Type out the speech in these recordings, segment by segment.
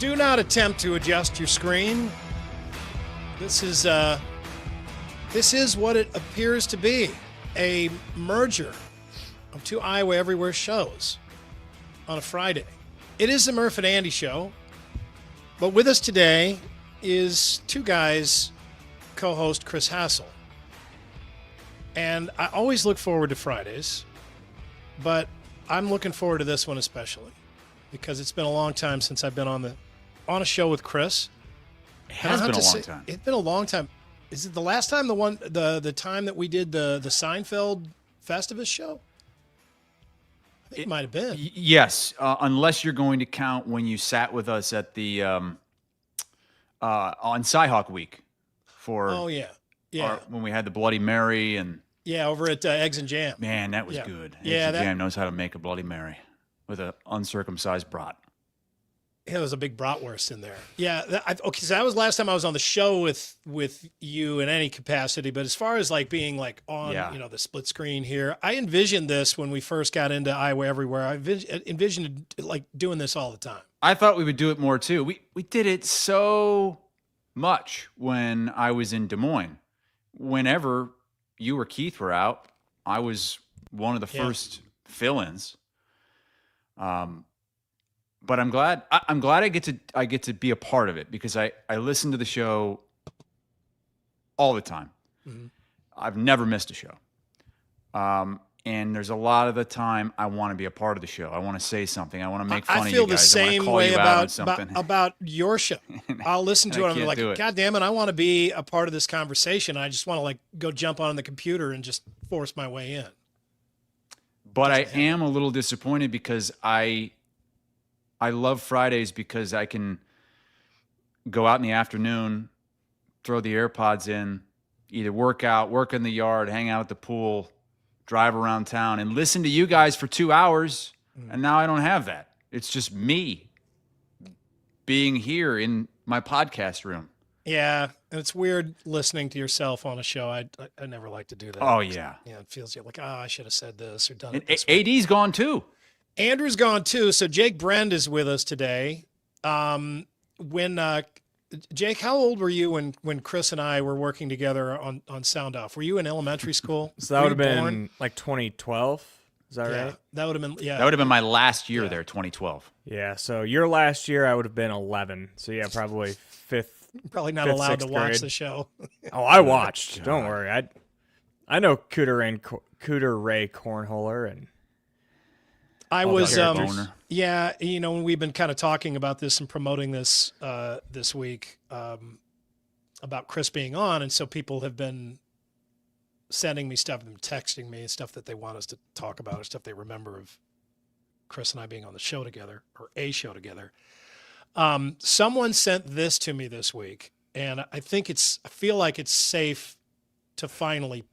Do not attempt to adjust your screen. This is what it appears to be, a merger of two Iowa Everywhere shows on a Friday. It is the Murph and Andy show, but with us today is two guys, co-host Chris Hassel. And I always look forward to Fridays, but I'm looking forward to this one especially because it's been a long time since I've been on a show with Chris. It has been a long time. It's been a long time. Is it the last time the time that we did the Seinfeld Festivus show? I think it might have been. Yes, unless you're going to count when you sat with us at the on Cyhawk Week for when we had the Bloody Mary and over at Eggs and Jam. Man, that was good. Eggs and Jam knows how to make a Bloody Mary with an uncircumcised brat. Yeah, there was a big bratwurst in there. Yeah, so that was last time I was on the show with you in any capacity. But as far as like being like on the split screen here, I envisioned this when we first got into Iowa Everywhere. I envisioned like doing this all the time. I thought we would do it more too. We did it so much when I was in Des Moines. Whenever you or Keith were out, I was one of the first fill-ins. But I'm glad I get to be a part of it because I listen to the show all the time. Mm-hmm. I've never missed a show. And there's a lot of the time I want to be a part of the show. I want to say something. I want to make fun of you guys. I feel the same way about your show. I'll listen to it. I'm like, God damn it, I want to be a part of this conversation. I just want to like go jump on the computer and just force my way in. But I am a little disappointed because I love Fridays because I can go out in the afternoon, throw the AirPods in, either work out, work in the yard, hang out at the pool, drive around town, and listen to you guys for 2 hours. And now I don't have that. It's just me being here in my podcast room. Yeah, and it's weird listening to yourself on a show. I never like to do that. Oh, yeah. Yeah, it feels like, I should have said this or done it this way. AD's gone too. Andrew's gone too, so Jake Brend is with us today. Jake, how old were you when Chris and I were working together on Sound Off? Were you in elementary school? So that would have been like 2012. Is that right? That would have been That would have been my last year there, 2012. Yeah, so your last year I would have been 11. So yeah, probably fifth. Probably not allowed to watch the show. Oh, I watched. God. Don't worry. I know Cooter Ray Cornholer and I was, when we've been kind of talking about this and promoting this this week about Chris being on, and so people have been sending me stuff and texting me stuff that they want us to talk about or stuff they remember of Chris and I being on the show together or a show together. Someone sent this to me this week, and I feel like it's safe to finally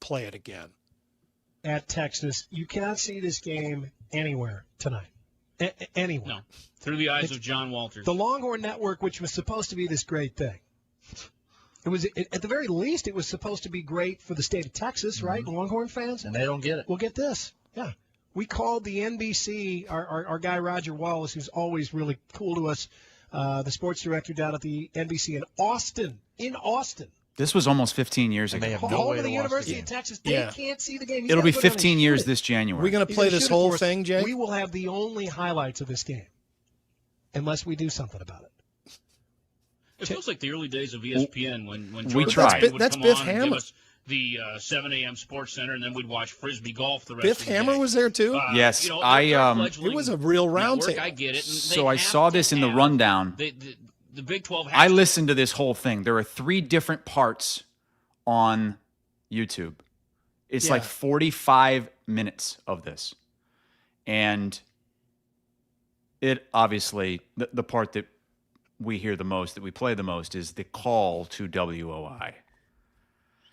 play it again. At Texas, you cannot see this game anywhere tonight. Anywhere. No, through the eyes of John Walters. The Longhorn Network, which was supposed to be this great thing. It was, at the very least, it was supposed to be great for the state of Texas, right? Longhorn fans. And they don't get it. Well, get this. Yeah. We called the NBC, our guy Roger Wallace, who's always really cool to us, the sports director down at the NBC in Austin. This was almost 15 years ago. Home of the University of Texas. They can't see the game. It'll be 15 years this January. We're going to play this whole thing, Jay? We will have the only highlights of this game, unless we do something about it. It feels like the early days of ESPN when we tried. That's Biff Hammer. Give us the 7 a.m. Sports Center, and then we'd watch Frisbee golf the rest Biff of the day. Hammer was there too? Yes. It was a real round table. I get it. So I saw this in the rundown. The Big 12 I listened to this whole thing. There are 3 different parts on YouTube. It's like 45 minutes of this. And it obviously, the part that we hear the most, that we play the most, is the call to WOI.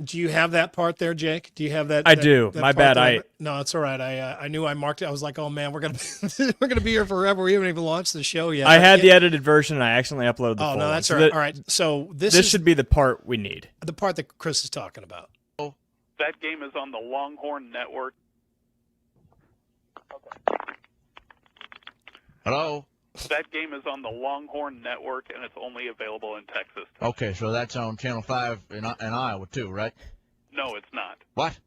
Do you have that part there, Jake? Do you have that? I do. My bad. No, it's all right. I knew I marked it. I was like, oh man, we're gonna be here forever. We haven't even launched the show yet. I had the edited version, and I accidentally uploaded the full no, that's one. all right. All right. So this should be the part we need. The part that Chris is talking about. That game is on the Longhorn Network. Okay. Hello. That game is on the Longhorn Network, and it's only available in Texas. Okay, so that's on Channel 5 in Iowa too, right? No, it's not. What?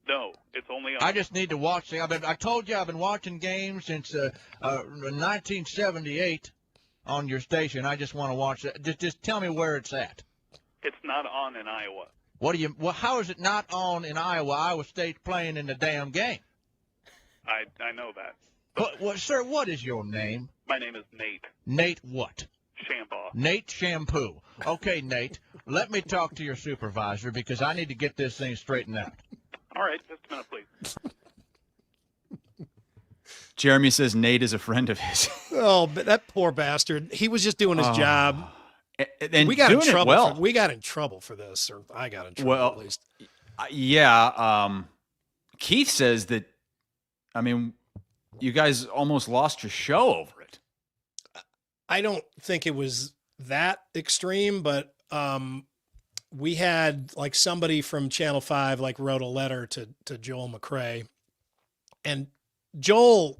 No, it's only on. I just need to watch. I told you I've been watching games since 1978 on your station. I just want to watch it. Just tell me where it's at. It's not on in Iowa. How is it not on in Iowa? Iowa State's playing in the damn game. I know that. Sir, what is your name? My name is Nate. Nate what? Shambaugh. Nate Shampoo. Okay, Nate, let me talk to your supervisor because I need to get this thing straightened out. All right, just a minute, please. Jeremy says Nate is a friend of his. Oh, but that poor bastard. He was just doing his job. And we got in trouble. well. We got in trouble for this, or I got in trouble at least. Yeah. Keith says that. I mean, you guys almost lost your show over it. I don't think it was that extreme, but we had like somebody from Channel 5 like wrote a letter to Joel McRae, and Joel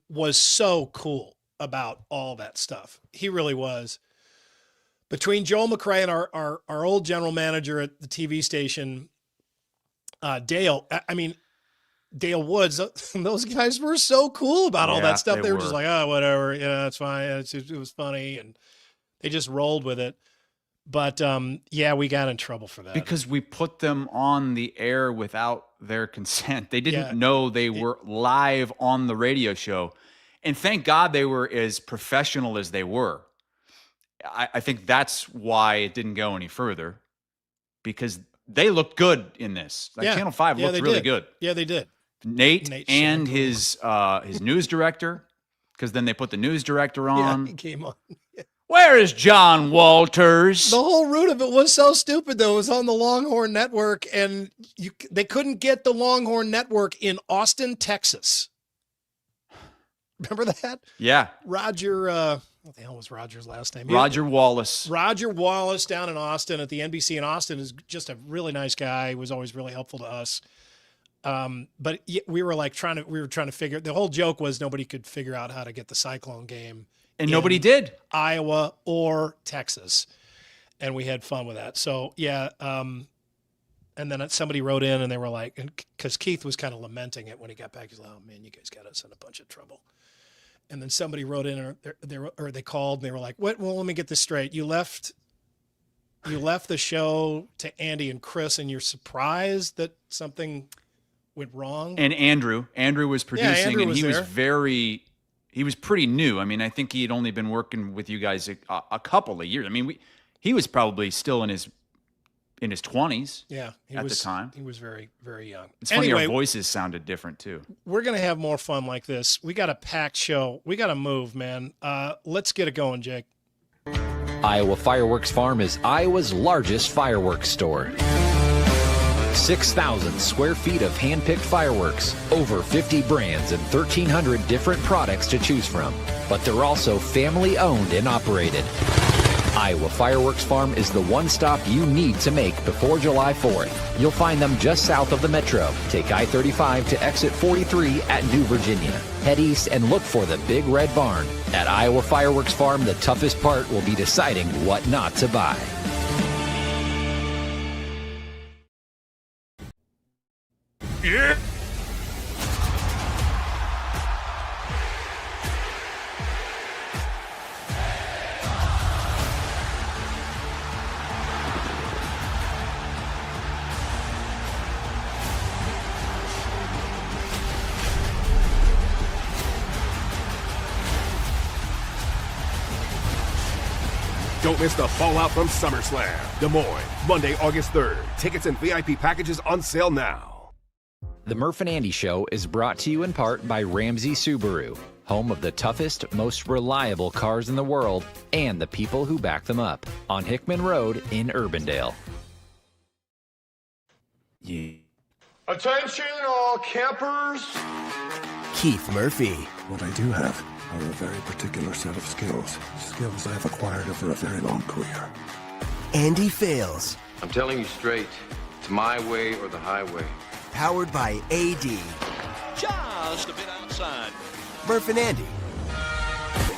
was so cool about all that stuff. He really was. Between Joel McRae and our old general manager at the TV station, Dale, Dale Woods, those guys were so cool about all that stuff. They were just like, oh, whatever. Yeah, it's fine. It was funny. And they just rolled with it. But, we got in trouble for that. Because we put them on the air without their consent. They didn't know they were live on the radio show. And thank God they were as professional as they were. I think that's why it didn't go any further. Because they looked good in this. Channel 5 looked really good. Yeah, they did. Nate and his news director, because then they put the news director on. Yeah, he came on. Where is John Walters? The whole root of it was so stupid, though. It was on the Longhorn Network, and they couldn't get the Longhorn Network in Austin, Texas. Remember that? Yeah. Roger, what the hell was Roger's last name? Roger Wallace. Roger Wallace down in Austin at the NBC in Austin is just a really nice guy. He was always really helpful to us. But we were trying to figure, the whole joke was nobody could figure out how to get the Cyclone game. And nobody did. Iowa or Texas. And we had fun with that. So, and then somebody wrote in and they were like, because Keith was kind of lamenting it when he got back. He's like, oh man, you guys got us in a bunch of trouble. And then somebody wrote in or they called and they were like, what? Well, let me get this straight. You left the show to Andy and Chris and you're surprised that something went wrong. And Andrew was producing, Andrew and was he was pretty new. I mean, I think he had only been working with you guys a couple of years. I mean, he was probably still in his 20s. Yeah, at the time. He was very, very young. It's funny, our voices sounded different too. We're gonna have more fun like this. We got a packed show. We got to move, man. Let's get it going, Jake. Iowa Fireworks Farm is Iowa's largest fireworks store. 6,000 square feet of hand-picked fireworks, over 50 brands, and 1,300 different products to choose from. But they're also family-owned and operated. Iowa Fireworks Farm is the one stop you need to make before July 4th. You'll find them just south of the Metro. Take I-35 to exit 43 at New Virginia. Head east and look for the Big Red Barn. At Iowa Fireworks Farm, the toughest part will be deciding what not to buy. Yeah. Don't miss the fallout from SummerSlam, Des Moines, Monday, August 3rd. Tickets and VIP packages on sale now. The Murph and Andy Show is brought to you in part by Ramsey Subaru, home of the toughest, most reliable cars in the world and the people who back them up, on Hickman Road in Urbandale. Yeah. Attention all campers. Keith Murphy. What I do have are a very particular set of skills I've acquired over a very long career. Andy Fales. I'm telling you straight, it's my way or the highway. Powered by AD. Just a bit outside. Murph and Andy.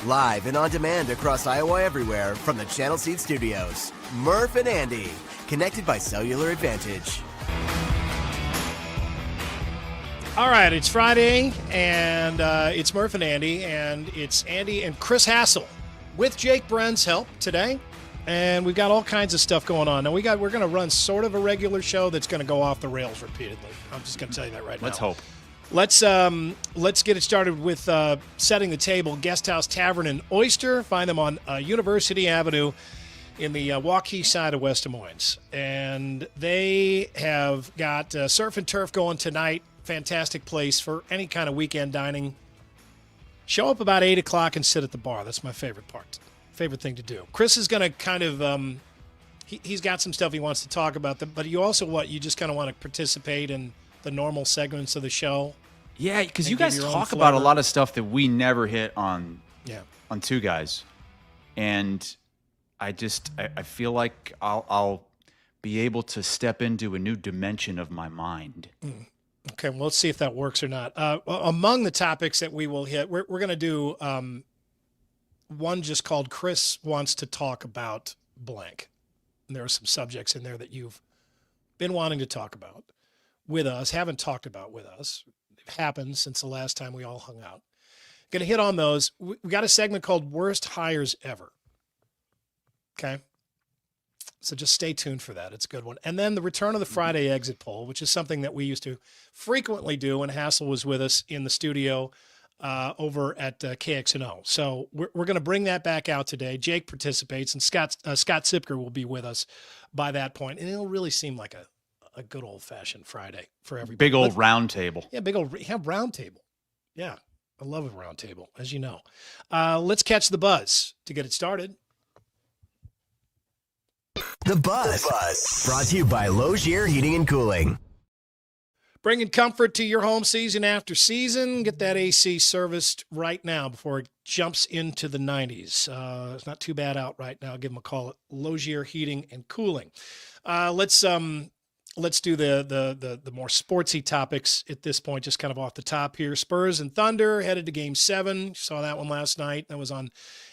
Live and on demand across Iowa everywhere from the Channel Seed Studios. Murph and Andy, connected by cellular advantage. All right, it's Friday, and it's Murph and it's Andy and Chris Hassel with Jake Bren's help today, and we've got all kinds of stuff going on. Now we're going to run sort of a regular show that's going to go off the rails repeatedly. I'm just going to tell you that right now. Let's hope. Let's get it started with setting the table. Guest House Tavern and Oyster. Find them on University Avenue in the Waukee side of West Des Moines, and they have got surf and turf going tonight. Fantastic place for any kind of weekend dining. Show up about 8 o'clock and sit at the bar. That's my favorite thing to do. Chris is going to kind of, he's got some stuff he wants to talk about, but you also, you just kind of want to participate in the normal segments of the show? Yeah, because you guys talk about a lot of stuff that we never hit on Two Guys. And I feel like I'll be able to step into a new dimension of my mind. Okay, well, let's see if that works or not. Among the topics that we will hit, we're going to do one just called Chris Wants to Talk About Blank. And there are some subjects in there that you've been wanting to talk about with us, haven't talked about with us. It happened since the last time we all hung out. Going to hit on those. We got a segment called Worst Hires Ever. Okay? So just stay tuned for that. It's a good one. And then the return of the Friday exit poll, which is something that we used to frequently do when Hassel was with us in the studio over at KXNO. So we're going to bring that back out today. Jake participates, and Scott Siepker will be with us by that point. And it'll really seem like a good old-fashioned Friday for everybody. Big old round table. Yeah, round table. Yeah, I love a round table, as you know. Let's catch the buzz to get it started. The Buzz. Brought to you by Logier Heating and Cooling. Bringing comfort to your home season after season. Get that AC serviced right now before it jumps into the 90s. It's not too bad out right now. Give them a call at Logier Heating and Cooling. Let's do the more sportsy topics at this point, just kind of off the top here. Spurs and Thunder headed to Game 7. Saw that one last night. That was on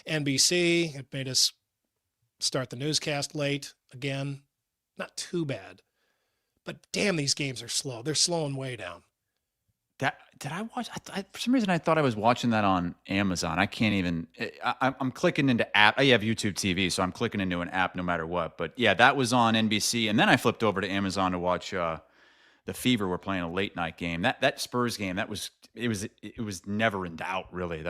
NBC. It made us start the newscast late again. Not too bad, but damn, these games are slow. They're slowing way down. Did I watch? For some reason, I thought I was watching that on Amazon. I can't even. I'm clicking into app. I have YouTube TV, so I'm clicking into an app no matter what. But yeah, that was on NBC, and then I flipped over to Amazon to watch the Fever. Were playing a late night game. That Spurs game. It was never in doubt, really.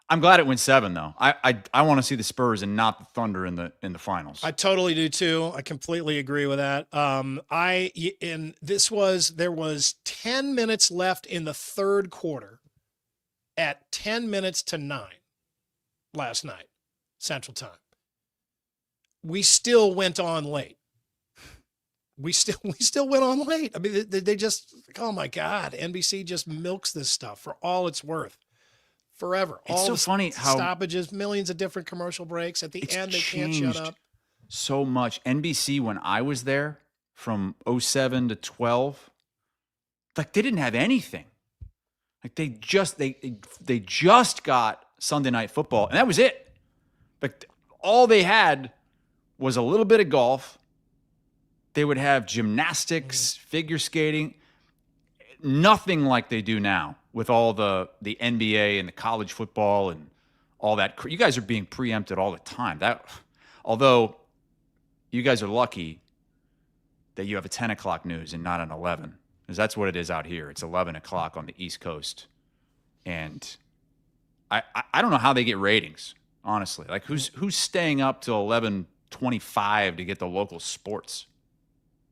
I'm glad it went 7 though. I want to see the Spurs and not the Thunder in the finals. I totally do too. I completely agree with that. There was 10 minutes left in the third quarter at 10 minutes to 9 last night, Central Time. We still went on late. We still went on late. I mean, they just, oh my God, NBC just milks this stuff for all it's worth. Forever. It's so funny how stoppages, millions of different commercial breaks. At the end, they can't shut up. So much. NBC, when I was there from 07 to 12, like they didn't have anything. Like they just got Sunday Night Football, and that was it. Like all they had was a little bit of golf. They would have gymnastics, figure skating, nothing like they do now. With all the NBA and the college football and all that. You guys are being preempted all the time. Although you guys are lucky that you have a 10 o'clock news and not an 11. Because that's what it is out here. It's 11 o'clock on the East Coast. And I don't know how they get ratings, honestly. Like who's staying up till 11:25 to get the local sports?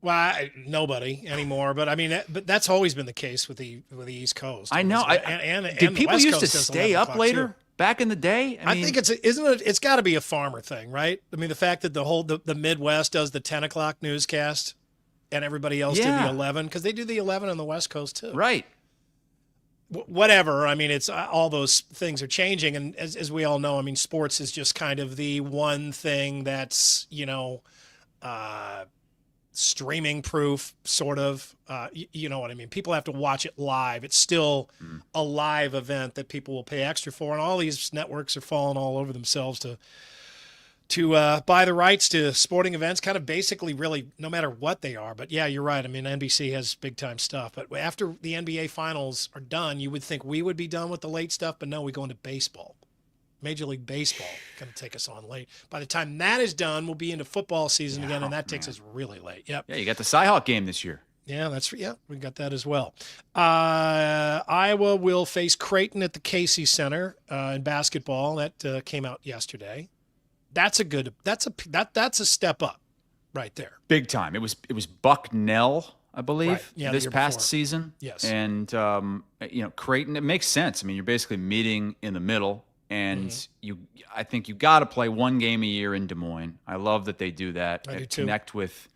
Well, nobody anymore, but I mean, that's always been the case with the East Coast. I know. Did people used to stay up later back in the day? I think it's got to be a farmer thing, right? I mean, the fact that the Midwest does the 10 o'clock newscast and everybody else did the 11, because they do the 11 on the West Coast too. Right. Whatever. I mean, it's all those things are changing, and as we all know, I mean, sports is just kind of the one thing that's streaming proof, sort of. You know what I mean? People have to watch it live. It's still a live event that people will pay extra for, and all these networks are falling all over themselves to buy the rights to sporting events, kind of basically really no matter what they are. But yeah, you're right. I mean, NBC has big time stuff, but after the NBA finals are done, you would think we would be done with the late stuff, but no, we go into baseball. Major League Baseball going to take us on late. By the time that is done, we'll be into football season again, and that takes us really late. Yep. Yeah, you got the Cy-Hawk game this year. Yeah, we got that as well. Iowa will face Creighton at the Casey Center in basketball. That came out yesterday. That's a step up right there. Big time. It was Bucknell, I believe, right. Yeah, this past before. season. Yes. And Creighton, it makes sense. I mean, you're basically meeting in the middle, and I think you got to play one game a year in Des Moines. I love that they do that. I do too. Connect with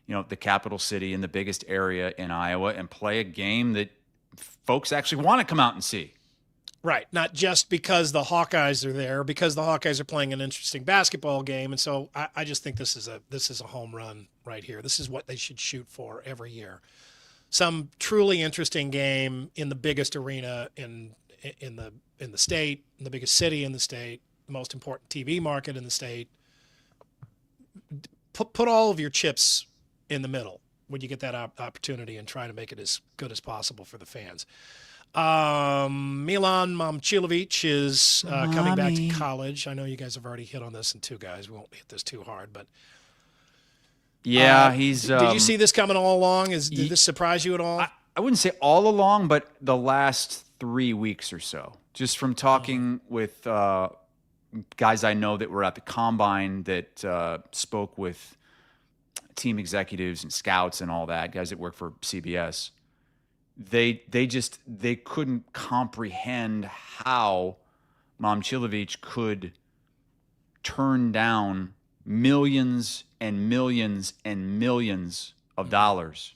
the capital city in the biggest area in Iowa and play a game that folks actually want to come out and see. Right, not just because the Hawkeyes are there, because the Hawkeyes are playing an interesting basketball game, and so I just think this is a home run right here. This is what they should shoot for every year. Some truly interesting game in the biggest arena in the state, in the biggest city in the state, the most important TV market in the state. Put all of your chips in the middle when you get that opportunity and try to make it as good as possible for the fans. Milan Momcilovic is coming back to college. I know you guys have already hit on this in two guys. We won't hit this too hard, but yeah, he's. Did you see this coming all along? Did this surprise you at all? I wouldn't say all along, but the last 3 weeks or so, just from talking with guys I know that were at the combine that spoke with team executives and scouts and all that, guys that work for CBS. They couldn't comprehend how Momcilovic could turn down millions and millions and millions of dollars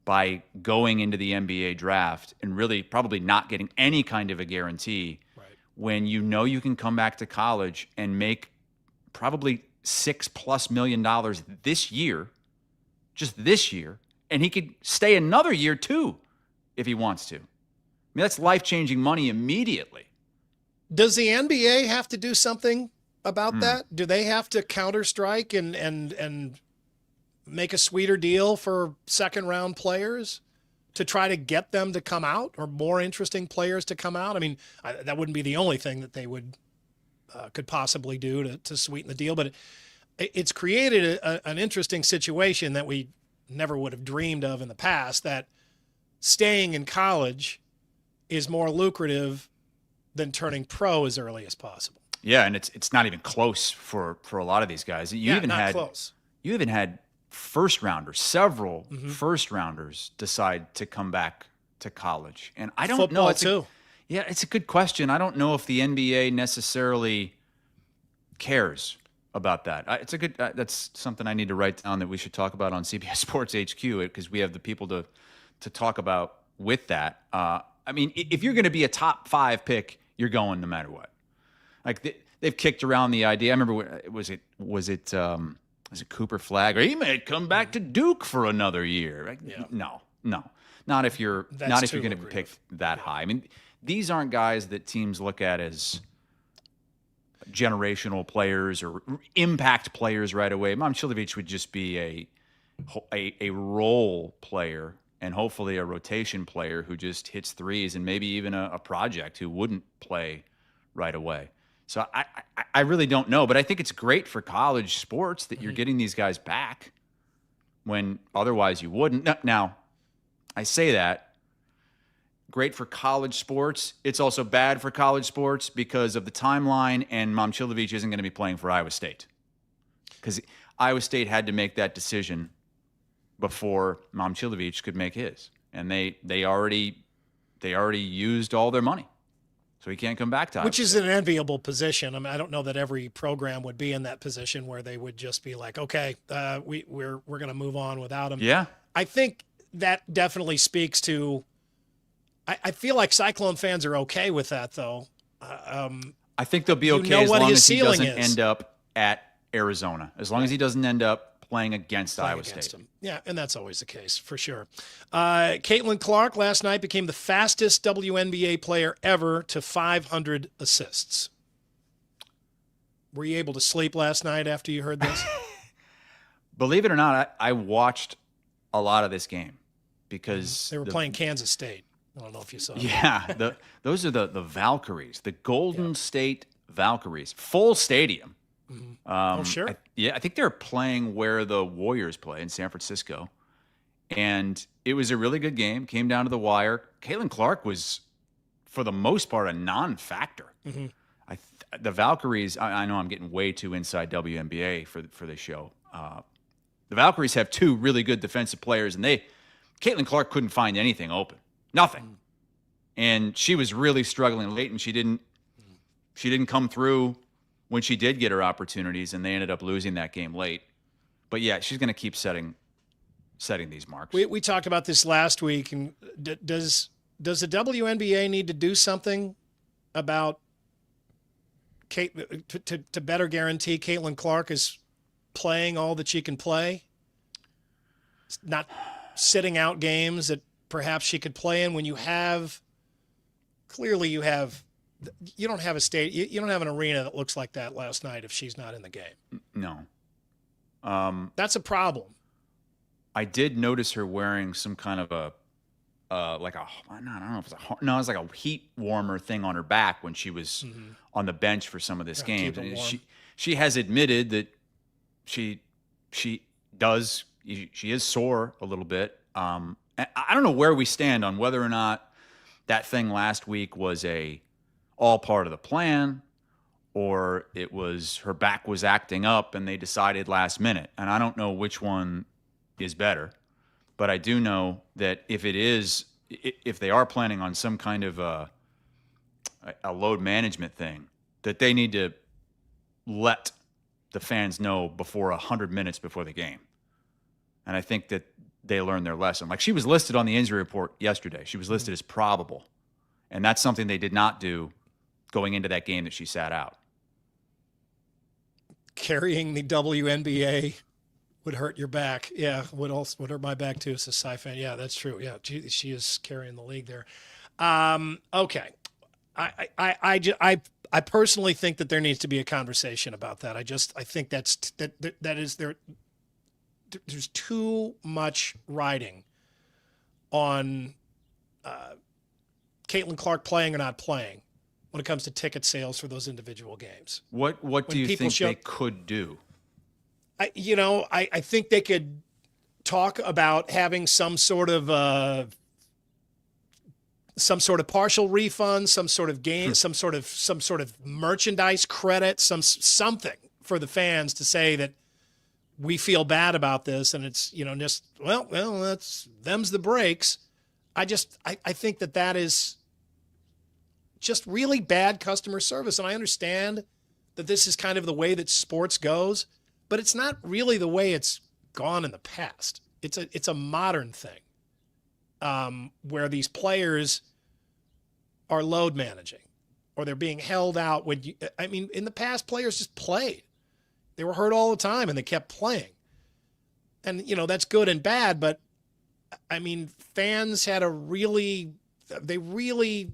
by going into the NBA draft and really probably not getting any kind of a guarantee when you can come back to college and make probably $6+ million this year, just this year, and he could stay another year too if he wants to. I mean, that's life-changing money immediately. Does the NBA have to do something about that? Do they have to counter-strike and make a sweeter deal for second-round players to try to get them to come out, or more interesting players to come out? I mean, that wouldn't be the only thing that they could possibly do to sweeten the deal, but it's created an interesting situation that we never would have dreamed of in the past, that staying in college is more lucrative than turning pro as early as possible. Yeah, and it's not even close for a lot of these guys. You even had first rounders, several first rounders decide to come back to college. And I don't know. It's a good question. I don't know if the NBA necessarily cares about that. That's something I need to write down that we should talk about on CBS Sports HQ, because we have the people to talk about with that. I mean, if you're going to be a top 5 pick, you're going no matter what. Like they've kicked around the idea. I remember, was it Cooper Flagg, or he may come back to Duke for another year? Like, no, not if you're going to be picked that high. I mean, these aren't guys that teams look at as generational players or impact players right away. Momcilovic would just be a role player, and hopefully a rotation player who just hits threes, and maybe even a project who wouldn't play right away. So I really don't know, but I think it's great for college sports that you're getting these guys back when otherwise you wouldn't. Now, I say that, great for college sports. It's also bad for college sports because of the timeline, and Momcilovic isn't going to be playing for Iowa State, because Iowa State had to make that decision before Momcilovic could make his, and they already used all their money, so he can't come back to Iowa Which is State. an enviable position. I mean, I don't know that every program would be in that position where they would just be like, okay, we're going to move on without him. Yeah, I think that definitely speaks to. I feel like Cyclone fans are okay with that, though. I think they'll be okay as long as he doesn't end up at Arizona. As long as he doesn't end up playing against Iowa State. Them. Yeah, and that's always the case, for sure. Caitlin Clark last night became the fastest WNBA player ever to 500 assists. Were you able to sleep last night after you heard this? Believe it or not, I watched a lot of this game because they were playing Kansas State. I don't know if you saw. Yeah, those are the Valkyries, the Golden State Valkyries, full stadium. Oh, sure. I think they're playing where the Warriors play in San Francisco, and it was a really good game. Came down to the wire. Caitlin Clark was, for the most part, a non-factor. The Valkyries. I know I'm getting way too inside WNBA for this show. The Valkyries have two really good defensive players, and Caitlin Clark couldn't find anything open, nothing, and she was really struggling late, and she didn't come through when she did get her opportunities, and they ended up losing that game late. But yeah, she's going to keep setting these marks. We talked about this last week, and does the WNBA need to do something about to better guarantee Caitlin Clark is playing all that she can play, not sitting out games that perhaps she could play in when you don't have an arena that looks like that last night if she's not in the game. No. That's a problem. I did notice her wearing some kind of it was like a heat warmer thing on her back when she was on the bench for some of this game. She has admitted that she is sore a little bit. I don't know where we stand on whether or not that thing last week was all part of the plan, or it was her back was acting up and they decided last minute. And I don't know which one is better, but I do know that if they are planning on some kind of a load management thing, that they need to let the fans know before 100 minutes before the game. And I think that they learned their lesson. Like, she was listed on the injury report yesterday. She was listed as probable. And that's something they did not do going into that game that she sat out. Carrying the WNBA would hurt your back. Yeah, would hurt my back too as a Sci fan. Yeah, that's true. Yeah, she is carrying the league there. Okay. I personally think that there needs to be a conversation about that. I think that is there. There's too much riding on Caitlin Clark playing or not playing when it comes to ticket sales for those individual games. What do you think they could do? I think they could talk about having some sort of partial refund, some sort of game, some sort of merchandise credit, something for the fans to say that we feel bad about this, and it's that's them's the breaks. I think that is just really bad customer service, and I understand that this is kind of the way that sports goes, but it's not really the way it's gone in the past. It's a modern thing where these players are load managing, or they're being held out. In the past, players just played. They were hurt all the time, and they kept playing. And, that's good and bad, but, fans they really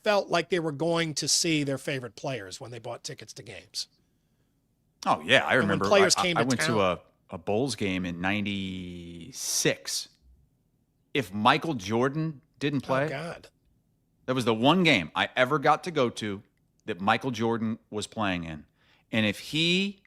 felt like they were going to see their favorite players when they bought tickets to games. Oh, yeah, I remember. When players came to I went town. to a Bulls game in '96. If Michael Jordan didn't play, oh, God. That was the one game I ever got to go to that Michael Jordan was playing in. And if he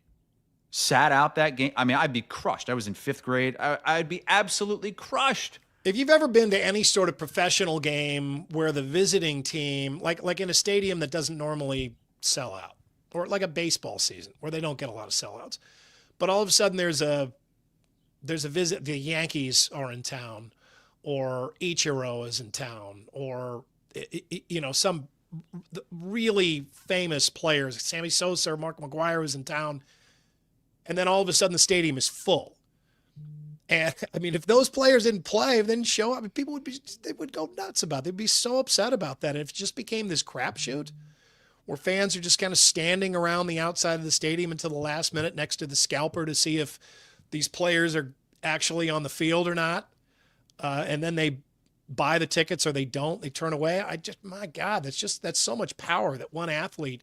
sat out that game, I'd be crushed. I was in 5th grade. I'd be absolutely crushed. If you've ever been to any sort of professional game where the visiting team, like in a stadium that doesn't normally sell out, or like a baseball season where they don't get a lot of sellouts, but all of a sudden there's a visit, the Yankees are in town, or Ichiro is in town, or some really famous players, Sammy Sosa or Mark McGwire is in town, and then all of a sudden the stadium is full. And if those players didn't play, if they didn't show up, people would go nuts about it. They'd be so upset about that. And if it just became this crapshoot where fans are just kind of standing around the outside of the stadium until the last minute next to the scalper to see if these players are actually on the field or not, and then they buy the tickets or they don't, they turn away. My God, that's so much power that one athlete,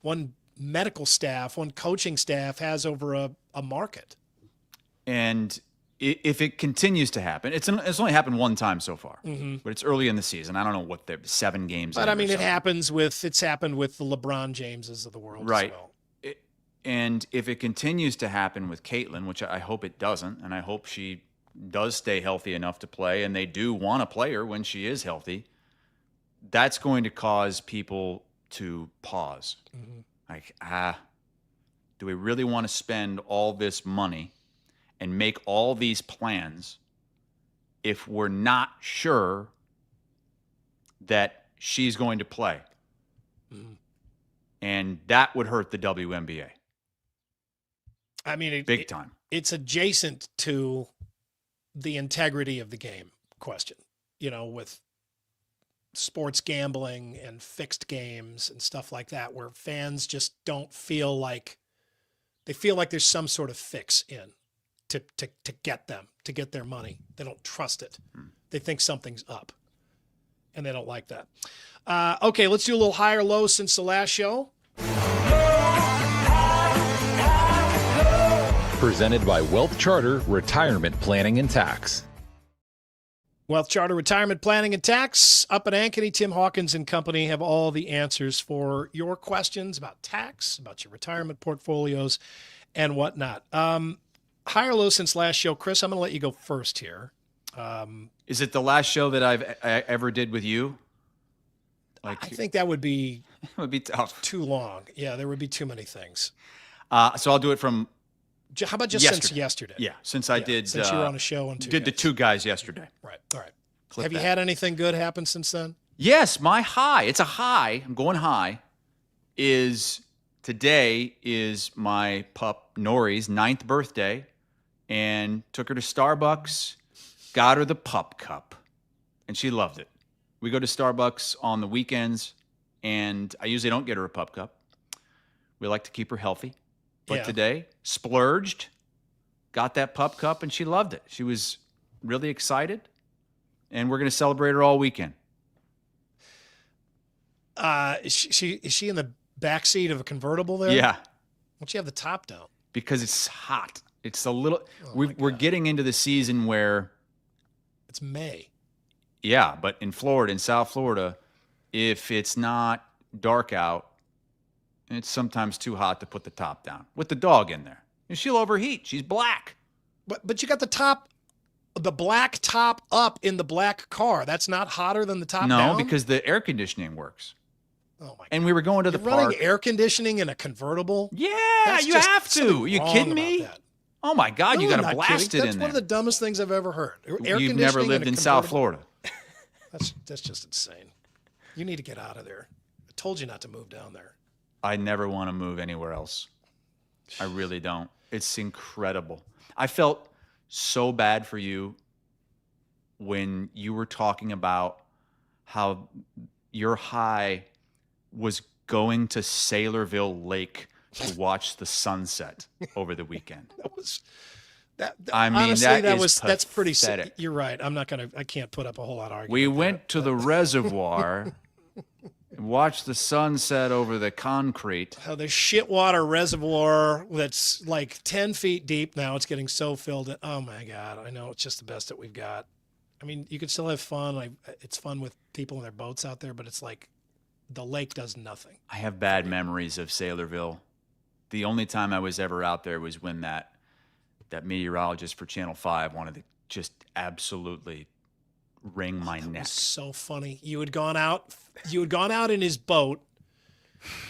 one medical staff, one coaching staff has over a market. And if it continues to happen, it's only happened one time so far, but it's early in the season. I don't know what they're 7 games. But I mean, it's happened with the LeBron Jameses of the world, right? As well. And if it continues to happen with Caitlin, which I hope it doesn't, and I hope she does stay healthy enough to play, and they do want to play her when she is healthy, that's going to cause people to pause. Like, do we really want to spend all this money and make all these plans if we're not sure that she's going to play? And that would hurt the WNBA. I mean, big time. It's adjacent to the integrity of the game question, with sports gambling and fixed games and stuff like that, where fans just don't feel like there's some sort of fix in to get their money. They don't trust it. They think something's up, and they don't like that. Okay, let's do a little high or low since the last show. Presented by Wealth Charter Retirement Planning and Tax. Wealth Charter Retirement Planning and Tax up at Ankeny. Tim Hawkins and company have all the answers for your questions about tax, about your retirement portfolios, and whatnot. High or low since last show, Chris? I'm going to let you go first here. Is it the last show that I ever did with you? I think that would be it would be tough. Too long. Yeah, there would be too many things. So I'll do it from. How about just since yesterday? Yeah, since I did. Since you were on a show on the 2 guys yesterday. Right. All right. Have you had anything good happen since then? Yes, my high. It's a high. I'm going high. Today is my pup Nori's 9th birthday, and took her to Starbucks, got her the pup cup, and she loved it. We go to Starbucks on the weekends, and I usually don't get her a pup cup. We like to keep her healthy. But today, splurged, got that pup cup, and she loved it. She was really excited, and we're going to celebrate her all weekend. Is she in the back seat of a convertible there? Yeah. Why'd you have the top down? Because it's hot. It's a little. We're getting into the season where it's May. Yeah, but in Florida, in South Florida, if it's not dark out, it's sometimes too hot to put the top down with the dog in there. And she'll overheat. She's black. But you got the black top up in the black car. That's not hotter than the top down? No, because the air conditioning works. Oh my God. And we were going to the park. Running air conditioning in a convertible? Yeah, you have to. Are you kidding me? Oh my God, no, you got to blast it in there. That's one of the dumbest things I've ever heard. You've never lived in South Florida. That's just insane. You need to get out of there. I told you not to move down there. I never want to move anywhere else. I really don't. It's incredible. I felt so bad for you when you were talking about how your high was going to Saylorville Lake to watch the sunset over the weekend. That's pretty sick. You're right. I can't put up a whole lot of argument. We went to the reservoir and watched the sunset over the concrete. The shitwater reservoir that's like 10 feet deep now. It's getting so filled in. Oh my God. I know it's just the best that we've got. I mean, you can still have fun. It's fun with people in their boats out there, but it's like the lake does nothing. I have bad memories of Saylorville. The only time I was ever out there was when that meteorologist for Channel 5 wanted to just absolutely wring my neck. Was so funny. You had gone out in his boat.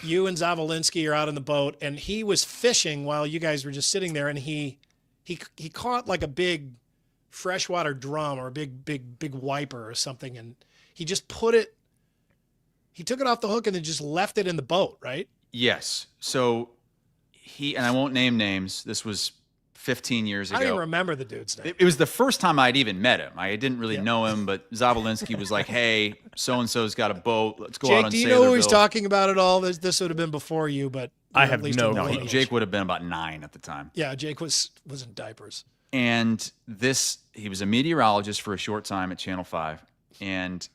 You and Zavolinsky are out in the boat, and he was fishing while you guys were just sitting there, and he caught like a big freshwater drum or a big wiper or something, and he just took it off the hook and then just left it in the boat, right? Yes. So and I won't name names. This was 15 years ago. I don't even remember the dude's name. It was the first time I'd even met him. I didn't really know him, but Zavolinsky was like, hey, so-and-so's got a boat. Let's go out on Saylorville. Do you know who he's talking about at all? This would have been before you, but I have no No, clue. Jake would have been about 9 at the time. Yeah, Jake was in diapers. And he was a meteorologist for a short time at Channel 5. And,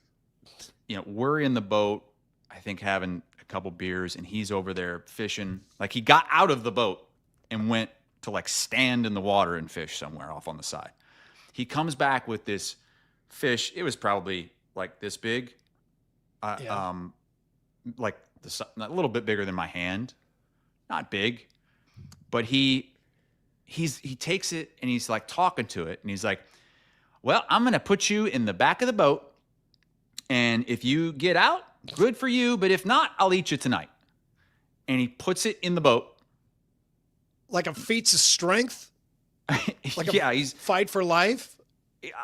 we're in the boat, I think having a couple beers, and he's over there fishing. Like, he got out of the boat and went to, like, stand in the water and fish somewhere off on the side. He comes back with this fish. It was probably, like, this big. Like, a little bit bigger than my hand. Not big. But he takes it and he's like talking to it and he's like, well, I'm going to put you in the back of the boat. And if you get out, good for you. But if not, I'll eat you tonight. And he puts it in the boat. Like a feats of strength? Like he's fight for life?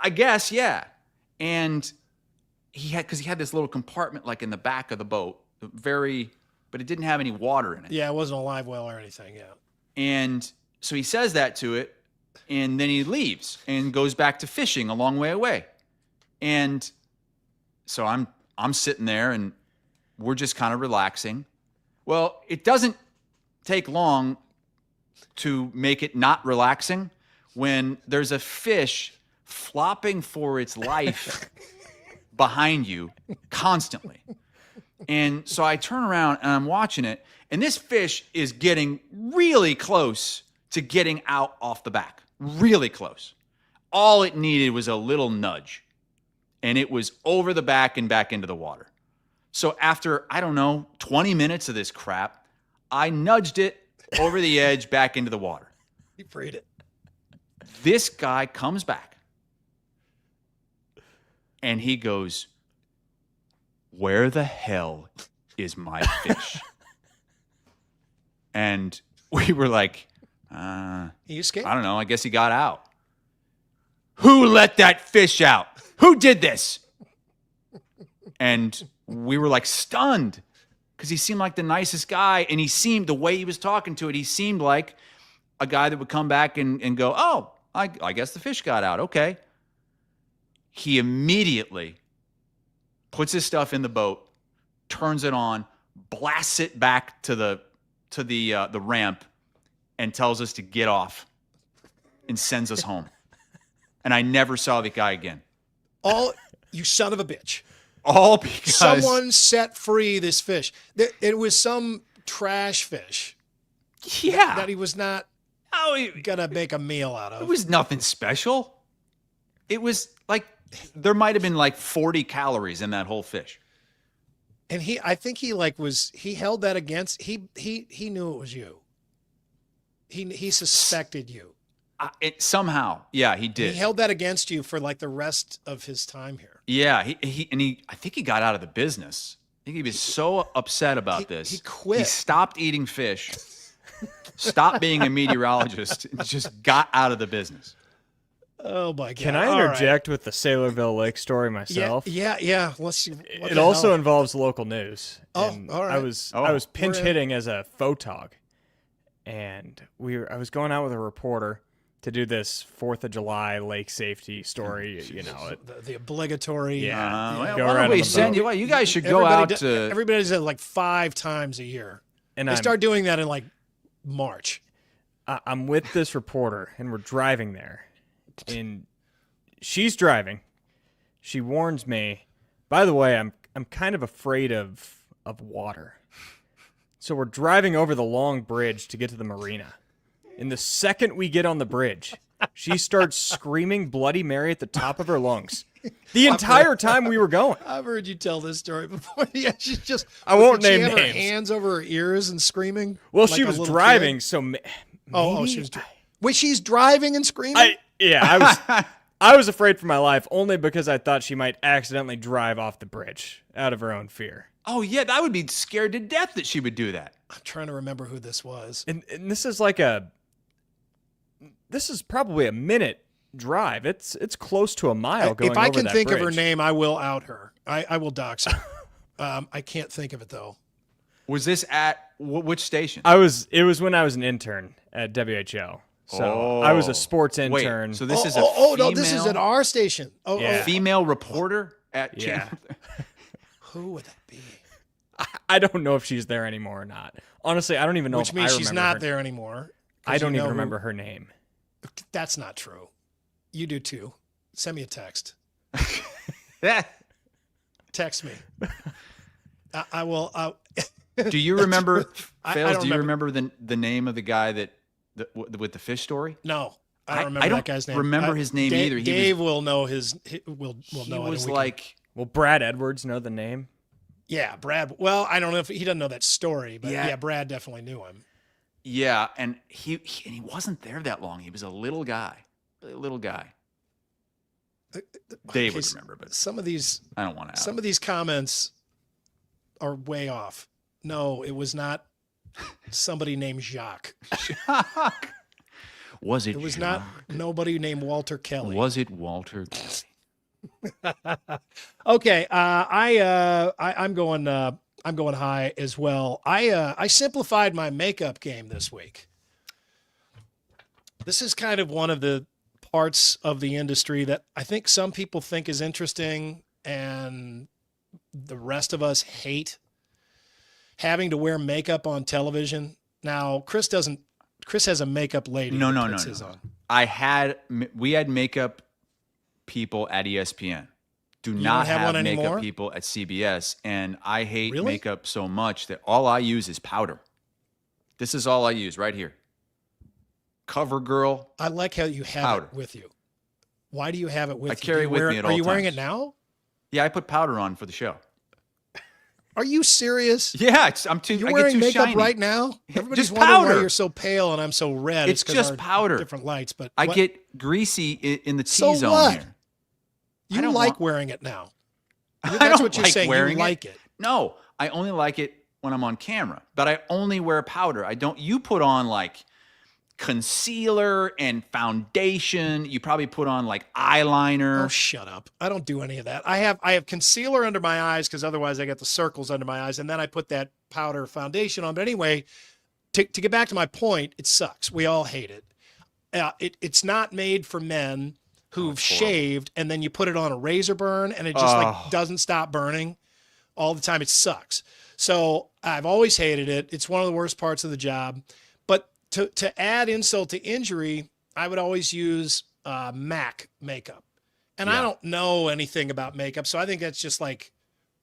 I guess, yeah. And because he had this little compartment like in the back of the boat, but it didn't have any water in it. Yeah, it wasn't a live well or anything, yeah. And so he says that to it, and then he leaves and goes back to fishing a long way away. And so I'm sitting there, and we're just kind of relaxing. Well, it doesn't take long to make it not relaxing when there's a fish flopping for its life behind you constantly. And so I turn around and I'm watching it, and this fish is getting really close to getting out off the back. Really close. All it needed was a little nudge, and it was over the back and back into the water. So after, 20 minutes of this crap, I nudged it over the edge back into the water. You freed it. This guy comes back, and he goes, where the hell is my fish? And we were like, he escaped? I don't know. I guess he got out. Who let that fish out? Who did this? And we were like stunned because he seemed like the nicest guy. And the way he was talking to it, he seemed like a guy that would come back and go, oh, I guess the fish got out. Okay. He immediately puts his stuff in the boat, turns it on, blasts it back to the ramp, and tells us to get off and sends us home. And I never saw the guy again. You son of a bitch. All because someone set free this fish. It was some trash fish. Yeah. That he was not gonna make a meal out of. It was nothing special. It was like there might have been like 40 calories in that whole fish. And I think he held that against, he knew it was you. He suspected you. Somehow, yeah, he did. He held that against you for like the rest of his time here. Yeah, I think he got out of the business. I think he was so upset about this. He quit. He stopped eating fish, stopped being a meteorologist, and just got out of the business. Oh my God! Can I interject with the Sailorville Lake story myself? Yeah. Let's see. It also involves local news. Oh, and all right. I was pinch hitting as a photog, and I was going out with a reporter to do this 4th of July lake safety story. The obligatory. Yeah. Why don't we send you? You guys should go out to. Everybody does it like 5 times a year, and they start doing that in like March. I'm with this reporter, and we're driving there. And she's driving. She warns me, by the way, I'm kind of afraid of water. So we're driving over the long bridge to get to the marina. And the second we get on the bridge, she starts screaming Bloody Mary at the top of her lungs. The entire time we were going. I've heard you tell this story before. Yeah, she's just. I won't name names. Her hands over her ears and screaming. Well, like she was driving, kid. So. She was. Wait, she's driving and screaming. I was afraid for my life only because I thought she might accidentally drive off the bridge out of her own fear. Oh yeah, I would be scared to death that she would do that. I'm trying to remember who this was. And this is probably a minute drive. It's close to a mile going over that bridge. If I can think of her name, I will out her. I will dox her. I can't think of it though. Was this at which station? It was when I was an intern at WHO. So I was a sports intern. Wait, so this is a female? No, this is at our station. Female reporter at Channel. Who would that be? I don't know if she's there anymore or not. Honestly, I don't even know. Which if means I she's remember not there anymore. I don't even remember her name. That's not true. You do too. Send me a text. Text me. I will. Do you remember, Fales? don't Do you remember the name of the guy with the fish story? No, I don't remember that guy's name. Remember his name either. Dave will know his. Will know. He was like. Will Brad Edwards know the name? Yeah, Brad. Well, I don't know if he doesn't know that story, but yeah, Brad definitely knew him. Yeah, and he wasn't there that long. He was a little guy, really little guy. Dave would remember, but some of these. I don't want to. Some of these comments are way off. No, it was not somebody named Jacques. Was it? It was Jacques? not nobody named Walter Kelly. Was it Walter Kelly? Okay, I'm going high as well. I simplified my makeup game this week. This is kind of one of the parts of the industry that I think some people think is interesting and the rest of us hate. Having to wear makeup on television. Now, Chris has a makeup lady. No. On. We had makeup people at ESPN. Do not have makeup anymore? people at CBS, and I hate Really? makeup so much that all I use is powder. This is all I use right here. CoverGirl. I like how you have powder. it with you. Why do you have it with you? I carry it with me at all times. Are you wearing times. it now? Yeah, I put powder on for the show. Are you serious? Yeah, You're wearing makeup shiny. right now? Everybody's Just wondering powder. why you're so pale and I'm so red. It's 'cause just our powder. Different lights, but I what? get greasy in the So T-zone what? here. You don't like want- wearing it now. I That's don't what you're like saying. wearing You like it. No, I only like it when I'm on camera. But I only wear powder. I don't. You put on like concealer and foundation. You probably put on like eyeliner. Oh, shut up. I don't do any of that. I have concealer under my eyes because otherwise I get the circles under my eyes. And then I put that powder foundation on. But anyway, to get back to my point, it sucks. We all hate it. It's not made for men who've shaved and then you put it on a razor burn and it just like doesn't stop burning all the time. It sucks. So I've always hated it. It's one of the worst parts of the job. But to add insult to injury, I would always use MAC makeup. And I don't know anything about makeup, so I think that's just like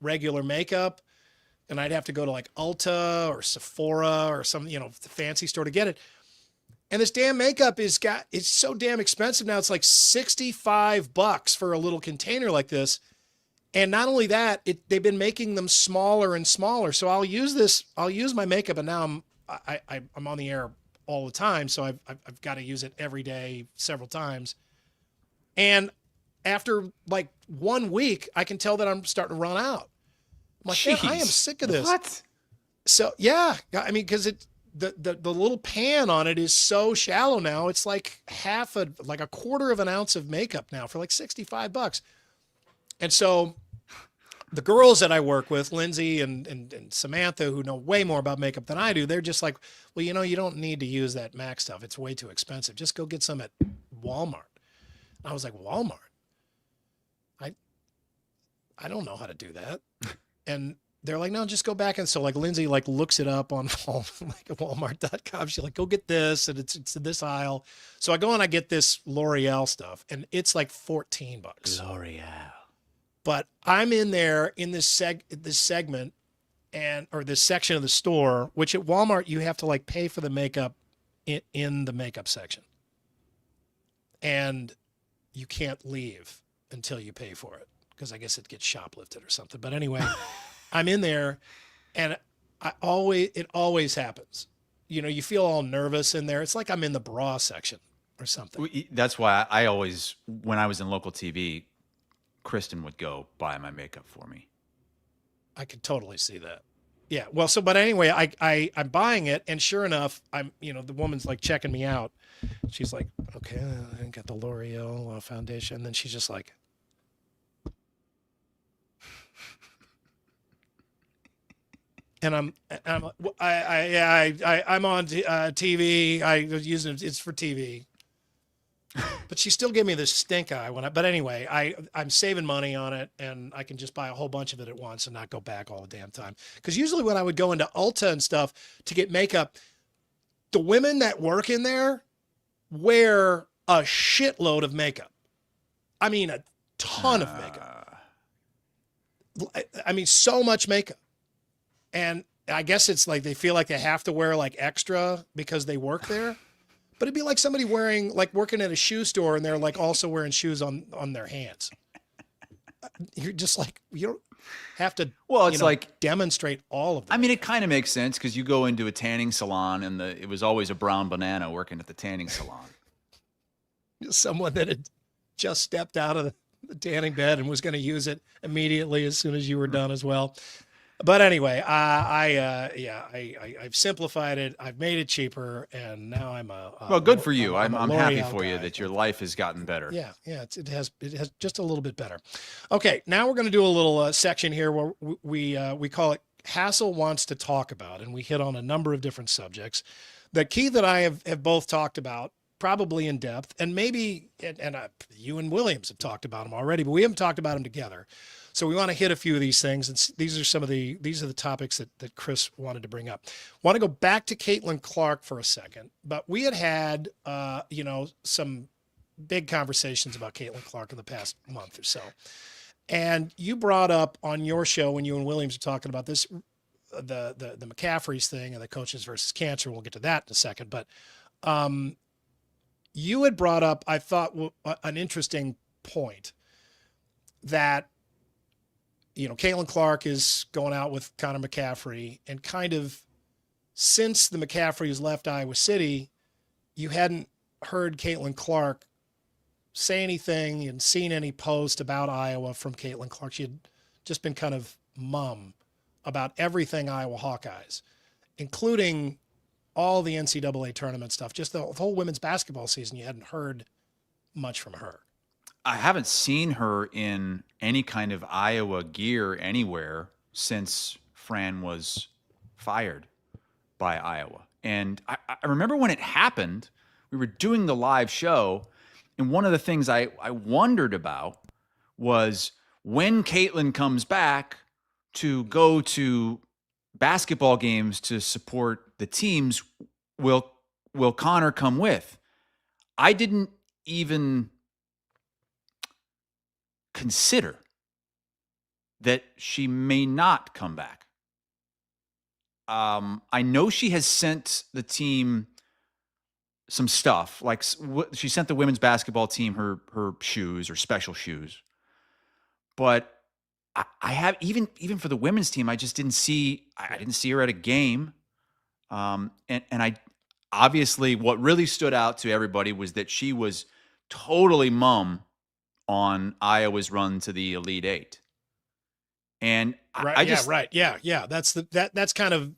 regular makeup. And I'd have to go to like Ulta or Sephora or some, the fancy store to get it. And this damn makeup it's so damn expensive now. It's like $65 for a little container like this. And not only that, they've been making them smaller and smaller. So I'll use my makeup, and now I'm on the air all the time. So I've got to use it every day, several times. And after like 1 week, I can tell that I'm starting to run out. I'm like, I am sick of this. What? So yeah, I mean, because the little pan on it is so shallow now. It's like a quarter of an ounce of makeup now for like $65. And so the girls that I work with, Lindsay and Samantha, who know way more about makeup than I do, they're just like, well, you don't need to use that MAC stuff. It's way too expensive. Just go get some at Walmart. I was like, Walmart? I don't know how to do that. And they're like, no, just go back. And so like Lindsay like looks it up on Walmart.com. She's like, go get this. And it's in this aisle. So I go and I get this L'Oreal stuff and it's like $14. L'Oreal. But I'm in there in this segment or this section of the store, which at Walmart, you have to like pay for the makeup in the makeup section. And you can't leave until you pay for it because I guess it gets shoplifted or something. But anyway, I'm in there and it always happens. You feel all nervous in there. It's like I'm in the bra section or something. That's why I always, when I was in local TV, Kristen would go buy my makeup for me. I could totally see that. Yeah. Well, but anyway, I'm buying it, and sure enough, the woman's like checking me out. She's like, okay, I got the L'Oreal foundation, and then she's just like, and I'm on TV. I was using it. It's for TV. But she still gave me this stink eye but anyway, I'm saving money on it, and I can just buy a whole bunch of it at once and not go back all the damn time. Because usually when I would go into Ulta and stuff to get makeup, the women that work in there wear a shitload of makeup. I mean, a ton of makeup. I mean, so much makeup. And I guess it's like they feel like they have to wear like extra because they work there. But it'd be like somebody working at a shoe store and they're like also wearing shoes on their hands. You're just like, you don't have to demonstrate all of them. I mean, it kind of makes sense because you go into a tanning salon and it was always a brown banana working at the tanning salon. Someone that had just stepped out of the tanning bed and was going to use it immediately as soon as you were done as well. But anyway, I've simplified it. I've made it cheaper, and now I'm well, good for you. I'm happy for you that your life has gotten better. Yeah, it has just a little bit better. Okay, now we're going to do a little section here where we call it Hassel Wants to Talk About, and we hit on a number of different subjects that Keith and I have both talked about, probably in depth, and maybe you and Williams have talked about them already, but we haven't talked about them together. So we want to hit a few of these things, and these are the topics that Chris wanted to bring up. Want to go back to Caitlin Clark for a second, but we had some big conversations about Caitlin Clark in the past month or so, and you brought up on your show when you and Williams were talking about this, the McCaffrey's thing and the coaches versus cancer. We'll get to that in a second, but you had brought up, I thought, an interesting point that. Caitlin Clark is going out with Connor McCaffrey, and kind of since the McCaffreys left Iowa City, you hadn't heard Caitlin Clark say anything and seen any post about Iowa from Caitlin Clark. She had just been kind of mum about everything Iowa Hawkeyes, including all the NCAA tournament stuff, just the whole women's basketball season. You hadn't heard much from her. I haven't seen her in any kind of Iowa gear anywhere since Fran was fired by Iowa. And I remember when it happened, we were doing the live show, and one of the things I wondered about was when Caitlin comes back to go to basketball games to support the teams, will Connor come with? I didn't even consider that she may not come back. I know she has sent the team some stuff, like she sent the women's basketball team her shoes or special shoes. But I have even for the women's team, I didn't see her at a game. And I obviously what really stood out to everybody was that she was totally mum on Iowa's run to the Elite Eight. And right. Yeah. That's kind of,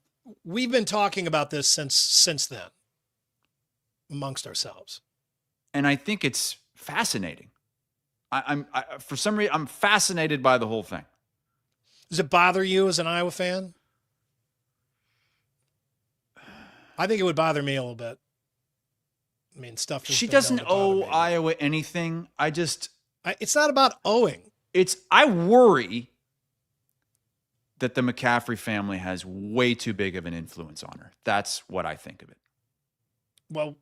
we've been talking about this since then amongst ourselves. And I think it's fascinating. For some reason, I'm fascinated by the whole thing. Does it bother you as an Iowa fan? I think it would bother me a little bit. I mean, stuff. She doesn't owe Iowa anything. It's not about owing. I worry that the McCaffrey family has way too big of an influence on her. That's what I think of it. Well,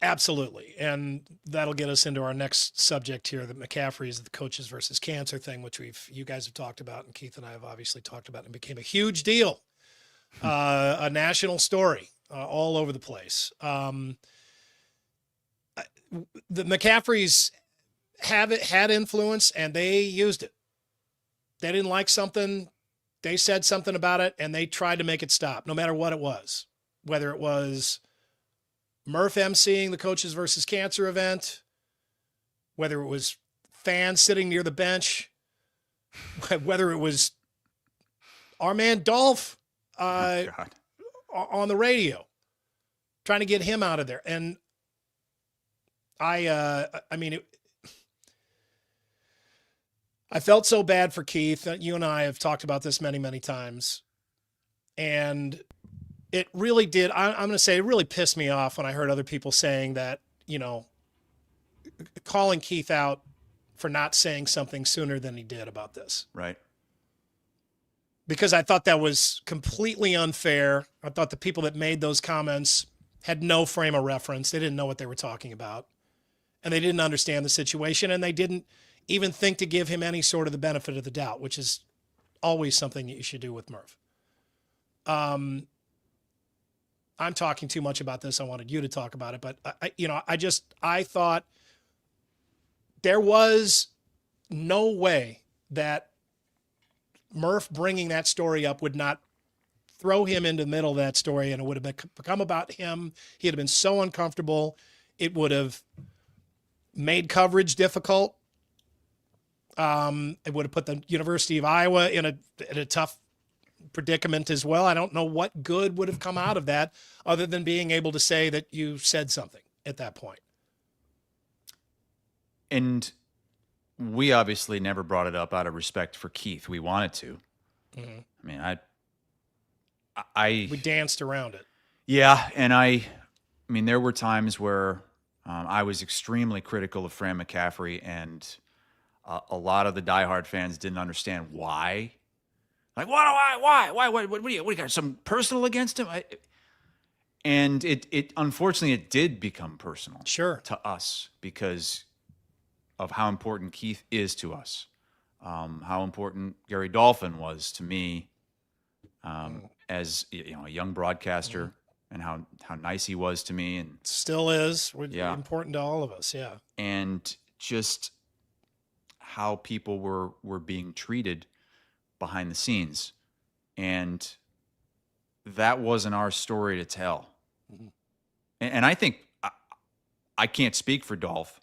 absolutely. And that'll get us into our next subject here, the McCaffrey's, the coaches versus cancer thing, which you guys have talked about, and Keith and I have obviously talked about, and became a huge deal, a national story all over the place. The McCaffreys had influence, and they used it. They didn't like something, they said something about it, and they tried to make it stop, no matter what it was. Whether it was Murph emceeing the coaches versus cancer event, whether it was fans sitting near the bench, whether it was our man Dolph on the radio, trying to get him out of there. And I felt so bad for Keith. You and I have talked about this many, many times. And it really did. I'm going to say it really pissed me off when I heard other people saying that calling Keith out for not saying something sooner than he did about this. Right. Because I thought that was completely unfair. I thought the people that made those comments had no frame of reference. They didn't know what they were talking about. And they didn't understand the situation. And they didn't even think to give him any sort of the benefit of the doubt, which is always something that you should do with Murph. I'm talking too much about this. I wanted you to talk about it. But, I thought there was no way that Murph bringing that story up would not throw him into the middle of that story, and it would have become about him. He'd have been so uncomfortable. It would have made coverage difficult. It would have put the University of Iowa in a tough predicament as well. I don't know what good would have come out of that other than being able to say that you said something at that point. And we obviously never brought it up out of respect for Keith. We wanted to. Mm-hmm. I mean, we danced around it. Yeah, and I mean, there were times where I was extremely critical of Fran McCaffrey, and a lot of the diehard fans didn't understand why. Like, why? What do you got? Some personal against him? And it unfortunately it did become personal. Sure. To us because of how important Keith is to us, how important Gary Dolphin was to me as a young broadcaster, and how nice he was to me, and still is. Important to all of us, yeah. And just how people were being treated behind the scenes, and that wasn't our story to tell. Mm-hmm. And I think I can't speak for Dolph.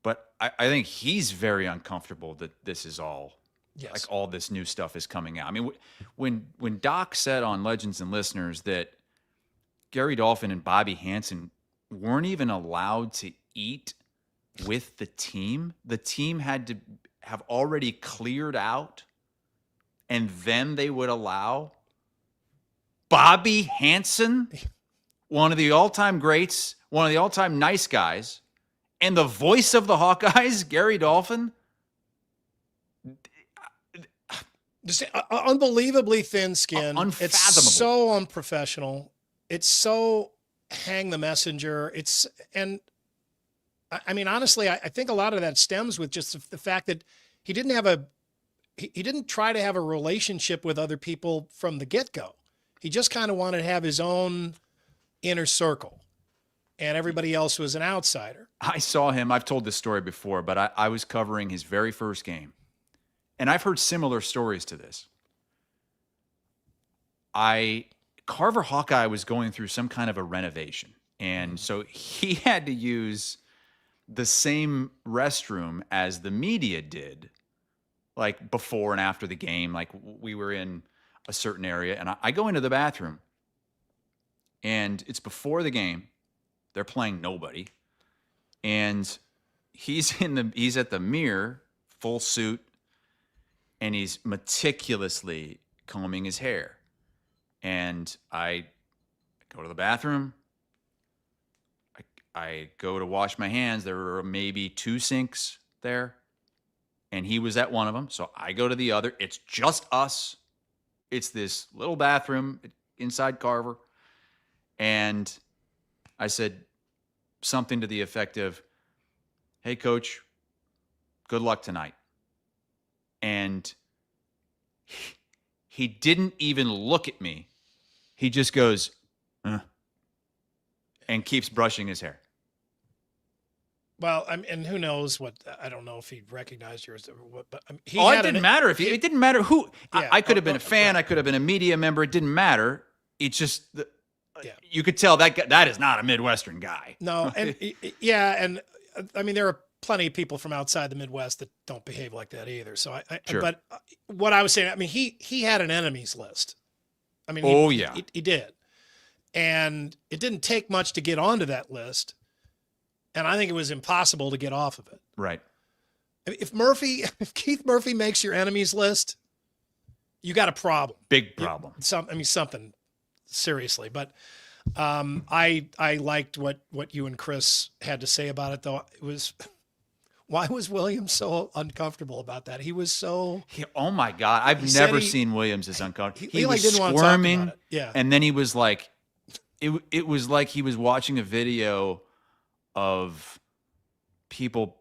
But I think he's very uncomfortable that this is all, like all this new stuff is coming out. I mean, when Doc said on Legends and Listeners that Gary Dolphin and Bobby Hansen weren't even allowed to eat with the team had to have already cleared out, and then they would allow Bobby Hansen, one of the all-time greats, one of the all-time nice guys, and the voice of the Hawkeyes, Gary Dolphin. Just unbelievably thin-skinned. Unfathomable. It's so unprofessional. It's so hang the messenger. Honestly, I think a lot of that stems with just the fact that he didn't try to have a relationship with other people from the get-go. He just kind of wanted to have his own inner circle. And everybody else was an outsider. I saw him. I've told this story before, but I was covering his very first game. And I've heard similar stories to this. Carver Hawkeye was going through some kind of a renovation. And so he had to use the same restroom as the media did, like before and after the game. Like we were in a certain area, and I go into the bathroom, and it's before the game. They're playing nobody. And he's at the mirror, full suit, and he's meticulously combing his hair. And I go to the bathroom. I go to wash my hands. There were maybe 2 sinks there, and he was at one of them. So I go to the other. It's just us. It's this little bathroom inside Carver. And I said something to the effect of, "Hey, Coach, good luck tonight." And he didn't even look at me. He just goes, and keeps brushing his hair. Well, and who knows what? I don't know if he recognized yours or what. But it didn't matter it didn't matter who. Yeah, I could have been a fan. I could have been a media member. It didn't matter. It's just you could tell that is not a Midwestern guy. No, and and I mean there are plenty of people from outside the Midwest that don't behave like that either. So Sure. But what I was saying, I mean he had an enemies list. I mean, he did, and it didn't take much to get onto that list. And I think it was impossible to get off of it. Right. If Keith Murphy makes your enemies list, you got a problem. Big problem. Something seriously. But I liked what you and Chris had to say about it, though. It was, why was Williams so uncomfortable about that? He was so. Oh my God! I've never seen Williams as uncomfortable. He was didn't squirming, want to talk about it. Yeah, and then he was like, it was like he was watching a video of people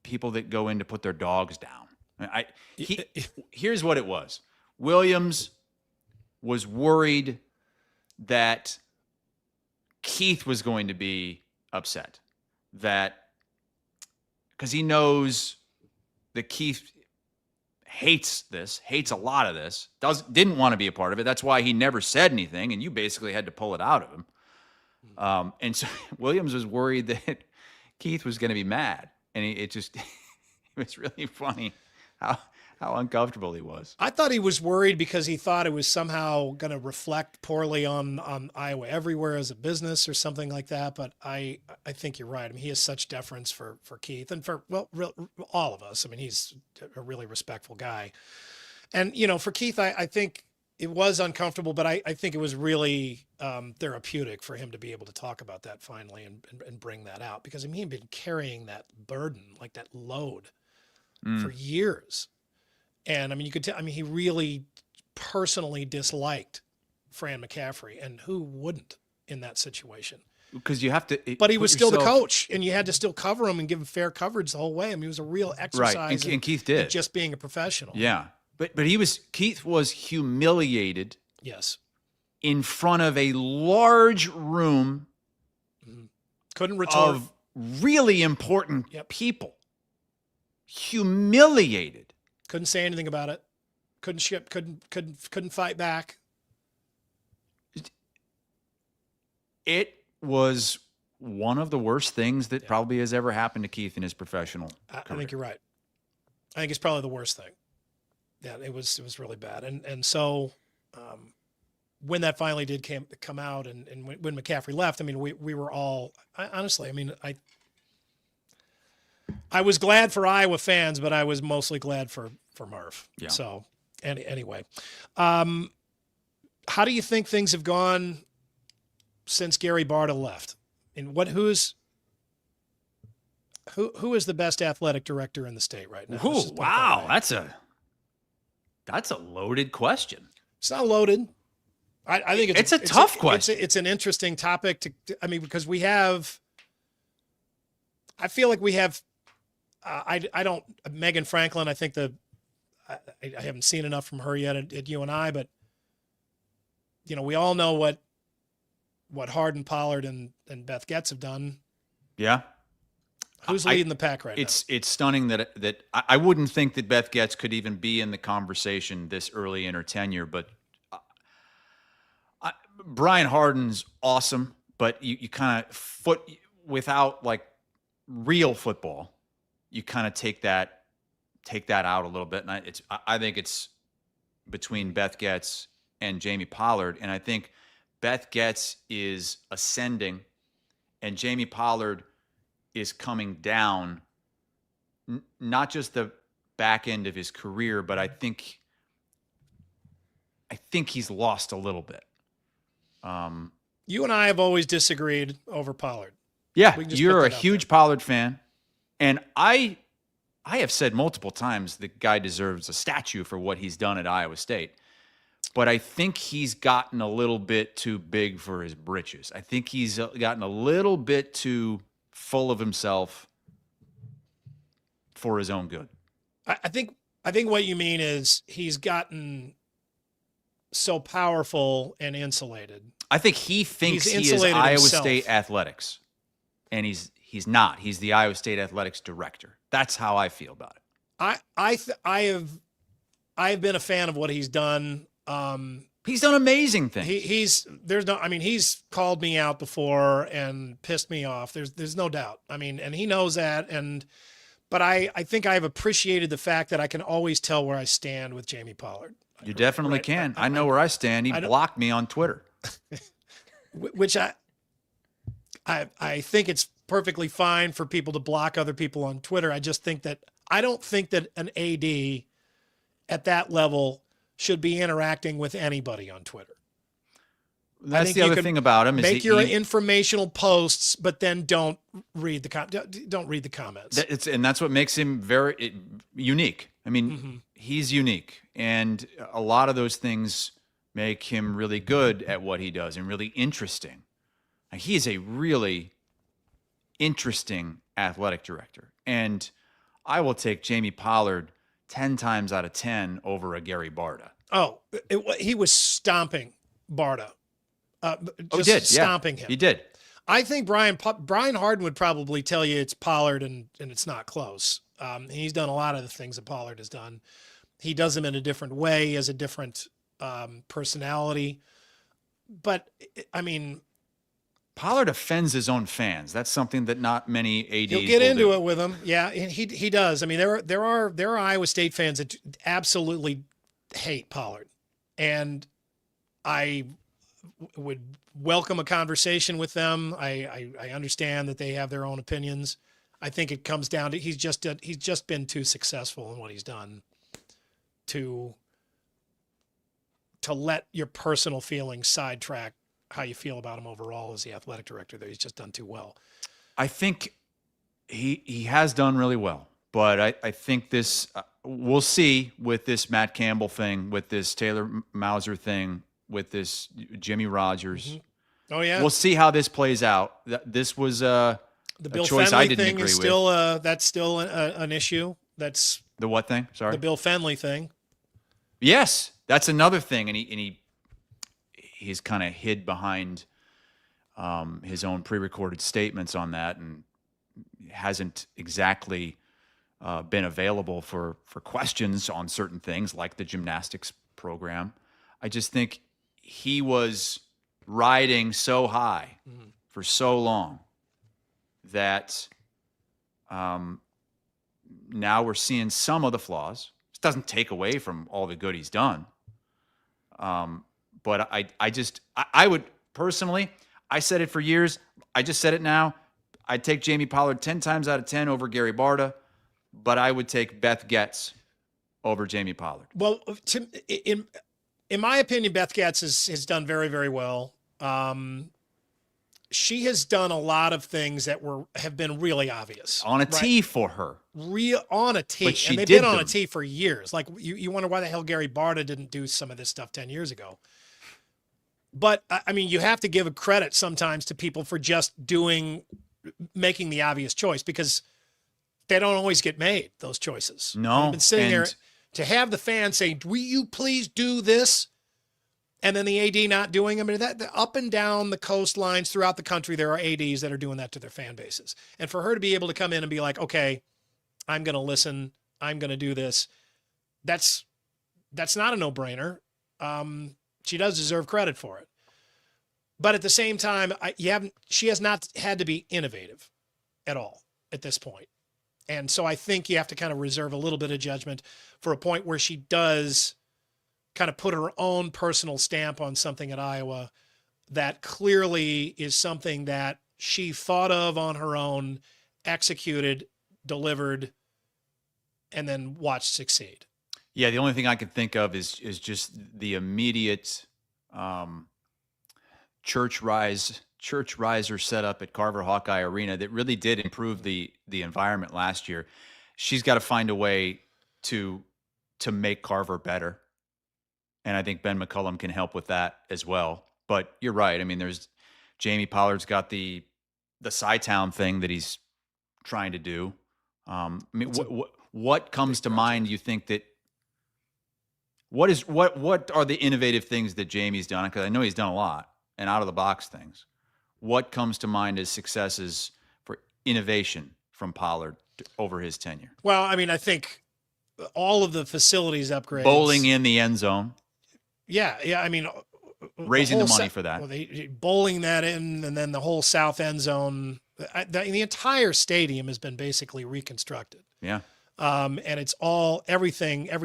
that go in to put their dogs down. Here's what it was. Williams was worried that Keith was going to be upset, that because he knows that Keith hates a lot of this, didn't want to be a part of it. That's why he never said anything, and you basically had to pull it out of him. And so Williams was worried that Keith was going to be mad, and it was really funny how uncomfortable he was. I thought he was worried because he thought it was somehow going to reflect poorly on Iowa Everywhere as a business or something like that. But I think you're right. I mean, he has such deference for Keith and for, all of us. I mean, he's a really respectful guy. And, for Keith, I think it was uncomfortable, but I think it was really therapeutic for him to be able to talk about that finally and bring that out. Because, I mean, he'd been carrying that burden, like that load for years. And I mean, you could tell, he really personally disliked Fran McCaffrey, and who wouldn't in that situation? Because you have to, but he was still the coach, and you had to still cover him and give him fair coverage the whole way. I mean, it was a real exercise. Right. And Keith did. Just being a professional. Yeah. But Keith was humiliated. Yes. In front of a large room. Couldn't retort. Of really important people. Humiliated. Couldn't say anything about it. Couldn't fight back. It was one of the worst things that probably has ever happened to Keith in his professional career. I think you're right. I think it's probably the worst thing. Yeah, it was really bad. And so when that finally did come out and when McCaffrey left, I mean, we were all, honestly, I mean, I was glad for Iowa fans, but I was mostly glad for Murph. Yeah. So anyway, how do you think things have gone since Gary Barta left? And who is the best athletic director in the state right now? Ooh, wow, that's a loaded question. It's not loaded. I think it's a tough question. It's an interesting topic because we have. I feel like we have. I don't. Megan Franklin. I think I haven't seen enough from her yet at UNI, but we all know what Hardin, Pollard, and Beth Getz have done. Yeah. Who's leading the pack right now? It's stunning that I wouldn't think that Beth Getz could even be in the conversation this early in her tenure, but Brian Hardin's awesome, but you kind of without like real football. You kind of take that out a little bit, and I think it's between Beth Getz and Jamie Pollard, and I think Beth Getz is ascending, and Jamie Pollard is coming down. Not just the back end of his career, but I think he's lost a little bit. You and I have always disagreed over Pollard. Yeah, you're a huge Pollard fan. And I have said multiple times the guy deserves a statue for what he's done at Iowa State. But I think he's gotten a little bit too big for his britches. I think he's gotten a little bit too full of himself for his own good. I think what you mean is he's gotten so powerful and insulated. I think he thinks he is Iowa State athletics. And he's not. He's the Iowa State athletics director. That's how I feel about it. I have been a fan of what he's done. He's done amazing things. He's called me out before and pissed me off. There's no doubt. I mean, and he knows that. But I think I've appreciated the fact that I can always tell where I stand with Jamie Pollard. You definitely can. I know where I stand. He blocked me on Twitter. Which I think it's perfectly fine for people to block other people on Twitter. I don't think that an AD at that level should be interacting with anybody on Twitter. That's the other thing about him. Make your informational posts, but then don't read the comments. That's what makes him very unique. I mean, he's unique, and a lot of those things make him really good at what he does and really interesting. He is a really interesting athletic director, and I will take Jamie Pollard 10 times out of 10 over a Gary Barta. Oh, he was stomping Barta. Stomping him. He did. I think Brian Harden would probably tell you it's Pollard and it's not close. He's done a lot of the things that Pollard has done. He does them in a different way, he has a different personality. But, I mean... Pollard offends his own fans. That's something that not many ADs He'll get into it with him. Yeah, he does. I mean, there are Iowa State fans that absolutely hate Pollard. And I would welcome a conversation with them. I understand that they have their own opinions. I think it comes down to he's just been too successful in what he's done to let your personal feelings sidetrack how you feel about him overall as the athletic director. That he's just done too well. I think he has done really well, but I think this we'll see with this Matt Campbell thing, with this Taylor Mauser thing, with this Jimmy Rogers. Oh yeah, we'll see how this plays out. This was the Bill choice Fenley I didn't thing agree is with. still that's still an issue. That's the what thing? Sorry, the Bill Fenley thing. Yes, that's another thing, and he's kind of hid behind his own pre-recorded statements on that, and hasn't exactly been available for questions on certain things like the gymnastics program. I just think he was riding so high for so long that now we're seeing some of the flaws. This doesn't take away from all the good he's done. But I would personally, I said it for years. I just said it now. I'd take Jamie Pollard 10 times out of 10 over Gary Barta, but I would take Beth Getz over Jamie Pollard. Well, in my opinion, Beth Getz has done very, very well. She has done a lot of things that have been really obvious. On a tee for her. On a tee. But and they've been on a tee for years. Like, you wonder why the hell Gary Barta didn't do some of this stuff 10 years ago. But, I mean, you have to give a credit sometimes to people for just making the obvious choice, because they don't always get made, those choices. No. I've been sitting there to have the fans say, will you please do this? And then the AD not doing them. I mean, that up and down the coastlines throughout the country, there are ADs that are doing that to their fan bases. And for her to be able to come in and be like, okay, I'm going to listen, I'm going to do this. That's not a no-brainer. She does deserve credit for it. But at the same time, she has not had to be innovative at all at this point. And so I think you have to kind of reserve a little bit of judgment for a point where she does kind of put her own personal stamp on something at Iowa that clearly is something that she thought of on her own, executed, delivered, and then watched succeed. Yeah, the only thing I can think of is just the immediate church riser setup at Carver Hawkeye Arena that really did improve the environment last year. She's got to find a way to make Carver better. And I think Ben McCullum can help with that as well. But you're right. I mean, there's Jamie Pollard's got the Sci-Town thing that he's trying to do. I mean, what comes to mind? You think that what are the innovative things that Jamie's done? Because I know he's done a lot and out of the box things. What comes to mind as successes for innovation from Pollard over his tenure? Well, I mean, I think all of the facilities upgrades, bowling in the end zone. Yeah. I mean, raising the money for that. Well, bowling that in, and then the whole south end zone. The entire stadium has been basically reconstructed. Yeah. And it's every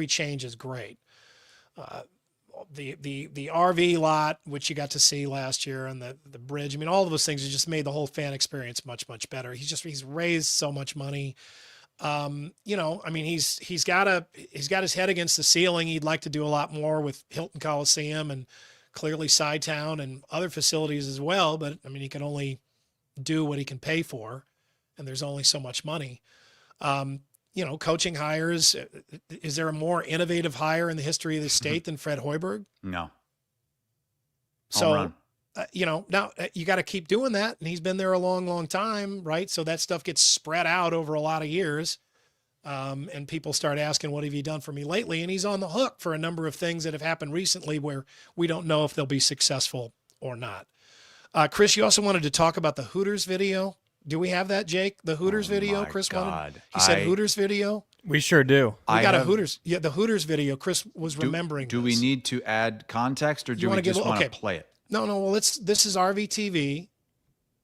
change is great. The RV lot, which you got to see last year, and the bridge. I mean, all of those things have just made the whole fan experience much, much better. He's raised so much money. I mean, he's got his head against the ceiling. He'd like to do a lot more with Hilton Coliseum and clearly Sci-Town and other facilities as well. But I mean, he can only do what he can pay for, and there's only so much money. Coaching hires. Is there a more innovative hire in the history of the state than Fred Hoiberg? No. So, now you got to keep doing that. And he's been there a long, long time, right? So that stuff gets spread out over a lot of years. And people start asking, what have you done for me lately? And he's on the hook for a number of things that have happened recently where we don't know if they'll be successful or not. Chris, you also wanted to talk about the Hooters video. Do we have that, Jake? The Hooters video, Chris wanted. He said Hooters video. We sure do. We got a Hooters. Yeah, the Hooters video. Chris was remembering. Do we need to add context, or do we just want to play it? No. Well, this is RVTV,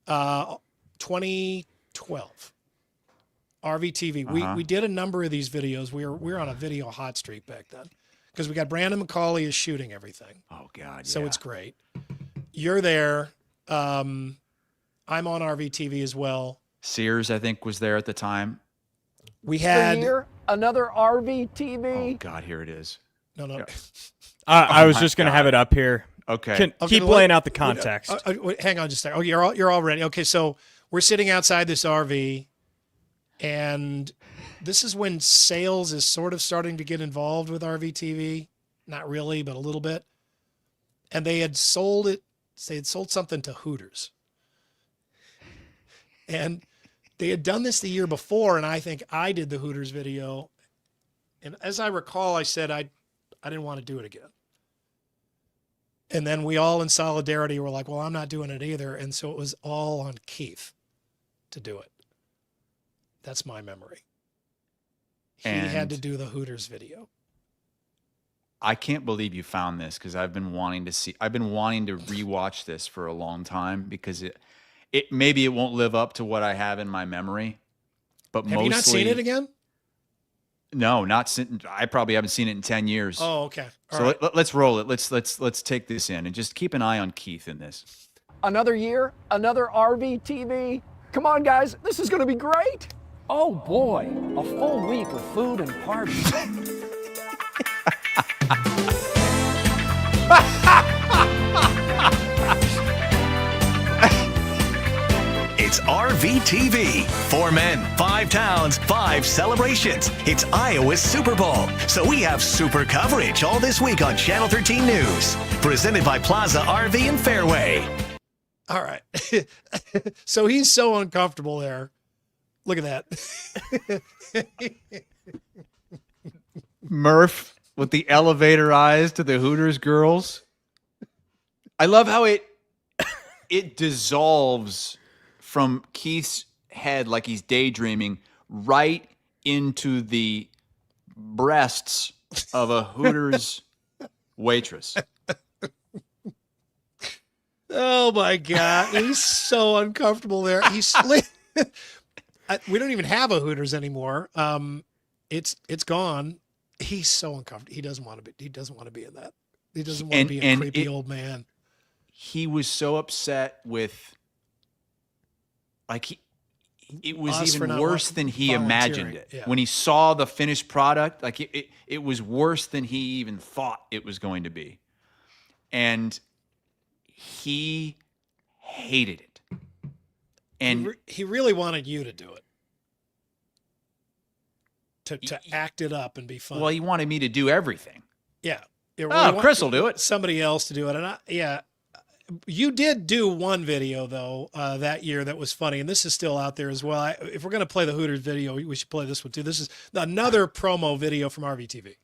2012. RVTV. We did a number of these videos. We were on a video hot streak back then because we got Brandon McCauley is shooting everything. Oh God! So it's great. You're there. I'm on RVTV as well. Sears, I think, was there at the time. We had another RVTV. Oh God, here it is. No. I was just going to have it up here. Okay. Keep laying out the context. Hang on just a second. Oh, you're all ready. Okay, so we're sitting outside this RV, and this is when sales is sort of starting to get involved with RVTV. Not really, but a little bit. And they had sold it. They had sold something to Hooters. And they had done this the year before, and I think I did the Hooters video. And as I recall, I said I didn't want to do it again. And then we all in solidarity were like, well, I'm not doing it either. And so it was all on Keith to do it. That's my memory. He had to do the Hooters video. I can't believe you found this because I've been wanting to rewatch this for a long time because maybe it won't live up to what I have in my memory, but have you not seen it again? No, I probably haven't seen it in 10 years. Oh, okay. Let's roll it. Let's take this in and just keep an eye on Keith in this. Another year, another RVTV. Come on, guys, this is going to be great. Oh boy, a full week of food and parties. It's RVTV. 4 men, 5 towns, 5 celebrations. It's Iowa's Super Bowl. So we have super coverage all this week on Channel 13 News. Presented by Plaza RV and Fairway. All right. So he's so uncomfortable there. Look at that. Murph with the elevator eyes to the Hooters girls. I love how it dissolves from Keith's head like he's daydreaming right into the breasts of a Hooters waitress. Oh my God. He's so uncomfortable there. We don't even have a Hooters anymore. It's gone. He's so uncomfortable. He doesn't want to be in that. He doesn't want to be a creepy old man. He was so upset with, it was even worse than he imagined it. Yeah. When he saw the finished product, it was worse than he even thought it was going to be. And he hated it. And he really wanted you to do it. To act it up and be fun. Well, he wanted me to do everything. Yeah. Chris will do it. Somebody else to do it. And you did do one video though that year that was funny, and this is still out there as well. If we're going to play the Hooters video, we should play this one too. This is another promo video from RVTV.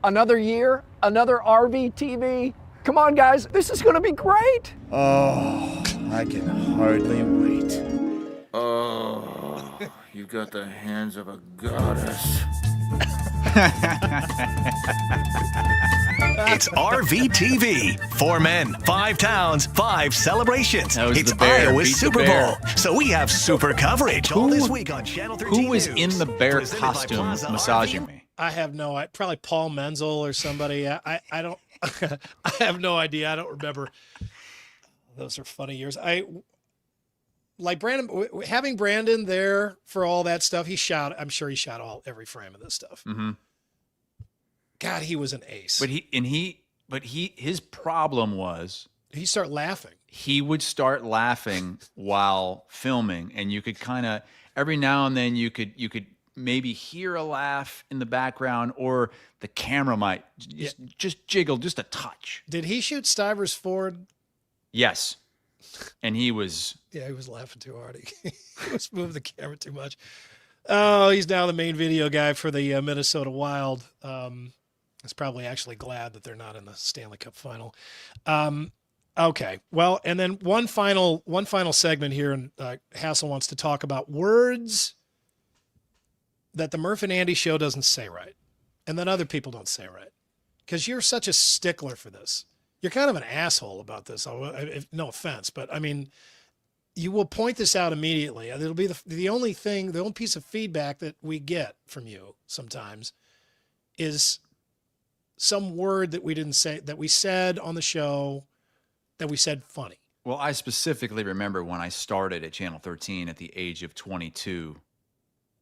Another year, another RVTV. Come on, guys, this is going to be great. Oh, I can hardly wait. Oh, you got the hands of a goddess. It's RVTV. 4 men, 5 towns, 5 celebrations. It's the bear. Iowa's Beat the Super bear. Bowl. So we have super coverage all this week on Channel 13 Who was News. in the bear Presented by costume Plaza massaging RV. me? I have probably Paul Menzel or somebody. I don't. I have no idea. I don't remember. Those are funny years. Like Brandon, having Brandon there for all that stuff. I'm sure he shot every frame of this stuff. Mm-hmm. God, he was an ace. But he But his problem was he started laughing. He would start laughing while filming, and you could kind of every now and then you could maybe hear a laugh in the background, or the camera might just jiggle just a touch. Did he shoot Stivers Ford? Yes. And he was... Yeah, he was laughing too hard. He was moving the camera too much. Oh, he's now the main video guy for the Minnesota Wild. He's probably actually glad that they're not in the Stanley Cup final. Okay, well, and then one final segment here, and Hassel wants to talk about words that the Murph and Andy show doesn't say right, and that other people don't say right, because you're such a stickler for this. You're kind of an asshole about this. No offense, but I mean, you will point this out immediately. It'll be the only piece of feedback that we get from you sometimes is some word that we didn't say, that we said on the show, that we said funny. Well, I specifically remember when I started at Channel 13 at the age of 22,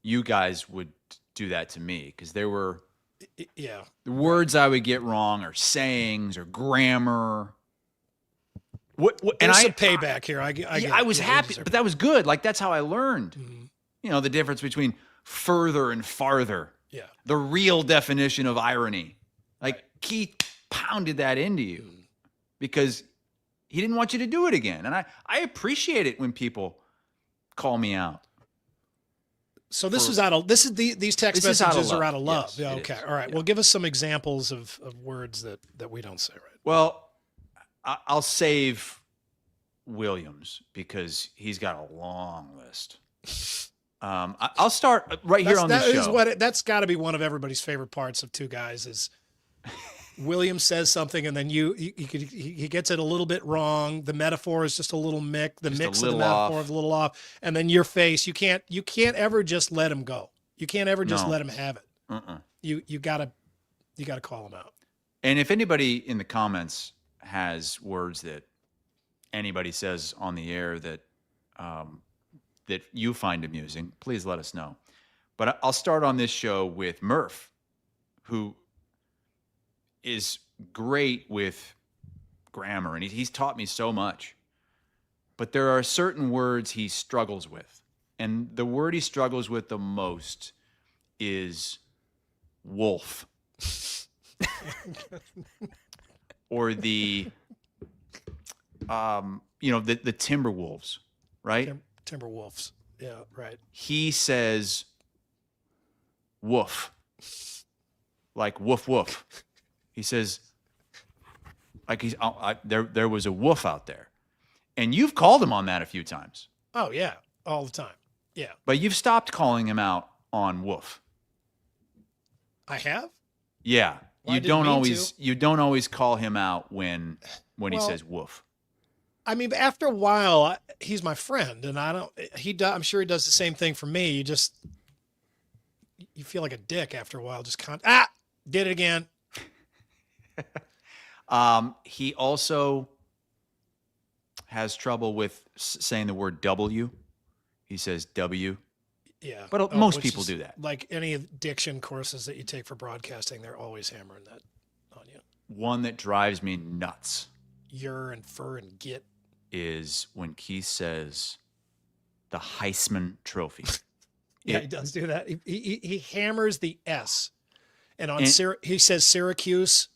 you guys would do that to me because there were the words I would get wrong, or sayings, or grammar. There's some payback here. I was happy, but that was good. Like, that's how I learned. Mm-hmm. You know, the difference between further and farther. Yeah. The real definition of irony. Like, Keith pounded that into you because he didn't want you to do it again. And I appreciate it when people call me out. So these text messages are out of love. Yes, yeah, okay. All right. Yeah. Well, give us some examples of words that we don't say right. Well, I'll save Williams because he's got a long list. I'll start here on the show. That's got to be one of everybody's favorite parts of Two Guys is Williams says something and then he gets it a little bit wrong. The metaphor is just a little mix. The mix of the metaphor is a little off, and then your face. You can't ever just let him go. You can't ever just let him have it. You gotta call him out. And if anybody in the comments has words that anybody says on the air that that you find amusing, please let us know. But I'll start on this show with Murph, who is great with grammar, and he's taught me so much. But there are certain words he struggles with. And the word he struggles with the most is wolf. Or the Timberwolves, right? Timberwolves. Yeah, right. He says woof. Like woof woof. He says, like there was a wolf out there. And you've called him on that a few times. Oh, yeah, all the time. Yeah. But you've stopped calling him out on woof. I have? Yeah. You don't always call him out when he says woof. I mean, after a while, he's my friend, and I'm sure he does the same thing for me. You feel like a dick after a while. Just did it again. He also has trouble with saying the word W. He says W. Yeah. But most people do that. Like any diction courses that you take for broadcasting, they're always hammering that on you. One that drives me nuts. Yer and fur and git. Is when Keith says the Heisman Trophy. Yeah, he does do that. He hammers the S. And he says Syracuse.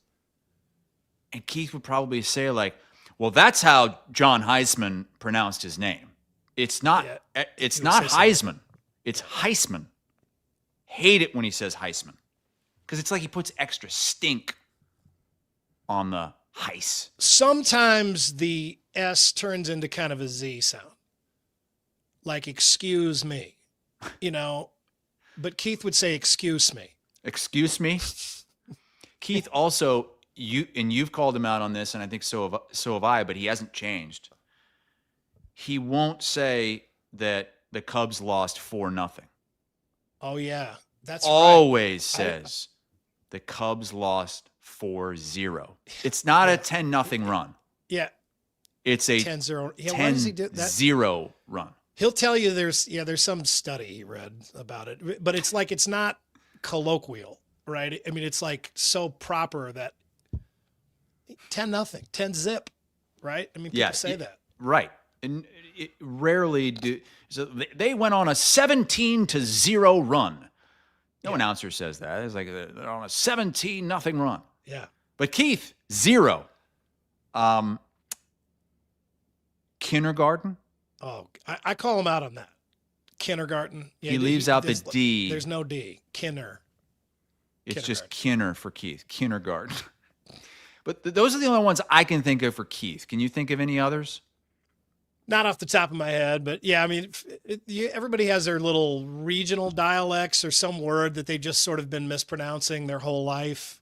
And Keith would probably say, like, well, that's how John Heisman pronounced his name. It's not Heisman. It's Heisman. Hate it when he says Heisman. Because it's like he puts extra stink on the Heis. Sometimes the S turns into kind of a Z sound. Like, excuse me. But Keith would say, excuse me. Excuse me? Keith also, you've called him out on this, and I think so have I, but he hasn't changed. He won't say that the Cubs lost 4-0. Oh, yeah. That's always says the Cubs lost 4-0. It's not a 10-0 run. Yeah. It's a 10-0. Yeah, 10-0 run. He'll tell you there's some study he read about it, but it's like it's not colloquial, right? I mean, it's like so proper that 10-0, 10-zip, right? I mean, people say that. Right. And it rarely do. So they went on a 17-0 run. No announcer says that. It's like they're on a 17-0 run. Yeah. But Keith, 0. Kindergarten. Oh, I call him out on that. Kindergarten. Yeah, he leaves out the D. There's no D. Kinner. It's just Kinner for Keith. Kindergarten. But those are the only ones I can think of for Keith. Can you think of any others? Not off the top of my head, but yeah, I mean, everybody has their little regional dialects or some word that they've just sort of been mispronouncing their whole life,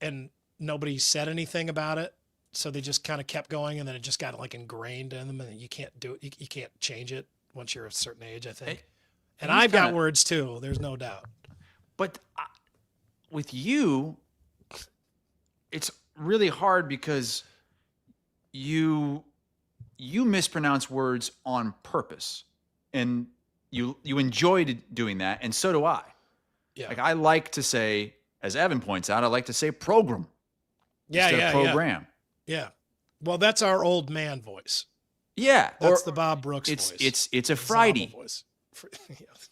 and nobody said anything about it. So they just kind of kept going, and then it just got like ingrained in them, and you can't do it. You can't change it once you're a certain age, I think. And I've got words too. There's no doubt. But with you, it's really hard because you mispronounce words on purpose, and you enjoyed doing that, and so do I. Yeah. Like I like to say, as Evan points out, I like to say program. Instead of program. Yeah. Well, that's our old man voice. Yeah. That's the Bob Brooks voice. It's a Friday. Voice.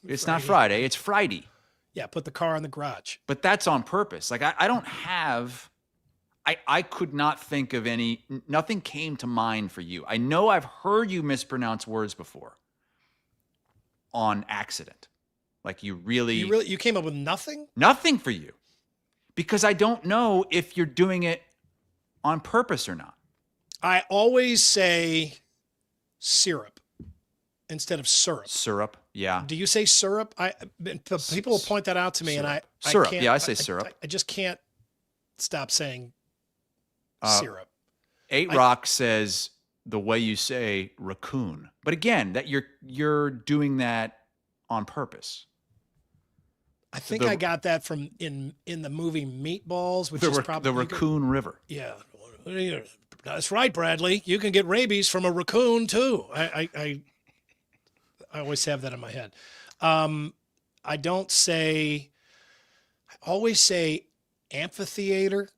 It's not Friday. It's Friday. Yeah. Put the car in the garage. But that's on purpose. Like I don't have. I could not think of any. Nothing came to mind for you. I know I've heard you mispronounce words before. On accident, like you came up with nothing. Nothing for you, because I don't know if you're doing it on purpose or not. I always say syrup instead of syrup. Syrup, yeah. Do you say syrup? People will point that out to me, syrup. And syrup. I can't. Yeah, I say syrup. I just can't stop saying syrup. 8 Rock says the way you say raccoon, but again, that you're doing that on purpose. I think I got that from in the movie Meatballs, which is probably the Raccoon River. Yeah, that's right, Bradley. You can get rabies from a raccoon too. I always have that in my head. I always say amphitheater.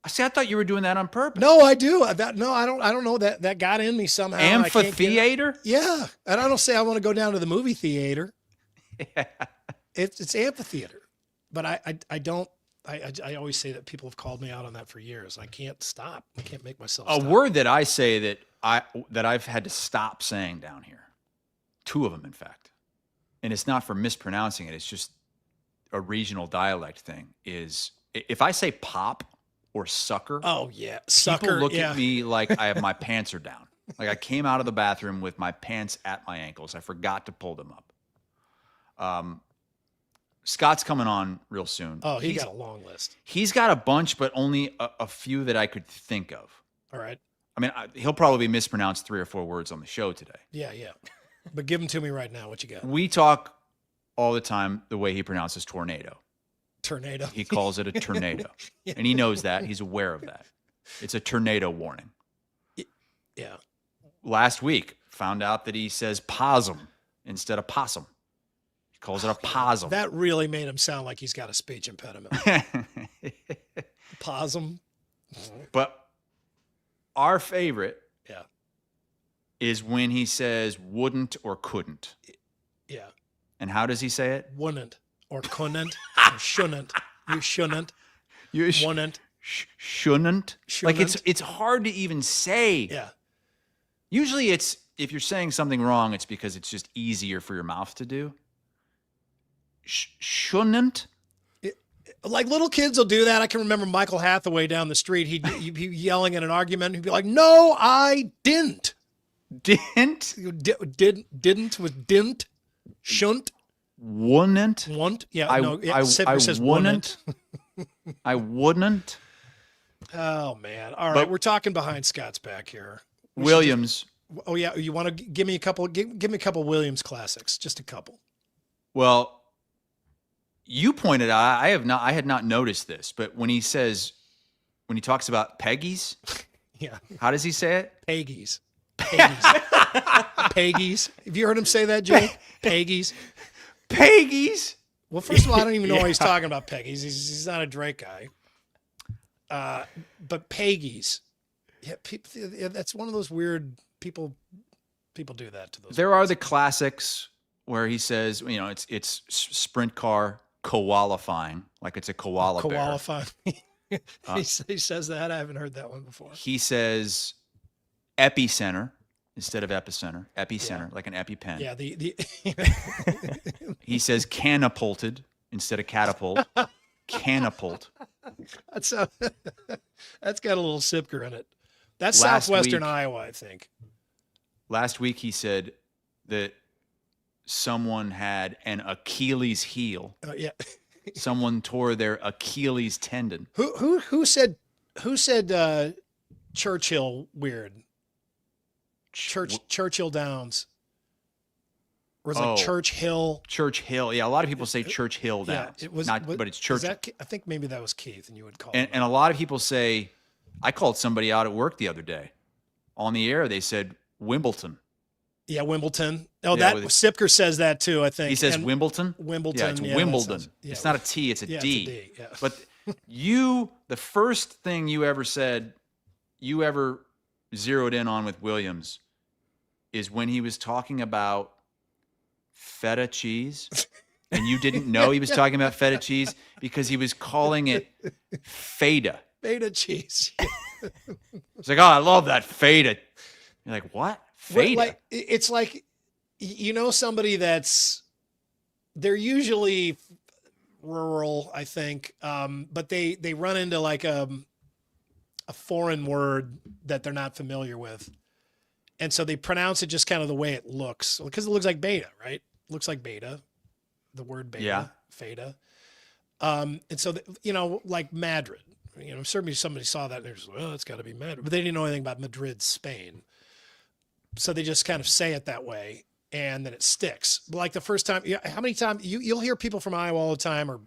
See, I thought you were doing that on purpose. No, I do. I don't know that got in me somehow. Amphitheater? Yeah, and I don't say I want to go down to the movie theater. Yeah. It's amphitheater, but I don't. I always say that people have called me out on that for years. I can't stop. I can't make myself stop. A word that I say that I've had to stop saying down here. 2 of them, in fact, and it's not for mispronouncing it. It's just a regional dialect thing. Is if I say pop or sucker? Oh yeah, sucker. People look at me like I have my pants are down. Like I came out of the bathroom with my pants at my ankles. I forgot to pull them up. Scott's coming on real soon. Oh, he's got a long list. He's got a bunch, but only a few that I could think of. All right. I mean, he'll probably mispronounce 3 or 4 words on the show today. Yeah. But give them to me right now. What you got? We talk all the time the way he pronounces tornado. Tornado. He calls it a tornado. Yeah. And he knows that. He's aware of that. It's a tornado warning. Yeah. Last week, found out that he says possum instead of possum. He calls it a possum. That really made him sound like he's got a speech impediment. Possum. But our favorite is when he says wouldn't or couldn't. Yeah. And how does he say it? Wouldn't or couldn't or shouldn't. You shouldn't. You wouldn't. Shouldn't. Like it's hard to even say. Yeah. Usually it's, if you're saying something wrong, it's because it's just easier for your mouth to do. Shouldn't. Like little kids will do that. I can remember Michael Hathaway down the street. He'd be yelling in an argument. He'd be like, "No, I didn't." Didn't? Didn't was didn't. Shouldn't. Wouldn't. Wouldn't. Yeah. I says wouldn't. I wouldn't. Oh man! All right, we're talking behind Scott's back here. Williams. Oh yeah, you want to give me a couple? Give me a couple Williams classics, just a couple. Well, you pointed out I had not noticed this, but when he talks about Peggy's, yeah, how does he say it? Peggy's. Peggy's. Have you heard him say that, Jay? Peggy's. Peggy's. Well, first of all, I don't even know why he's talking about Peggy's. He's not a Drake guy. But Peggy's, that's one of those weird people do that to those. There are the classics where he says, it's sprint car qualifying, like it's a koala bear. Qualifying. He says that. I haven't heard that one before. He says epicenter instead of epicenter. Epicenter, like an EpiPen. Yeah. He says catapulted instead of catapult. Catapult. That's got a little Siepker in it. That's southwestern Iowa, I think. Last week he said that someone had an Achilles heel. Yeah. Someone tore their Achilles tendon. Who said Churchill weird? Churchill Downs. Or was it like Church Hill? Church Hill. Yeah, a lot of people say Church Hill Downs. Yeah, but it's Church. I think maybe that was Keith, and you would call and a lot of people say, I called somebody out at work the other day. On the air, they said Wimbledon. Yeah, Wimbledon. Oh, Siepker says that too, I think. He says Wimbledon? Wimbledon. Yeah, it's Wimbledon. It's not a T, it's a D. It's a D, yeah. But the first thing you ever said, you ever zeroed in on with Williams is when he was talking about feta cheese. And you didn't know he was talking about feta cheese because he was calling it feta. Feta cheese. It's like, oh, I love that feta. You're like, what? Feta? It's like, somebody they're usually rural, I think, but they run into like a foreign word that they're not familiar with. And so they pronounce it just kind of the way it looks, because it looks like beta, right? It looks like beta, the word beta, feta. And so, like Madrid, certainly somebody saw that and they're just, well, it's got to be Madrid, but they didn't know anything about Madrid, Spain. So they just kind of say it that way, and then it sticks. Like the first time, how many times you'll hear people from Iowa all the time, or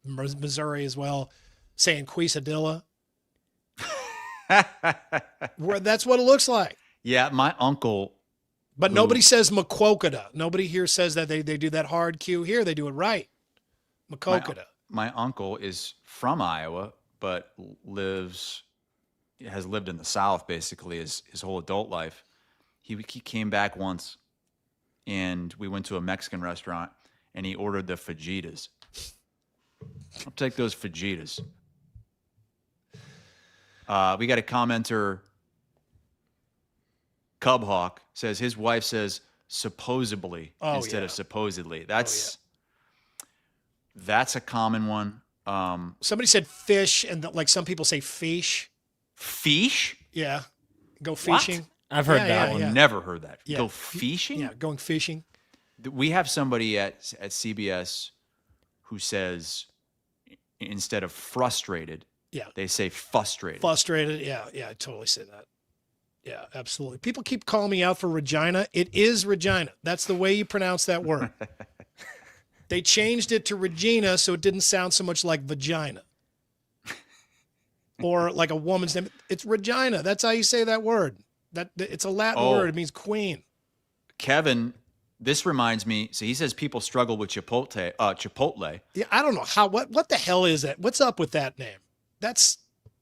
Missouri as well, saying quesadilla. That's what it looks like. Yeah, my uncle. But nobody says Maquoketa. Nobody here says that they do that hard Q. Here they do it right. Maquoketa. My uncle is from Iowa, but has lived in the South basically his whole adult life. He came back once, and we went to a Mexican restaurant, and he ordered the fajitas. I'll take those fajitas. We got a commenter, Cub Hawk, says his wife says supposedly instead of supposedly. That's a common one. Somebody said fish, and like some people say fish. Fish? Yeah. Go fishing. What? I've heard that one. Never heard that. Yeah. Go fishing? Yeah, going fishing. We have somebody at CBS who says instead of frustrated, they say frustrated. Frustrated, yeah, I totally say that. Yeah, absolutely. People keep calling me out for Regina. It is Regina. That's the way you pronounce that word. They changed it to Regina so it didn't sound so much like vagina. Or like a woman's name. It's Regina. That's how you say that word. It's a Latin word. It means queen. Kevin, this reminds me. So he says people struggle with Chipotle. Yeah, I don't know what the hell is that? What's up with that name? That's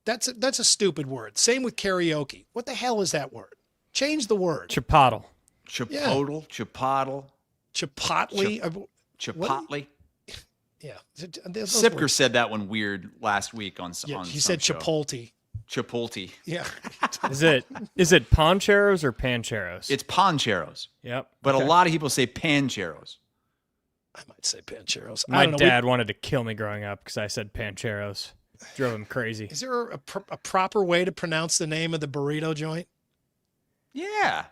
a stupid word. Same with karaoke. What the hell is that word? Change the word. Chipotle. Chipotle. Chipotle. Chipotle. Chipotle. Yeah. Siepker said that one weird last week on he said show. Chipotle. Chipotle. Yeah. Is it poncheros or pancheros? It's poncheros. Yep. But a lot of people say pancheros. I might say pancheros. My dad wanted to kill me growing up because I said pancheros. Drove him crazy. Is there a proper way to pronounce the name of the burrito joint? Yeah.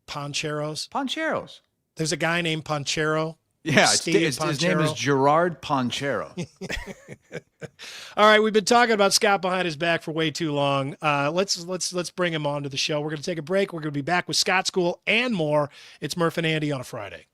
Poncheros. Poncheros. There's a guy named Ponchero. Yeah, his name is Gerard Ponchero. All right, we've been talking about Scott behind his back for way too long. Let's bring him on to the show. We're going to take a break. We're going to be back with Scott School and more. It's Murph and Andy on a Friday.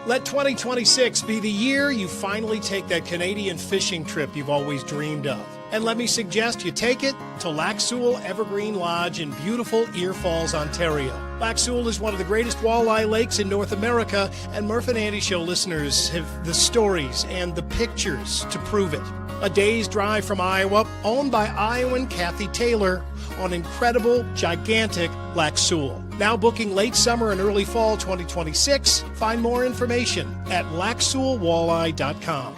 Let 2026 be the year you finally take that Canadian fishing trip you've always dreamed of. And let me suggest you take it to Lac Seul Evergreen Lodge in beautiful Ear Falls, Ontario. Lac Seul is one of the greatest walleye lakes in North America, and Murph and Andy Show listeners have the stories and the pictures to prove it. a day's drive from Iowa, owned by Iowan Kathy Taylor on incredible, gigantic Lac Seul. Now booking late summer and early fall 2026. Find more information at LacSeulWalleye.com.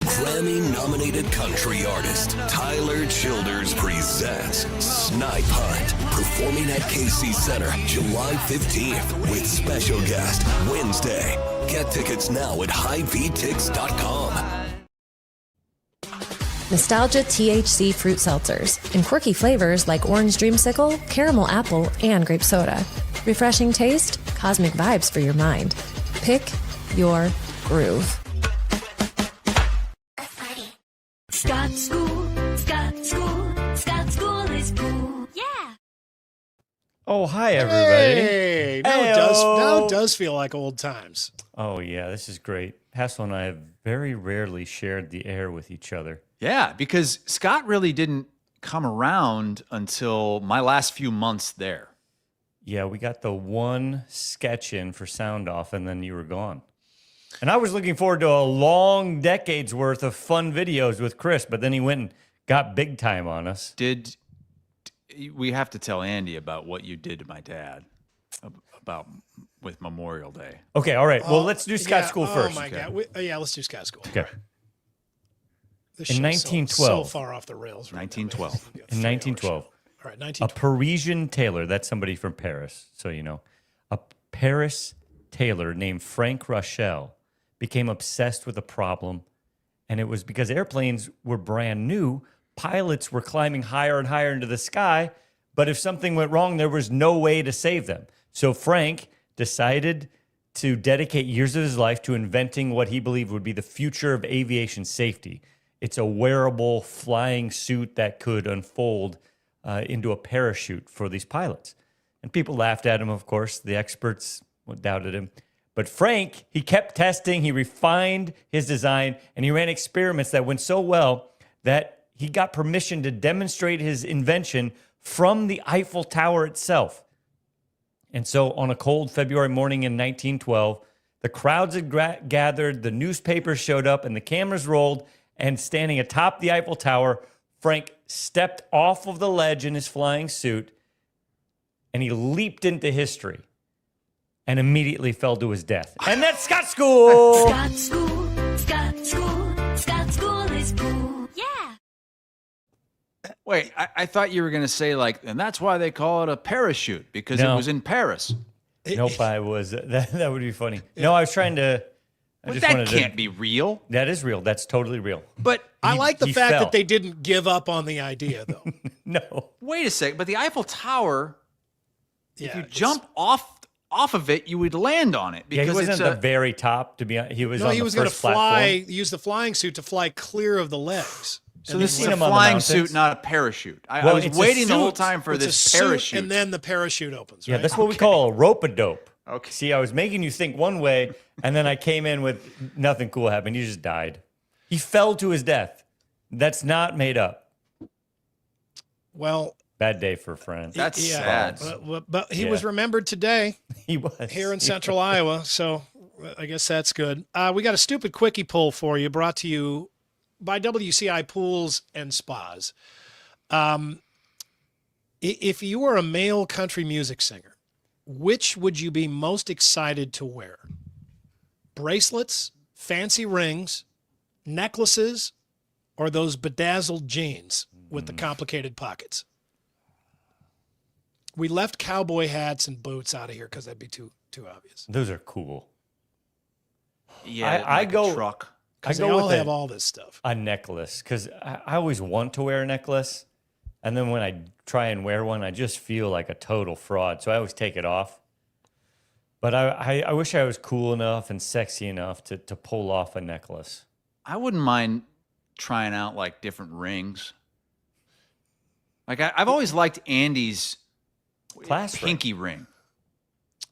Grammy-nominated country artist Tyler Childers presents Snipe Hunt, performing at KC Center July 15th with special guest Wednesday. Get tickets now at HighVTix.com. Nostalgia THC fruit seltzers in quirky flavors like orange dreamsicle, caramel apple, and grape soda. Refreshing taste, cosmic vibes for your mind. Pick your groove. Scott School, Scott School, Scott School is cool. Yeah. Oh, hi, everybody. Hey, now it does feel like old times. Oh, yeah, this is great. Hassel and I have very rarely shared the air with each other. Yeah, because Scott really didn't come around until my last few months there. Yeah, we got the one sketch in for Sound Off, and then you were gone. And I was looking forward to a long decade's worth of fun videos with Chris, but then he went and got big time on us. We have to tell Andy about what you did to my dad with Memorial Day. Okay, all right. Well, let's do Scott School first. Oh, my God. Let's do Scott School. Okay. This In show's 1912. So far off the rails. Right 1912. now. In 1912. All right, 1912. A Parisian tailor, that's somebody from Paris, so you know. A Paris tailor named Frank Rochelle became obsessed with a problem, and it was because airplanes were brand new. Pilots were climbing higher and higher into the sky, but if something went wrong, there was no way to save them. So Frank decided to dedicate years of his life to inventing what he believed would be the future of aviation safety. It's a wearable flying suit that could unfold into a parachute for these pilots. And people laughed at him, of course. The experts doubted him. But Frank, he kept testing, he refined his design, and he ran experiments that went so well that he got permission to demonstrate his invention from the Eiffel Tower itself. And so on a cold February morning in 1912, the crowds had gathered, the newspapers showed up, and the cameras rolled, and standing atop the Eiffel Tower, Frank stepped off of the ledge in his flying suit, and he leaped into history and immediately fell to his death. And that's Scott School! Scott School, Scott School, Scott School is cool. Yeah. Wait, I thought you were going to say, and that's why they call it a parachute, because it was in Paris. Nope, I was. That would be funny. Yeah. No, I was trying to. But that can't be real. That is real. That's totally real. But I like the fact that they didn't give up on the idea, though. No. Wait a second. But the Eiffel Tower, if you jump off of it, you would land on it. Because he wasn't at the very top. To be honest, he was on the first platform. He was going to use the flying suit to fly clear of the legs. So this is a flying suit, not a parachute. I was waiting the whole time for this parachute. And then the parachute opens, right? Yeah, that's what we call a rope-a-dope. Okay. See, I was making you think one way, and then I came in with nothing cool happened. He just died. He fell to his death. That's not made up. Well, bad day for a friend. That's sad. But he was remembered today. He was. Here in Central Iowa, so I guess that's good. We got a stupid quickie poll for you, brought to you by WCI Pools and Spas. If you were a male country music singer, which would you be most excited to wear? Bracelets, fancy rings, necklaces, or those bedazzled jeans with the complicated pockets? We left cowboy hats and boots out of here because that'd be too obvious. Those are cool. Yeah, I go truck. Because they all have all this stuff. A necklace, because I always want to wear a necklace, and then when I try and wear one, I just feel like a total fraud. So I always take it off. But I wish I was cool enough and sexy enough to pull off a necklace. I wouldn't mind trying out different rings. I've always liked Andy's pinky ring.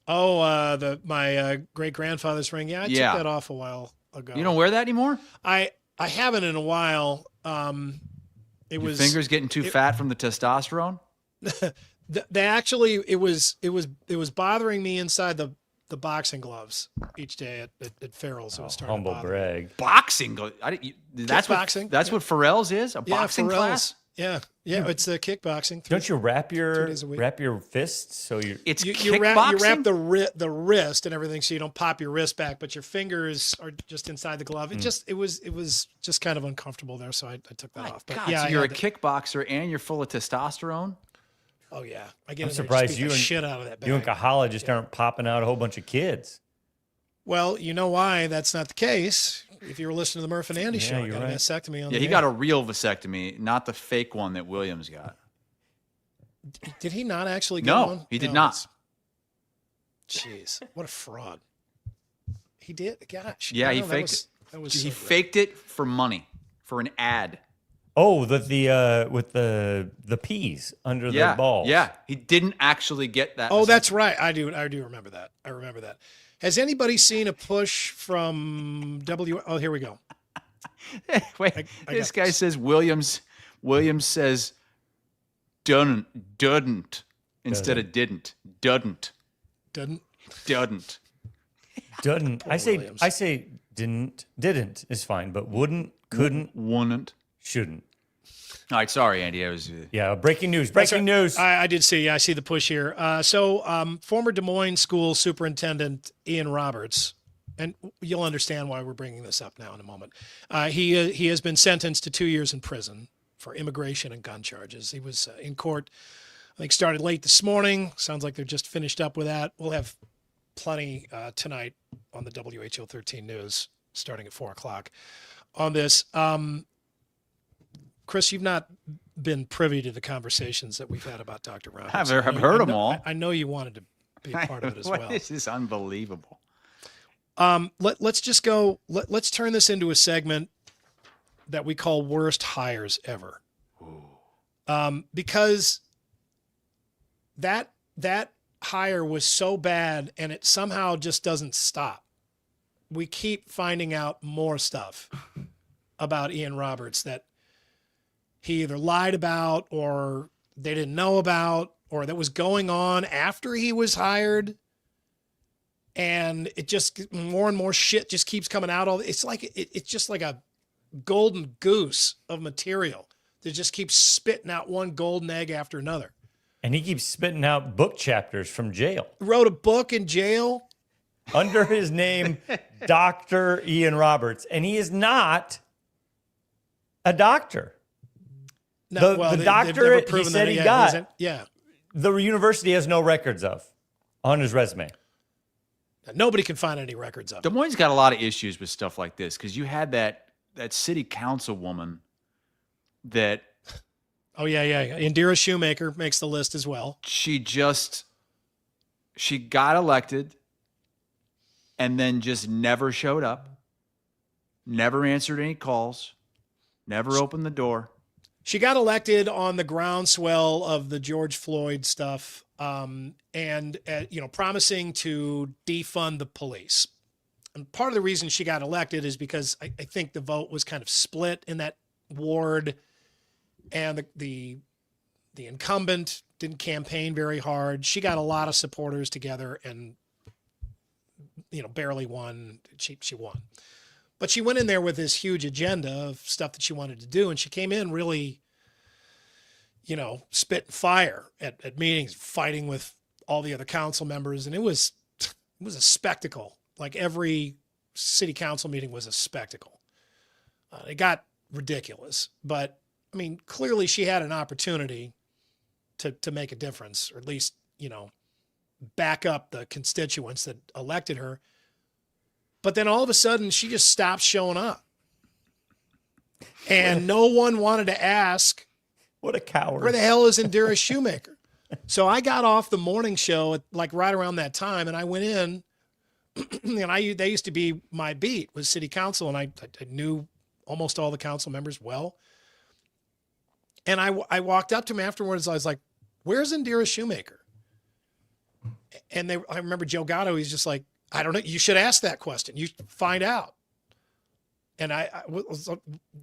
Oh, my great grandfather's ring. Yeah, I took that off a while ago. You don't wear that anymore? I haven't in a while. Your fingers getting too fat from the testosterone? They actually it was bothering me inside the the boxing gloves each day at Farrell's. It was starting humble to bother brag. Boxing. That's Kickboxing. That's what Pharrell's is. A boxing class. Yeah, it's kickboxing. Don't you wrap 2 your days a week. fists so you? It's you kickboxing. wrap the wrist and everything so you don't pop your wrist back, but your fingers are just inside the glove. It was just kind of uncomfortable there, so I took that off. But God, yeah, so you're a kickboxer and you're full of testosterone. Oh yeah, I get. I'm in there surprised just beat you the and shit out of that bag. You and Kahala just aren't popping out a whole bunch of kids. Well, you know why that's not the case. If you were listening to the Murph and Andy show, I got a vasectomy on. Yeah, he got a real vasectomy, not the fake one that Williams got. Did he not actually get one? No, he did not. Jeez, what a fraud. He did? Gosh. Yeah, he faked it. He faked it for money, for an ad. Oh, with the peas under the balls. Yeah, he didn't actually get that. Oh, that's right. I do remember that. I remember that. Has anybody seen a push from Oh, here we go. Wait, this guy says Williams says didn't instead of didn't. Didn't. I say didn't is fine, but wouldn't, couldn't, wouldn't, shouldn't. All right, sorry, Andy. I was breaking news. Breaking news. I did see. Yeah, I see the push here. So, former Des Moines school superintendent Ian Roberts, and you'll understand why we're bringing this up now in a moment. He has been sentenced to 2 years in prison for immigration and gun charges. He was in court. I think started late this morning. Sounds like they're just finished up with that. We'll have plenty tonight on the WHO 13 News starting at 4:00 on this. Chris, you've not been privy to the conversations that we've had about Dr. Roberts. I've heard them all. I know you wanted to be a part of it as well. This is unbelievable. Let's just go. Let's turn this into a segment that we call worst hires ever. Because that hire was so bad and it somehow just doesn't stop. We keep finding out more stuff about Ian Roberts that he either lied about or they didn't know about or that was going on after he was hired. And it just more and more shit just keeps coming out. It's like it's just like a golden goose of material that just keeps spitting out one golden egg after another. And he keeps spitting out book chapters from jail. Wrote a book in jail under his name, Dr. Ian Roberts, and he is not a doctor. No, the doctorate he said he got, yeah, the university has no records of on his resume. Nobody can find any records of it. Des Moines got a lot of issues with stuff like this because you had that city council woman that. Oh, yeah. Indira Shoemaker makes the list as well. She got elected and then just never showed up, never answered any calls, never opened the door. She got elected on the groundswell of the George Floyd stuff and promising to defund the police. And part of the reason she got elected is because I think the vote was kind of split in that ward, and the incumbent didn't campaign very hard. She got a lot of supporters together and, barely won. She won. But she went in there with this huge agenda of stuff that she wanted to do, and she came in really, spit and fire at meetings, fighting with all the other council members, and it was a spectacle. Like every city council meeting was a spectacle. It got ridiculous, but I mean, clearly she had an opportunity to make a difference, or at least, back up the constituents that elected her. But then all of a sudden she just stopped showing up. And no one wanted to ask, what a coward, where the hell is Indira Shoemaker? So I got off the morning show at right around that time, and I went in, and they used to be my beat was city council, and I knew almost all the council members well. And I walked up to him afterwards. I was like, "Where's Indira Shoemaker?" And I remember Joe Gatto. He's just like, "I don't know. You should ask that question. You find out." And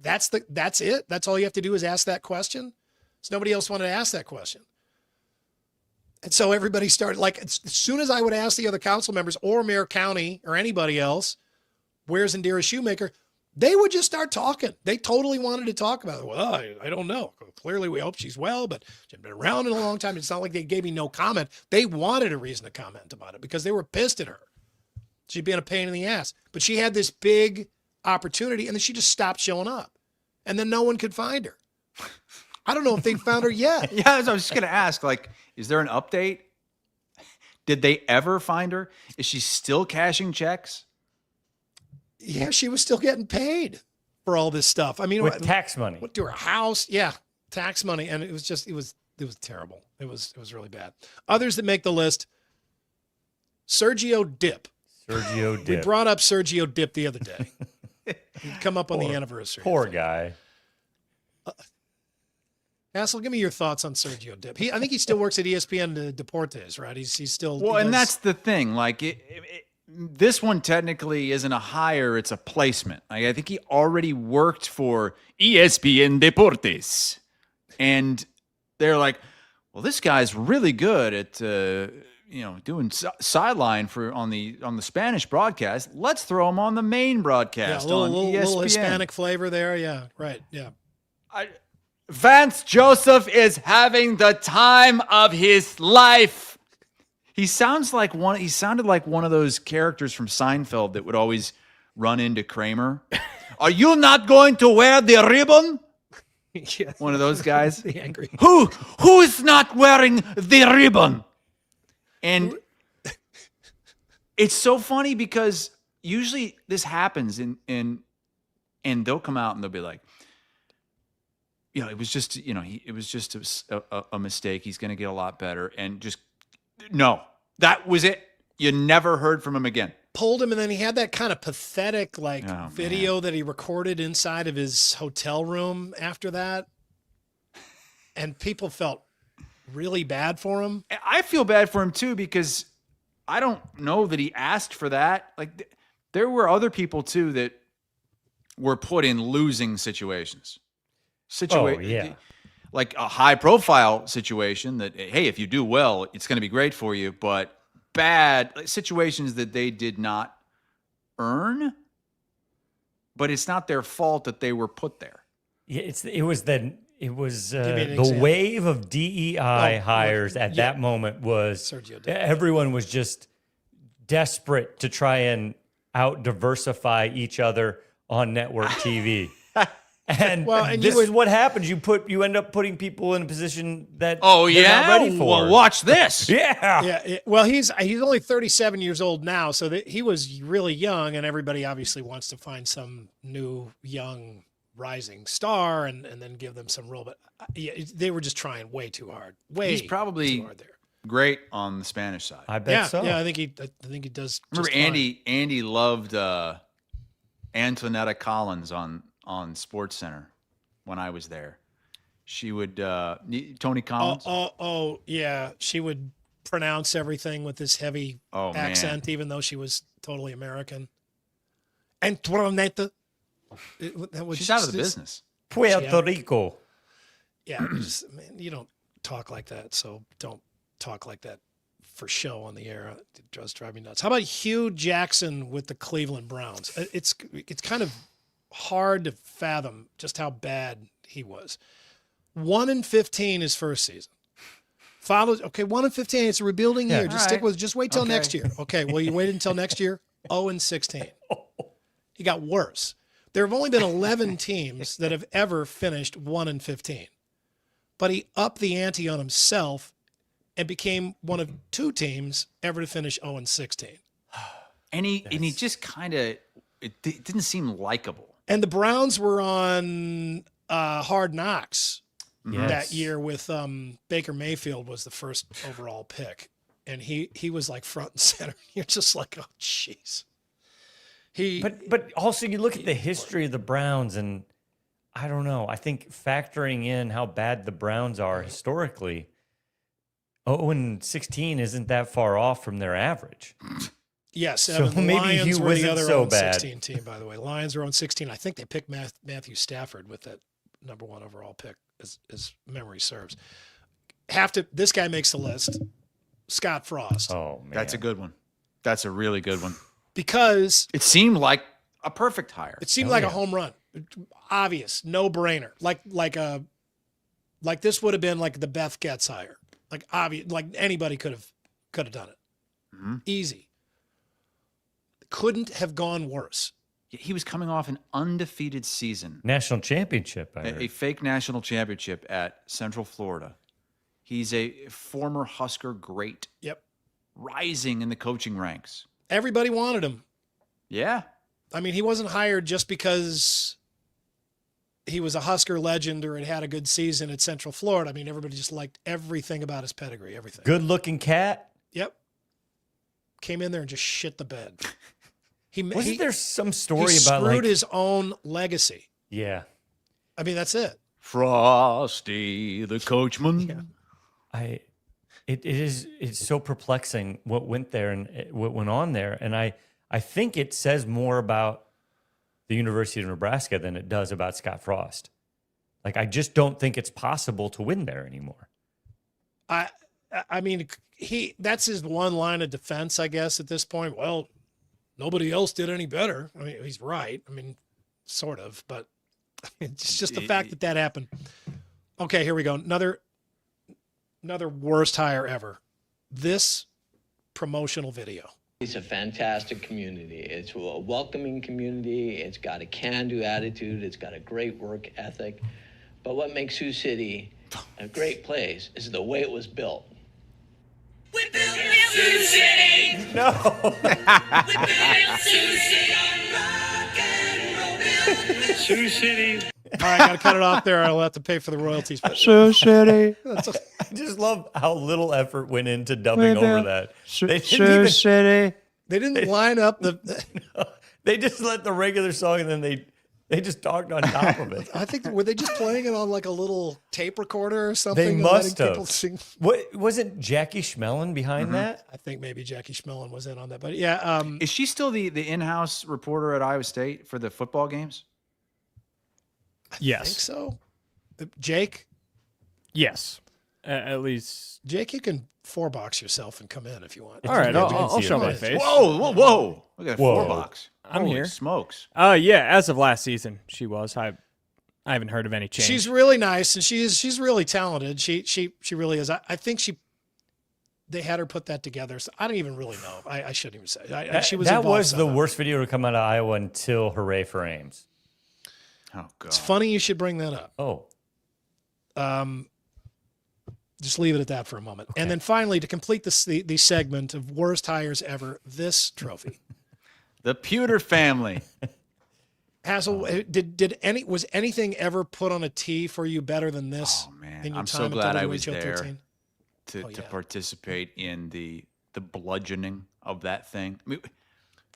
that's it. That's all you have to do is ask that question. So nobody else wanted to ask that question. And so everybody started, like, as soon as I would ask the other council members or Mayor County or anybody else, where's Indira Shoemaker, they would just start talking. They totally wanted to talk about it. Well, I don't know. Clearly, we hope she's well, but she's been around in a long time. It's not like they gave me no comment. They wanted a reason to comment about it because they were pissed at her. She'd been a pain in the ass. But she had this big opportunity, and then she just stopped showing up. And then no one could find her. I don't know if they found her yet. Yeah, I was just going to ask, like, is there an update? Did they ever find her? Is she still cashing checks? Yeah, she was still getting paid for all this stuff. I mean, with tax money. Went to her house. Yeah, tax money. And it was terrible. It was really bad. Others that make the list, Sergio Dip. We brought up Sergio Dip the other day. He'd come up on the anniversary. Poor guy. Hassel, give me your thoughts on Sergio Dip. I think he still works at ESPN Deportes, right? He's still... Well, and that's the thing. Like, this one technically isn't a hire, it's a placement. Like, I think he already worked for ESPN Deportes. And they're like, well, this guy's really good at, doing sideline on the Spanish broadcast. Let's throw him on the main broadcast on ESPN. Little Hispanic flavor there. Yeah, right. Yeah. Vance Joseph is having the time of his life. He sounded like one of those characters from Seinfeld that would always run into Kramer. Are you not going to wear the ribbon? Yeah. One of those guys. The angry. Who is not wearing the ribbon? And it's so funny because usually this happens and they'll come out and they'll be like, it was just, it was just a mistake. He's going to get a lot better. And just, no, that was it. You never heard from him again. Pulled him, and then he had that kind of pathetic video that he recorded inside of his hotel room after that. And people felt really bad for him. I feel bad for him too, because I don't know that he asked for that. Like, there were other people too that were put in losing situations. Like a high profile situation that, hey, if you do well, it's going to be great for you, but bad situations that they did not earn, but it's not their fault that they were put there. Yeah, it was the wave of DEI hires at that moment was everyone was just desperate to try and out diversify each other on network TV. And this is what happens. You end up putting people in a position that they're not ready for. Well, watch this. Yeah. Well, he's only 37 years old now, so he was really young, and everybody obviously wants to find some new young rising star and then give them some role. But they were just trying way too hard. He's probably too hard there. Great on the Spanish side. I bet so. Yeah, I think he does. Remember, Andy loved Antonetta Collins on SportsCenter when I was there. She would Tony Collins. Oh yeah, she would pronounce everything with this heavy accent, even though she was totally American. Antonetta. She's out of the business. Puerto Rico. Yeah, you don't talk like that, so don't talk like that for show on the air. It does drive me nuts. How about Hugh Jackson with the Cleveland Browns? It's kind of hard to fathom just how bad he was. 1-15 his first season. 1-15. It's a rebuilding year. Just stick with. Just wait till next year. Okay. Well, you waited until next year. 0-16. He got worse. There have only been 11 teams that have ever finished 1-15, but he upped the ante on himself and became one of 2 teams ever to finish 0-16. And he just kind of it didn't seem likable. And the Browns were on Hard Knocks that year with Baker Mayfield was the first overall pick. And he was like front and center. You're just like, oh, jeez. But also you look at the history of the Browns, and I don't know. I think factoring in how bad the Browns are historically, 0-16 isn't that far off from their average. Yes, so maybe Lions Hugh were the other so 0-16 team, by the way. Lions are 0-16. I think they picked Matthew Stafford with that #1 overall pick, as memory serves. This guy makes the list. Scott Frost. Oh, man. That's a good one. That's a really good one. Because it seemed like a perfect hire. It seemed like a home run. Obvious, no-brainer. Like this would have been like the Beth Getz hire. Like obvious, like anybody could have done it. Mm-hmm. Easy. Couldn't have gone worse. He was coming off an undefeated season. National championship. A fake national championship at Central Florida. He's a former Husker great. Yep. Rising in the coaching ranks. Everybody wanted him. Yeah. I mean, he wasn't hired just because he was a Husker legend or had a good season at Central Florida. I mean, everybody just liked everything about his pedigree, everything. Good-looking cat. Yep. Came in there and just shit the bed. Wasn't there some story he about screwed his own legacy? Yeah. I mean, that's it. Frosty the coachman. Yeah. It's so perplexing what went there and what went on there. And I think it says more about the University of Nebraska than it does about Scott Frost. Like, I just don't think it's possible to win there anymore. I mean, that's his one line of defense, I guess, at this point. Well, nobody else did any better. I mean, he's right. I mean, sort of, but it's just the fact that happened. Okay, here we go. Another worst hire ever. This promotional video. It's a fantastic community. It's a welcoming community. It's got a can-do attitude. It's got a great work ethic. But what makes Sioux City a great place is the way it was built. We built Sioux City. No. We built Sioux City on rock and roll. Sioux City. All right, got to cut it off there. I'll have to pay for the royalties. Sioux City. I just love how little effort went into dubbing over that. Sioux City. They didn't line up the. No, they just let the regular song and then they just talked on top of it. I think were they just playing it on like a little tape recorder or something? They must have. People sing? What wasn't Jackie Schmelling behind that? I think maybe Jackie Schmelling was in on that, but yeah. Is she still the in-house reporter at Iowa State for the football games? Yes. I think so. Jake? Yes. At least. Jake, you can 4-box yourself and come in if you want. All right, I'll show my face. Whoa. Look at that 4-box. I'm Holy here. Smokes. Yeah, as of last season, she was. I haven't heard of any change. She's really nice and she's really talented. She really is. I think they had her put that together. So I don't even really know. I shouldn't even say. She was that was somehow. the worst video to come out of Iowa until Hooray for Ames. Oh God. It's funny you should bring that up. Oh. Just leave it at that for a moment. Okay. And then finally, to complete the segment of worst hires ever, this trophy. The Pewter family. Hassel, was anything ever put on a tee for you better than this? Oh man, in your I'm time so at glad I WHO was there 13? to participate in the bludgeoning of that thing. I mean,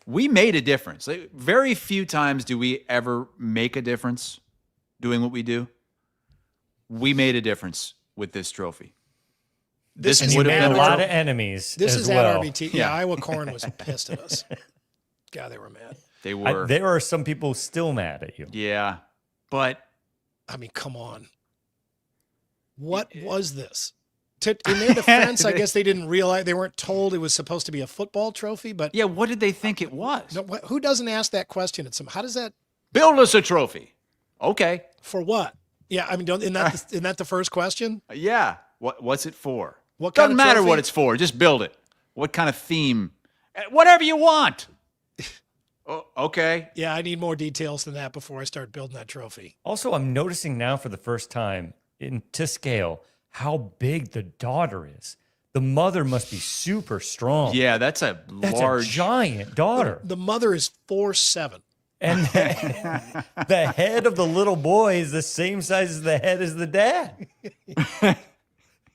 we made a difference. Like, very few times do we ever make a difference doing what we do. We made a difference with this trophy. This would have been a lot of enemies. This as is well. at RBT. Yeah, Iowa Corn was pissed at us. God, they were mad. They were. There are some people still mad at you. Yeah, but I mean, come on. What was this? In their defense, I guess they didn't realize, they weren't told it was supposed to be a football trophy. But yeah, what did they think it was? No, who doesn't ask that question at some? How does that build us a trophy? Okay, for what? Yeah, I mean, isn't that the first question? Yeah. What's it for? What doesn't matter what it's for. Just build it. What kind of theme? Whatever you want. Okay. Yeah, I need more details than that before I start building that trophy. Also, I'm noticing now for the first time to scale how big the daughter is. The mother must be super strong. Yeah, that's a giant daughter. The mother is 4'7". And the head of the little boy is the same size as the head as the dad.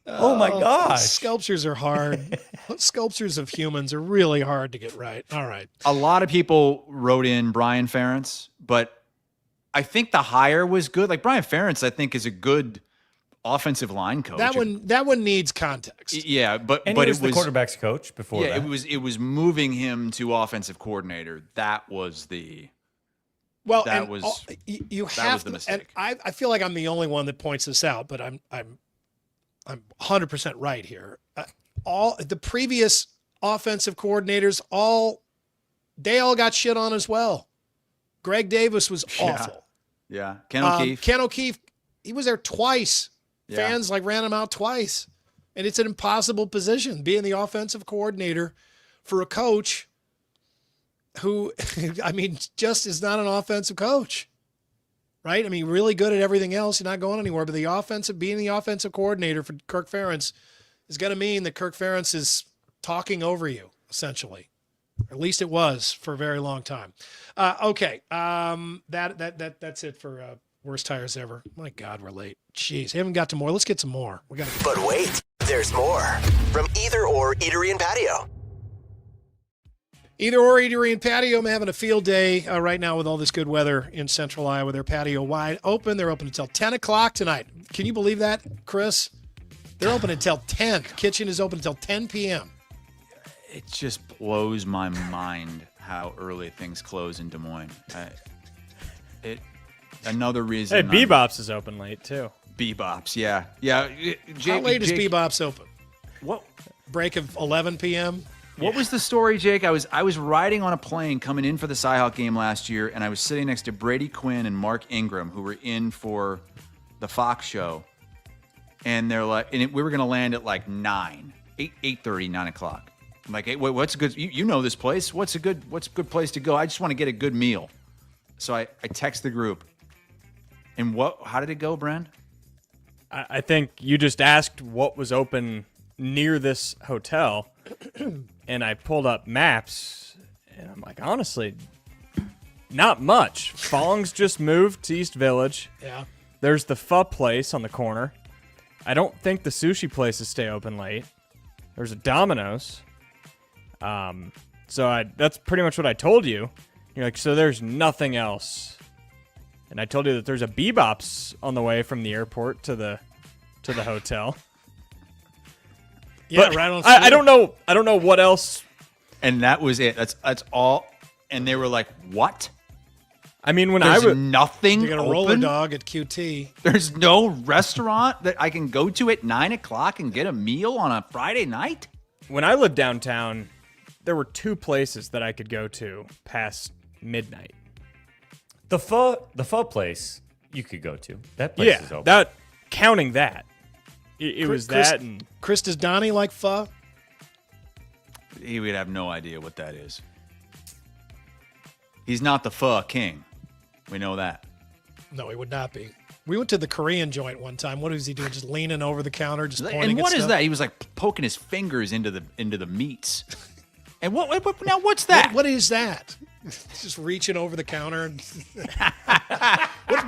Oh my gosh. Sculptures are hard. Sculptures of humans are really hard to get right. All right. A lot of people wrote in Brian Ferentz, but I think the hire was good. Like Brian Ferentz, I think is a good offensive line coach. That one needs context. Yeah, but he was the quarterback's coach before that. It was moving him to offensive coordinator. That was the Well, that was you that have was the to, mistake. and I feel like I'm the only one that points this out, but I'm 100% right here. all the previous offensive coordinators, they all got shit on as well. Greg Davis was awful. Yeah. Ken O'Keefe. Ken O'Keefe, he was there twice. Yeah. Fans ran him out twice. And it's an impossible position, being the offensive coordinator for a coach who, just is not an offensive coach, right? Really good at everything else. You're not going anywhere. But being the offensive coordinator for Kirk Ferentz is going to mean that Kirk Ferentz is talking over you, essentially. Or at least it was for a very long time. Okay. That's it for worst tires ever. My God, we're late. Jeez, haven't got to more. Let's get some more. But wait, there's more from Either Or Eatery and Patio. Either Or Eatery and Patio. I'm having a field day right now with all this good weather in central Iowa. Their patio wide open. They're open until 10 o'clock tonight. Can you believe that, Chris? They're open until 10. Kitchen is open until 10 p.m. It just blows my mind how early things close in Des Moines. Another reason. Hey, Bebop's is open late, too. Bebop's, yeah. Yeah. How late is Bebop's open? What? Break of 11 p.m.? What was the story, Jake? I was riding on a plane coming in for the Cyhawk game last year, and I was sitting next to Brady Quinn and Mark Ingram, who were in for the Fox show. And they're like, we were going to land at like 8:30, 9 o'clock. I'm like, hey, what's a good? You know this place. What's a good place to go? I just want to get a good meal. So I text the group. And how did it go, Brand? I think you just asked what was open near this hotel, and I pulled up maps, and I'm like, honestly, not much. Fong's just moved to East Village. Yeah. There's the pho place on the corner. I don't think the sushi places stay open late. There's a Domino's. So that's pretty much what I told you. You're like, so there's nothing else. And I told you that there's a Bebop's on the way from the airport to the hotel. Yeah, but right on. I don't know. I don't know what else. And that was it. That's all. And they were like, "What?" When There's nothing. You got a open? roller dog at QT. There's no restaurant that I can go to at 9 o'clock and get a meal on a Friday night. When I lived downtown, there were 2 places that I could go to past midnight. The pho place you could go to. That place is open. Counting that. It was that. And Chris, does Donnie like pho? He would have no idea what that is. He's not the pho king. We know that. No, he would not be. We went to the Korean joint one time. What was he doing? Just leaning over the counter, just pointing And what at is stuff? that? He was like poking his fingers into the meats. And now what's that? What is that? Just reaching over the counter. And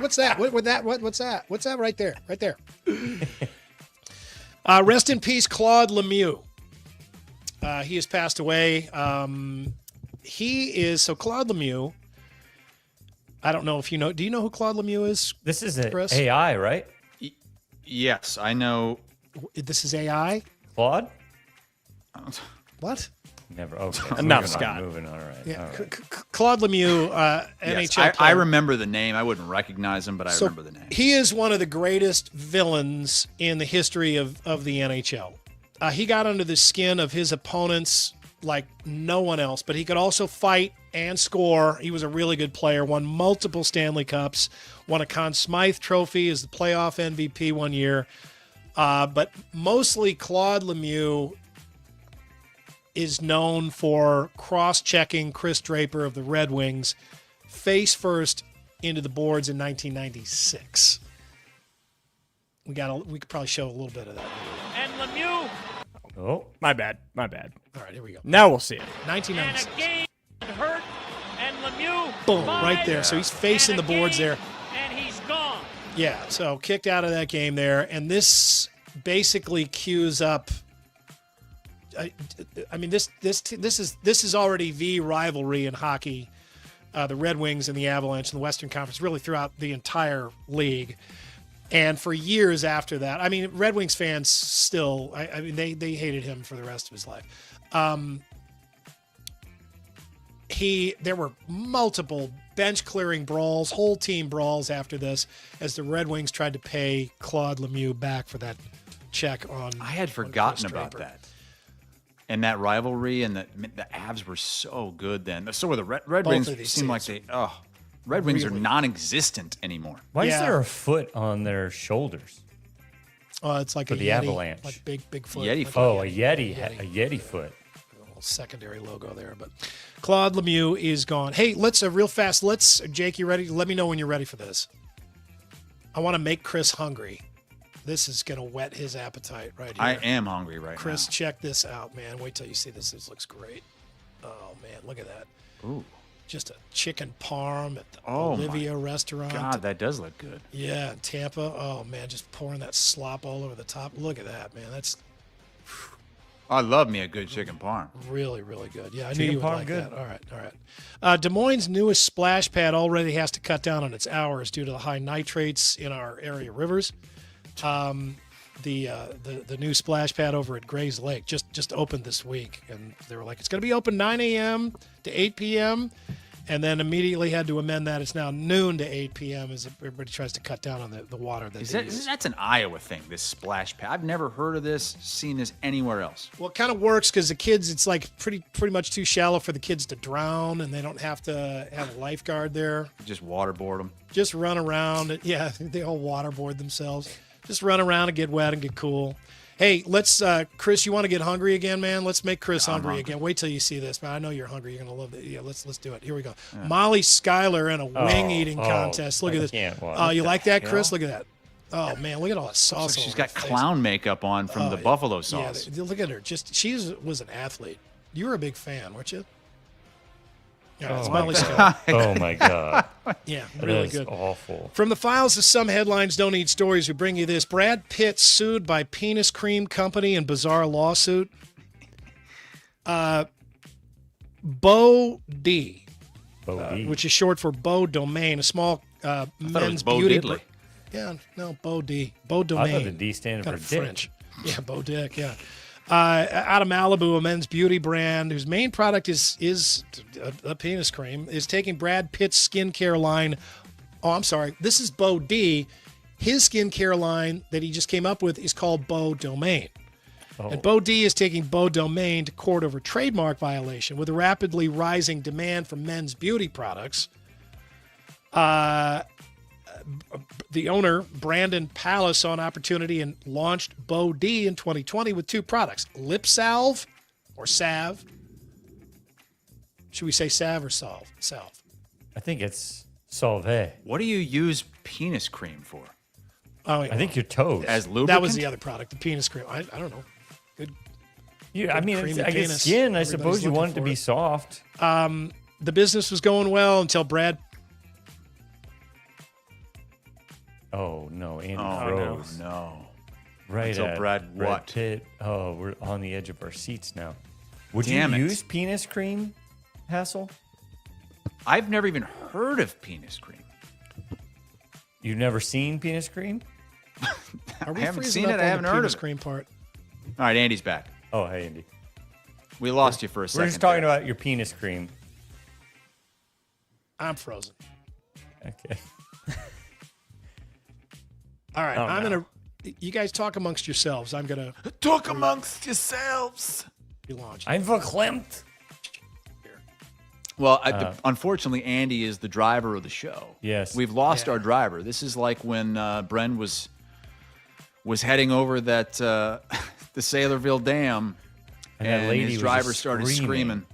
what's that? What's that? What's that right there? Right there. Rest in peace, Claude Lemieux. He has passed away. Claude Lemieux. I don't know if you know. Do you know who Claude Lemieux is? This is Chris? AI, right? Yes, I know. This is AI? Claude? What? Never. Okay. Enough, Scott. Moving on. All right. Yeah. All right. Claude Lemieux, Yes, NHL player. I remember the name. I wouldn't recognize him, but I remember the name. He is one of the greatest villains in the history of the NHL. He got under the skin of his opponents like no one else, but he could also fight and score. He was a really good player, won multiple Stanley Cups, won a Conn Smythe Trophy as the playoff MVP one year. But mostly Claude Lemieux is known for cross-checking Chris Draper of the Red Wings face first into the boards in 1996. We could probably show a little bit of that. And Lemieux. Oh, my bad. All right, here we go. Now we'll see it. 1996. And again hurt, and Lemieux. Boom, right there. So he's facing the boards there. And he's gone. Yeah, so kicked out of that game there. And this basically cues up. This is already the rivalry in hockey. The Red Wings and the Avalanche in the Western Conference, really throughout the entire league. And for years after that, Red Wings fans still, they hated him for the rest of his life. There were multiple bench clearing brawls, whole team brawls after this, as the Red Wings tried to pay Claude Lemieux back for that check on. I had forgotten about that. and that rivalry, and the Avs were so good then. So were the Red Wings. Seem like Red Wings are non-existent anymore. Why is there a foot on their shoulders? It's like for the Yeti, Avalanche, like big foot. Yeti like foot. A Yeti foot. A little secondary logo there, but Claude Lemieux is gone. Hey, let's real fast. Jake, you ready? Let me know when you're ready for this. I want to make Chris hungry. This is gonna whet his appetite right here. I am hungry right now. Chris, check this out, man. Wait till you see this. This looks great. Oh man, look at that. Ooh. Just a chicken parm at the Olivia restaurant. God, that does look good. Yeah, in Tampa. Oh man, just pouring that slop all over the top. Look at that, man. That's I love me a good chicken parm. really, really good. Yeah, I Chicken knew you would parm, like good. that. All right. Des Moines' newest splash pad already has to cut down on its hours due to the high nitrates in our area rivers. The new splash pad over at Grays Lake just opened this week, and they were like, it's going to be open 9 a.m. to 8 p.m., and then immediately had to amend that. It's now noon to 8 p.m. as everybody tries to cut down on the water. That's an Iowa thing, this splash pad. I've never heard of this, seen this anywhere else. Well, it kind of works because the kids, it's like pretty much too shallow for the kids to drown, and they don't have to have a lifeguard there. Just waterboard them. Just run around. Yeah, they all waterboard themselves. Just run around and get wet and get cool. Hey, let's, Chris, you want to get hungry again, man? Let's make Chris hungry again. Wait till you see this, man. I know you're hungry. You're going to love it. Yeah, let's do it. Here we go. Yeah. Molly Schuyler in a wing eating contest. Look at this. You like that, Chris? Look at that. Oh, man, look at all that sauce. She's got clown makeup on from the buffalo sauce. Yeah, look at her. She was an athlete. You were a big fan, weren't you? Yeah, it's Molly Schuyler. Oh, my God. Yeah, really good. Awful. From the files of Some Headlines Don't Need Stories, we bring you this. Brad Pitt sued by Penis Cream Company in bizarre lawsuit. Bo D, which is short for Bo Domain, a small men's beauty brand. Yeah, no, Bo D. Bo Domain. I thought the D standed for dick. French. Yeah, Bo Dick, yeah. Out of Malibu, a men's beauty brand whose main product is a penis cream, is taking Brad Pitt's skincare line. Oh, I'm sorry. This is Bo D. His skincare line that he just came up with is called Bo Domain. Oh. And Bo D is taking Bo Domain to court over trademark violation with a rapidly rising demand for men's beauty products. The owner, Brandon Palace, saw an opportunity and launched Bo D in 2020 with two products, lip salve or salve. Should we say salve or salve? Salve. I think it's salve. What do you use penis cream for? Oh, yeah. I think your toes. As lubricant? That was the other product, the penis cream. I don't know. Good. Yeah, I mean, I guess skin, I suppose you want it to be soft. The business was going well until Brad. Oh, no, Andy froze. No. Right. Until Brad what? Pitt. Oh, we're on the edge of our seats now. Would Damn you it. use penis cream, Hassel? I've never even heard of penis cream. You've never seen penis cream? Are we I haven't freezing seen up it. I on haven't the heard penis of it. cream part? All right, Andy's back. Oh, hey, Andy. We lost you for a second. We're just talking about your penis cream. I'm frozen. Okay. All right, I'm going to... You guys talk amongst yourselves. I'm going to... Talk amongst yourselves. Be launched. I'm verklempt. Well, unfortunately, Andy is the driver of the show. Yes. We've lost our driver. This is like when Bren was heading over that the Saylorville Dam, and that lady his driver started screaming.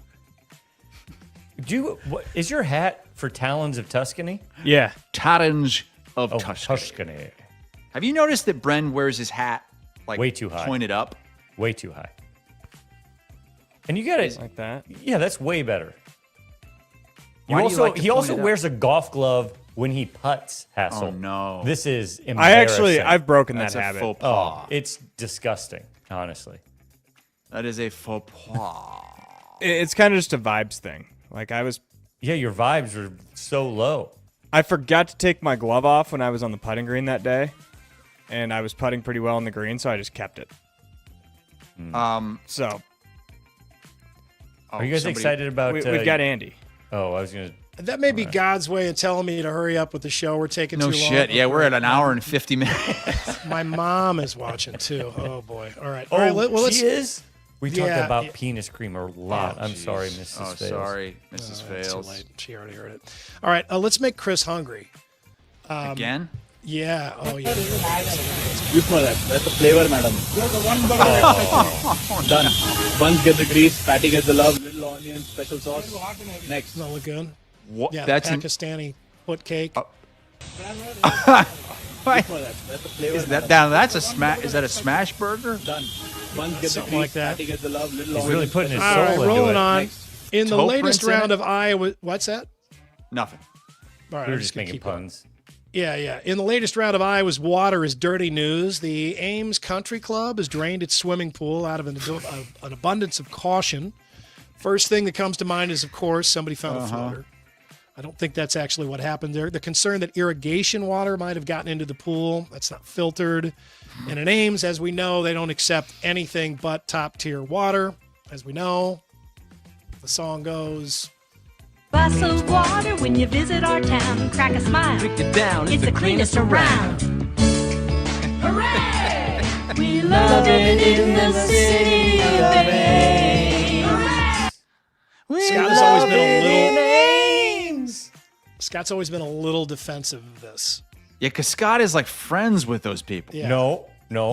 Is your hat for Talons of Tuscany? Yeah. Talons of Tuscany. Have you noticed that Bren wears his hat like way too high, pointed up? Way too high. And you got it like that. Yeah, that's way better. He also wears a golf glove when he putts, Hassel. Oh no. This is embarrassing. I've broken That's that a habit. faux pas. Oh, it's disgusting, honestly. That is a faux pas. It's kind of just a vibes thing. Like Yeah, your vibes are so low. I forgot to take my glove off when I was on the putting green that day, and I was putting pretty well on the green, so I just kept it. So. Are you guys excited about... We've got Andy. Oh, I was going to... That may be God's way of telling me to hurry up with the show. We're taking too long. No shit. Yeah, we're at an hour and 50 minutes. My mom is watching, too. Oh, boy. All right. Oh, All right, she is? We talked about penis cream a lot. I'm geez. sorry, Mrs. Fales. Sorry, Mrs. Fales. Too late. She already heard it. All right, let's make Chris hungry. Again? Yeah. Oh, yeah. You smell that. That's the flavor, madam. You're the one burger. Done. Buns get the grease, patty gets the love, little onion, special sauce. Next. Does that look good? What? Yeah, That's Pakistani foot cake. Is that's a smash? Is that a smash burger? Done. Buns get Something the like grease, that. patty gets the love, little He's onion. really putting his All soul right, into rolling it. on. In the Toe latest prints in round it? of Iowa, what's that? Nothing. All right, We were I'm just gonna making keep going. puns. Yeah. In the latest round of Iowa's water is dirty news. The Ames Country Club has drained its swimming pool out of an abundance of caution. First thing that comes to mind is, of course, somebody found a floater. I don't think that's actually what happened there. They're concerned that irrigation water might have gotten into the pool. That's not filtered. And in Ames, as we know, they don't accept anything but top-tier water. As we know, the song goes... Glass of water when you visit our town. Crack a smile. Drink it down. It's the cleanest around. Hooray! We love it in the city of Ames. Scott's always been a little defensive of this. Yeah, because Scott is like friends with those people. Yeah. No,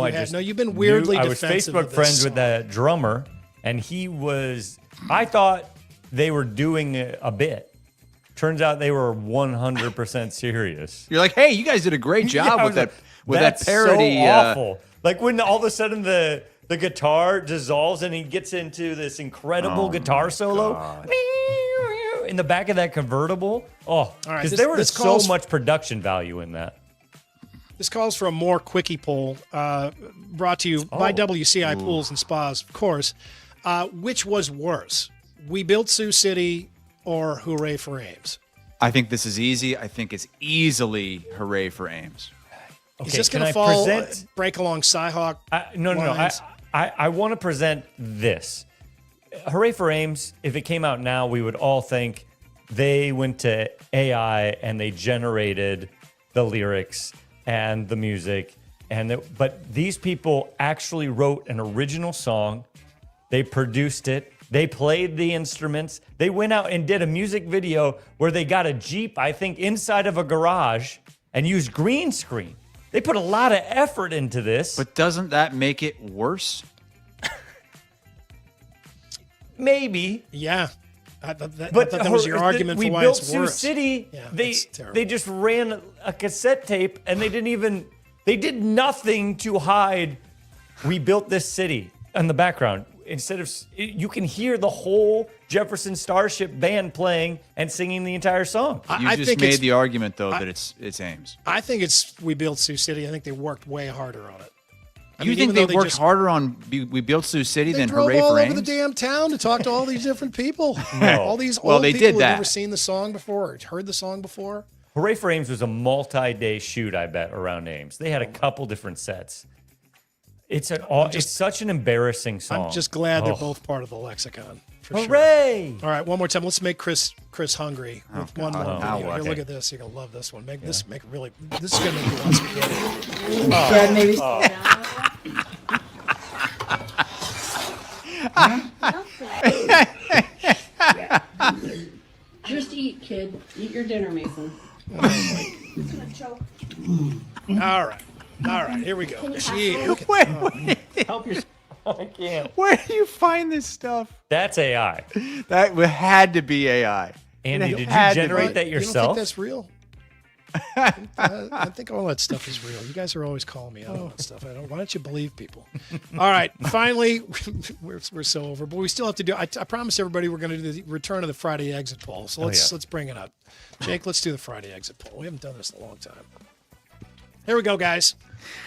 you've been weirdly I was defensive Facebook of this friends song. with that drummer, and he was. I thought they were doing a bit. Turns out they were 100% serious. You're like, hey, you guys did a great job with that That's parody. So awful. Like when all of a sudden the guitar dissolves and he gets into this incredible guitar solo in the back of that convertible. Oh, All right, because this- there was this so calls- much production value in that. This calls for a more quickie poll, brought to you by WCI Pools and Spas, of course. Which was worse, We Built Sioux City or Hooray for Ames? I think this is easy. I think it's easily hooray for Ames. Is this going to fall, break along Cyhawk? No. lines? I want to present this. Hooray for Ames, if it came out now, we would all think they went to AI and they generated the lyrics and the music. But these people actually wrote an original song. They produced it. They played the instruments. They went out and did a music video where they got a Jeep, I think, inside of a garage and used green screen. They put a lot of effort into this. But doesn't that make it worse? Maybe. Yeah. I thought that was your argument for why built it's Sioux worse. City. Yeah, they that's terrible. they just ran a cassette tape and they did nothing to hide. We built this city in the background. Instead of, you can hear the whole Jefferson Starship band playing and singing the entire song. You just made the argument though that it's Ames. I think it's We Built Sioux City. I think they worked way harder on it. You think they worked harder on We Built Sioux City than drove Hooray all for over Ames? the damn town to talk to all these different people. No. All these Well, old they people did who've that. never seen the song before or heard the song before. Hooray for Ames was a multi-day shoot, I bet, around Ames. They had a couple different sets. It's such an embarrassing song. I'm just glad they're both part of the lexicon. For Hooray! Sure. All right, one more time. Let's make Chris hungry with one more Oh, video. Here, okay. look at this. You're gonna love this one. This is gonna make you want spaghetti. Dad, maybe Just eat, kid. Eat your dinner, Mason. All right. Here we go. Gee, look at Wait. Help yourself. I can't. Where do you find this stuff? That's AI. That had to be AI. Andy, It did you had to generate be. that You don't yourself? think that's real? I think all that stuff is real. You guys are always calling me out on that stuff. Why don't you believe people? All right, finally, we're so over, but we still have to do. I promised everybody we're going to do the return of the Friday exit poll. So let's bring it up. Jake, let's do the Friday exit poll. We haven't done this in a long time. Here we go, guys.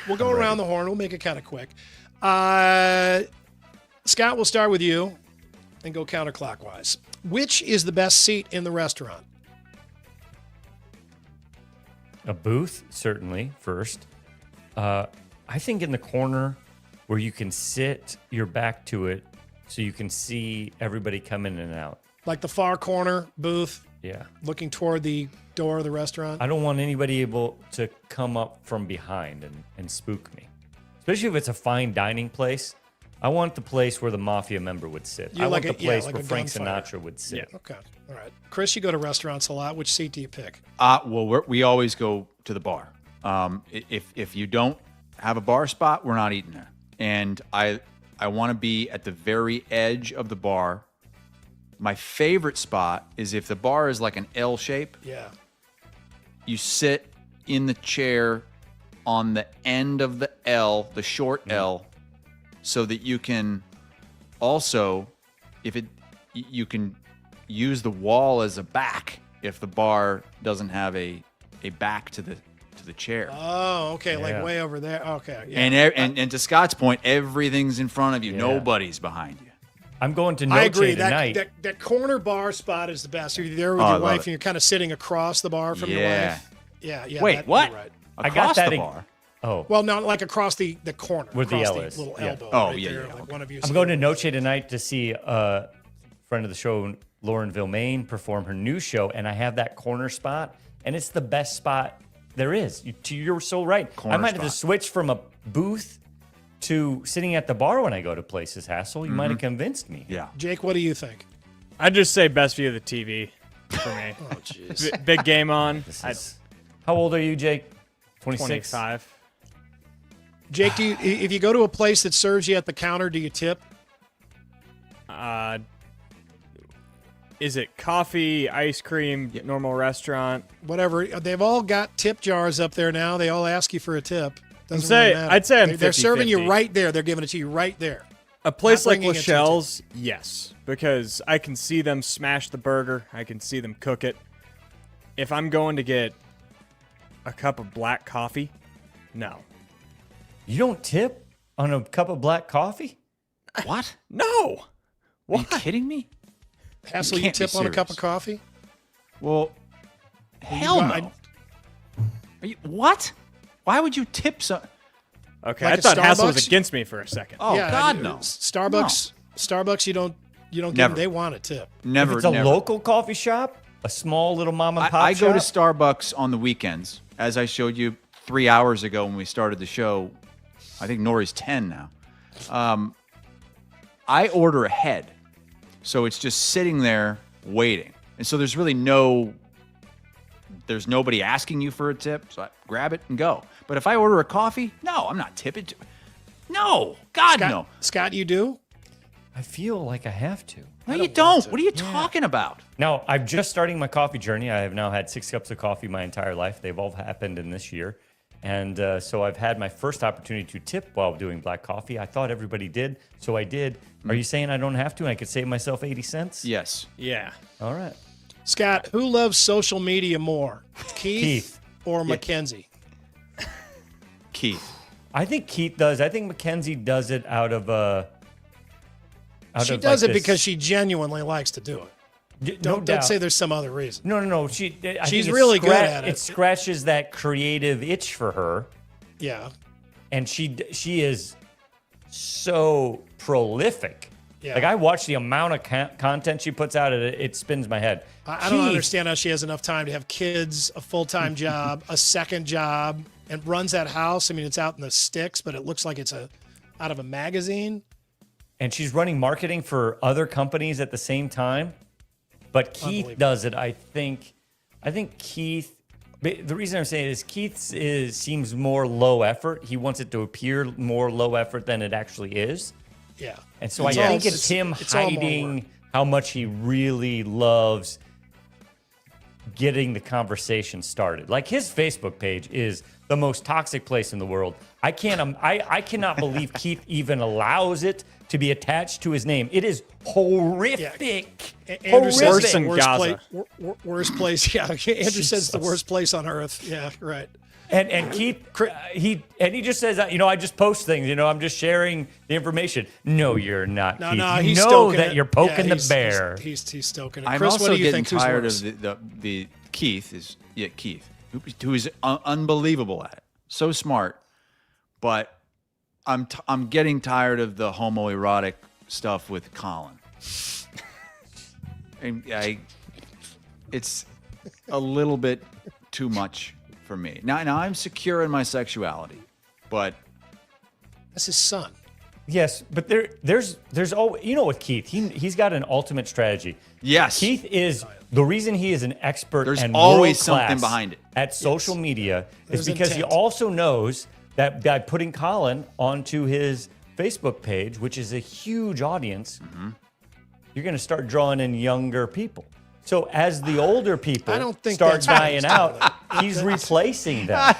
We'll go around the horn. We'll make it kind of quick. Scott, we'll start with you and go counterclockwise. Which is the best seat in the restaurant? A booth, certainly, first. I think in the corner where you can sit your back to it so you can see everybody come in and out. Like the far corner booth? Yeah. Looking toward the door of the restaurant? I don't want anybody able to come up from behind and spook me. Especially if it's a fine dining place. I want the place where the mafia member would sit. You're I like want the a- yeah, place like where a Frank gunfighter. Sinatra would sit. Yeah. Okay. All right. Chris, you go to restaurants a lot. Which seat do you pick? Well, we always go to the bar. If you don't have a bar spot, we're not eating there. And I want to be at the very edge of the bar. My favorite spot is if the bar is like an L shape. Yeah. You sit in the chair on the end of the L, the short L, so that you can also, you can use the wall as a back if the bar doesn't have a back to the chair. Oh, okay. Like way over there. Okay. Yeah. And to Scott's point, everything's in front of you. Nobody's behind you. I'm going to I agree. Noche tonight. That corner bar spot is the best. You're there with your wife, and you're kind of sitting across the bar from your wife. Yeah. Wait, what? You're right. I got that. The bar. Oh. Well, not like across the corner. Where the across L is. little Yeah. elbow. Oh, right yeah, there, yeah, like okay. one of you. I'm going to Noche tonight to see a friend of the show, Lauren Vilmain, perform her new show, and I have that corner spot, and it's the best spot there is. You're so right. Corner I might have to spot. switch from a booth to sitting at the bar when I go to places, Hassel. You might have convinced me. Yeah. Jake, what do you think? I'd just say best view of the TV for me. Oh, jeez. Big game on. How old are you, Jake? 26? 25. Jake, if you go to a place that serves you at the counter, do you tip? Is it coffee, ice cream, normal restaurant? Whatever. They've all got tip jars up there now. They all ask you for a tip. Doesn't Say- really matter. I'd say I'm They're serving you 50-50. right there. They're giving it to you right there. A place Not like bringing it to you. Lachelle's, yes, because I can see them smash the burger. I can see them cook it. If I'm going to get a cup of black coffee, no. You don't tip on a cup of black coffee? What? No. Are you kidding me? Hassel, you can't be tip on a cup of serious. coffee? Well, hell no. Are you, what? Why would you tip so? Okay, Like I a thought Hassel was Starbucks? against me for a second. Oh God, no. Starbucks, you don't give Never. them. They want a tip. Never. If it's a never. local coffee shop, a small little mom and pop I shop. go to Starbucks on the weekends, as I showed you 3 hours ago when we started the show. I think Nori's 10 now. I order ahead, so it's just sitting there waiting, and so there's really there's nobody asking you for a tip, so I grab it and go. But if I order a coffee, no, I'm not tipping. No, God, no. Scott, you do? I feel like I have to. No, you don't. What are you talking about? Now, I'm just starting my coffee journey. I have now had 6 cups of coffee my entire life. They've all happened in this year. And so I've had my first opportunity to tip while doing black coffee. I thought everybody did, so I did. Are you saying I don't have to and I could save myself 80 cents? Yes. Yeah. All right. Scott, who loves social media more, Keith or Mackenzie? Keith. I think Keith does. I think Mackenzie does it out of She does it because she genuinely likes to do it. Don't say there's some other reason. No. She's really good at it. It scratches that creative itch for her. Yeah. And she is so prolific. Yeah. Like I watch the amount of content she puts out, it spins my head. I don't understand how she has enough time to have kids, a full-time job, a second job, and runs that house. I mean, it's out in the sticks, but it looks like it's out of a magazine. And she's running marketing for other companies at the same time. But Keith does it, I think Keith, the reason I'm saying it is Keith seems more low effort. He wants it to appear more low effort than it actually is. Yeah. And so I think it's him hiding how much he really loves getting the conversation started. Like his Facebook page is the most toxic place in the world. I cannot believe Keith even allows it to be attached to his name. It is horrific. Yeah. Andrew says Worse it's than the Gaza. worst place. Yeah. Andrew says it's the worst place on earth. Yeah, right. And Keith, he just says, I just post things. I'm just sharing the information. No, you're not. No, Keith. no, you he's know stoking that it. you're poking Yeah, the bear. He's stoking it. I'm Chris, also what do you getting think? tired who's of worse? the Keith, who is unbelievable at it, so smart, but I'm getting tired of the homoerotic stuff with Colin. It's a little bit too much for me. Now I'm secure in my sexuality, but That's his son. Yes, but there's always, with Keith, he's got an ultimate strategy. Yes. Keith is the reason he is an expert There's and always world-class something behind it. at social media is There's because he intent. also knows that by putting Colin onto his Facebook page, which is a huge audience, you're going to start drawing in younger people. So as the older people I don't think start that's dying right. out, he's replacing them.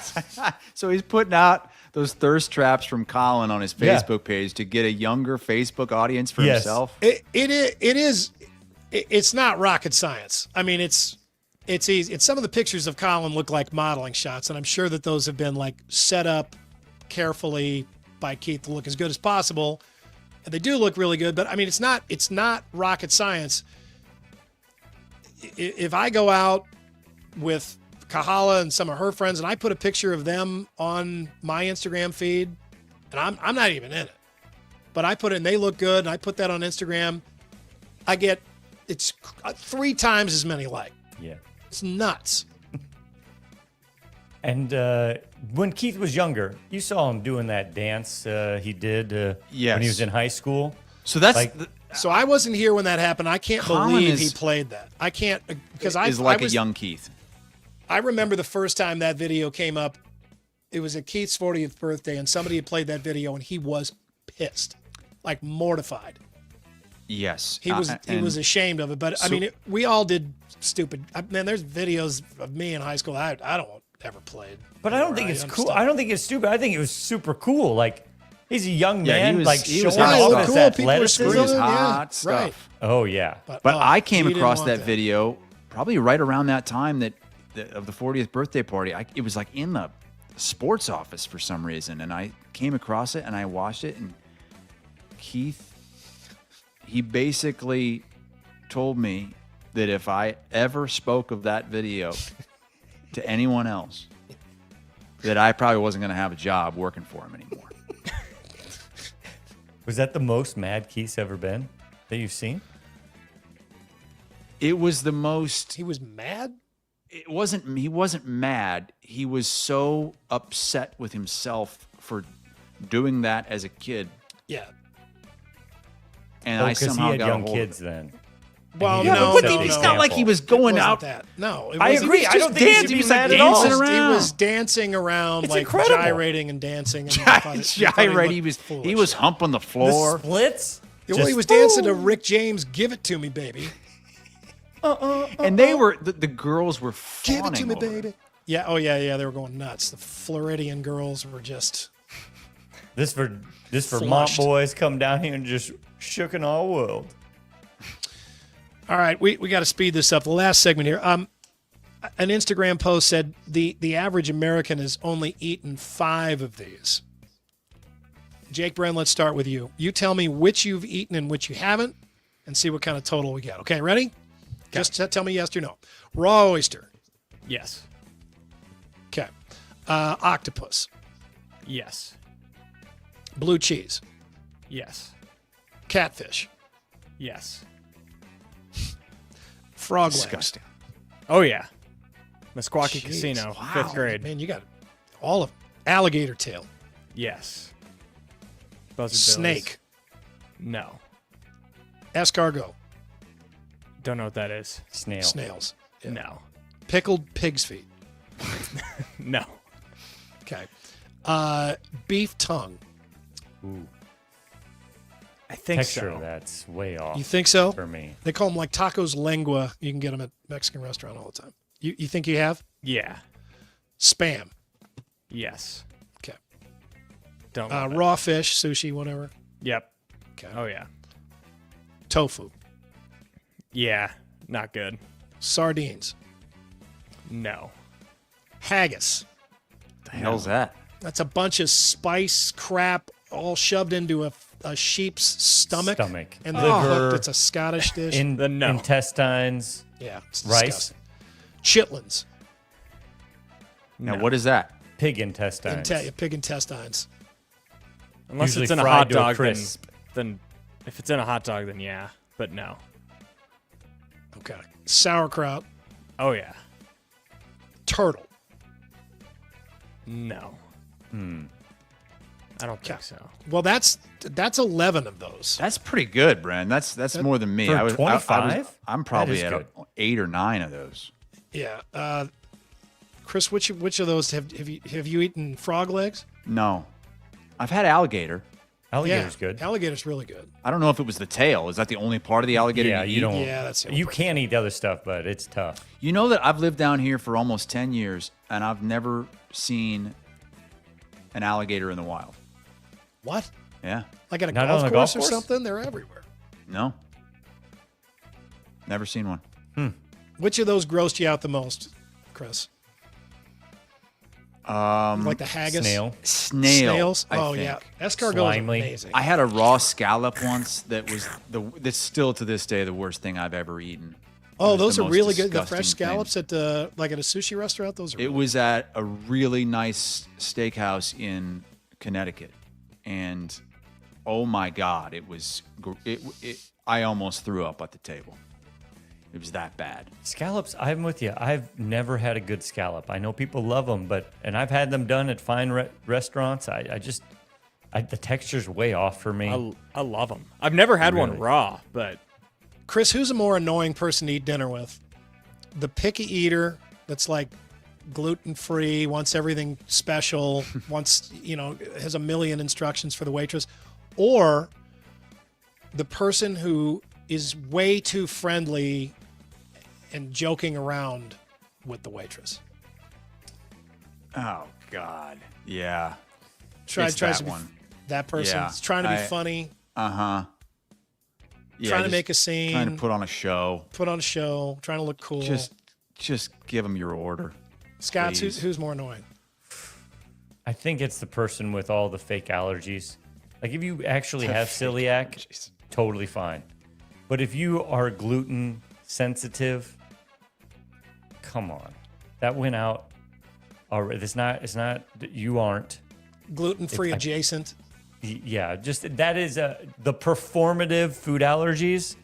So he's putting out those thirst traps from Colin on his Yeah. Facebook page to get a younger Facebook audience for Yes. himself. It's not rocket science. I mean, it's easy. Some of the pictures of Colin look like modeling shots, and I'm sure that those have been like set up carefully by Keith to look as good as possible. And they do look really good, but I mean, it's not rocket science. If I go out with Kahala and some of her friends, and I put a picture of them on my Instagram feed, and I'm not even in it, but I put it and they look good, and I put that on Instagram, it's 3 times as many likes. Yeah. It's nuts. And when Keith was younger, you saw him doing that dance he did when he was in high school. So that's So I wasn't here when that happened. I can't Colin believe is- he played that. I can't because is I like was a young Keith. I remember the first time that video came up. It was at Keith's 40th birthday, and somebody had played that video, and he was pissed, like mortified. Yes. He was ashamed of it. But I mean, we all did stupid. Man, there's videos of me in high school I don't ever played. But I don't think it's cool. I don't think it's stupid. I think it was super cool. Like, he's a young Yeah, man, he was- like he was showing hot all stuff. of his Cool, people were athleticism. screwing him. hot Yeah, stuff. right. Oh yeah. But oh, I came he didn't across want that that. video probably right around that time of the 40th birthday party. It was like in the sports office for some reason, and I came across it and I watched it, and Keith, he basically told me that if I ever spoke of that video to anyone else, that I probably wasn't going to have a job working for him anymore. Was that the most mad Keith's ever been that you've seen? It was the most. He was mad? He wasn't mad. He was so upset with himself for doing that as a kid. Yeah. And I because somehow he had got young a hold kids of it. then. Well, Yeah, no, but no, it's no. not like he was going It wasn't out. that. No, I agree. I don't think he should be mad at all. He was dancing around, It's like incredible. gyrating and dancing. And I thought Gyrate. He looked was foolish. humping the The floor. splits? Well, he was dancing to Rick James' "Give It to Me, Baby." And they were the girls were Give fawning it to me, over baby. Yeah. Oh, yeah. They were going nuts. The Floridian girls were just. This Vermont Flushed. boys come down here and just shooking all world. All right, we got to speed this up. The last segment here. An Instagram post said the average American has only eaten 5 of these. Jake Bren, let's start with you. You tell me which you've eaten and which you haven't, and see what kind of total we get. Okay, ready? Just tell me yes or no. Raw oyster. Yes. Okay. Octopus. Yes. Blue cheese. Yes. Catfish. Yes. Frog legs. Disgusting. Oh yeah. Meskwaki Jeez. Casino, Wow. 5th grade. Man, you got all of them. Alligator tail. Yes. Buzzard Snake. bills. No. Escargot. Don't know what that is. Snail. Snails. Yeah. No. Pickled pig's feet. No. Okay. Beef tongue. Ooh. I think Texture so. of that's way off. You think so? For me. They call them like tacos lengua. You can get them at Mexican restaurant all the time. You think you have? Yeah. Spam. Yes. Okay. Don't love it. Raw fish, sushi, whatever. Yep. Okay. Oh yeah. Tofu. Yeah. Not good. Sardines. No. Haggis. The hell's that? That's a bunch of spice crap all shoved into a sheep's stomach. And then Liver. cooked. It's a Scottish dish. Intestines. Yeah. It's Rice. disgusting. Chitlins. Now, what is that? Pig intestines. Pig intestines. Unless Usually it's in a fried hot to a dog, crisp. then if it's in a hot dog, then yeah. But no. Okay. Sauerkraut. Oh yeah. Turtle. No. I don't think so. Well, that's 11 of those. That's pretty good, Brent. That's more than me. For 25? I'm probably That is at 8 or 9 of those. Yeah. Chris, which of those have you eaten? Frog legs? No. I've had alligator. Alligator's good. Alligator's really good. I don't know if it was the tail. Is that the only part of the alligator Yeah, you you eat? don't. Yeah, that's the You can't eat the other stuff, but it's tough. You know that I've lived down here for almost 10 years, and I've never seen an alligator in the wild. What? Yeah. Like at a Not golf on a course golf or course? something? They're everywhere. No. Never seen one. Which of those grossed you out the most, Chris? Like the haggis? Snails? I Oh, think. yeah. Escargot is amazing. I had a raw scallop once that was that's still to this day the worst thing I've ever eaten. Oh, It was those the are most really good. The disgusting fresh thing. scallops at like at a sushi restaurant. Those are. It was at a really nice steakhouse in Connecticut, and oh my God, it was. I almost threw up at the table. It was that bad. Scallops, I'm with you. I've never had a good scallop. I know people love them, and I've had them done at fine restaurants. The texture's way off for me. I love them. I've never had one Really? raw, but Chris, who's a more annoying person to eat dinner with? The picky eater that's like gluten-free, wants everything special, wants, has a million instructions for the waitress, or the person who is way too friendly and joking around with the waitress. Oh God, yeah. Tries that to be one. that person. Yeah. Is trying to be funny. Yeah, Trying to just make a scene. Trying to put on a show. Trying to look cool. Just give them your order. Scott, please. who's more annoying? I think it's the person with all the fake allergies. Like if you actually have celiac, totally fine. But if you are gluten sensitive, come on. That went out already. It's not you aren't. Gluten-free adjacent. Yeah, just that is the performative food allergies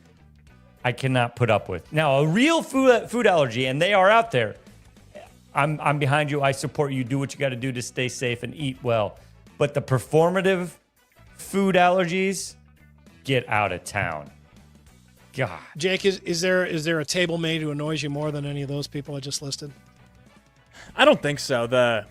I cannot put up with. Now, a real food allergy, and they are out there. I'm behind you. I support you. Do what you got to do to stay safe and eat well. But the performative food allergies, get out of town. God. Jake, is there a table mate who annoys you more than any of those people I just listed? I don't think so. The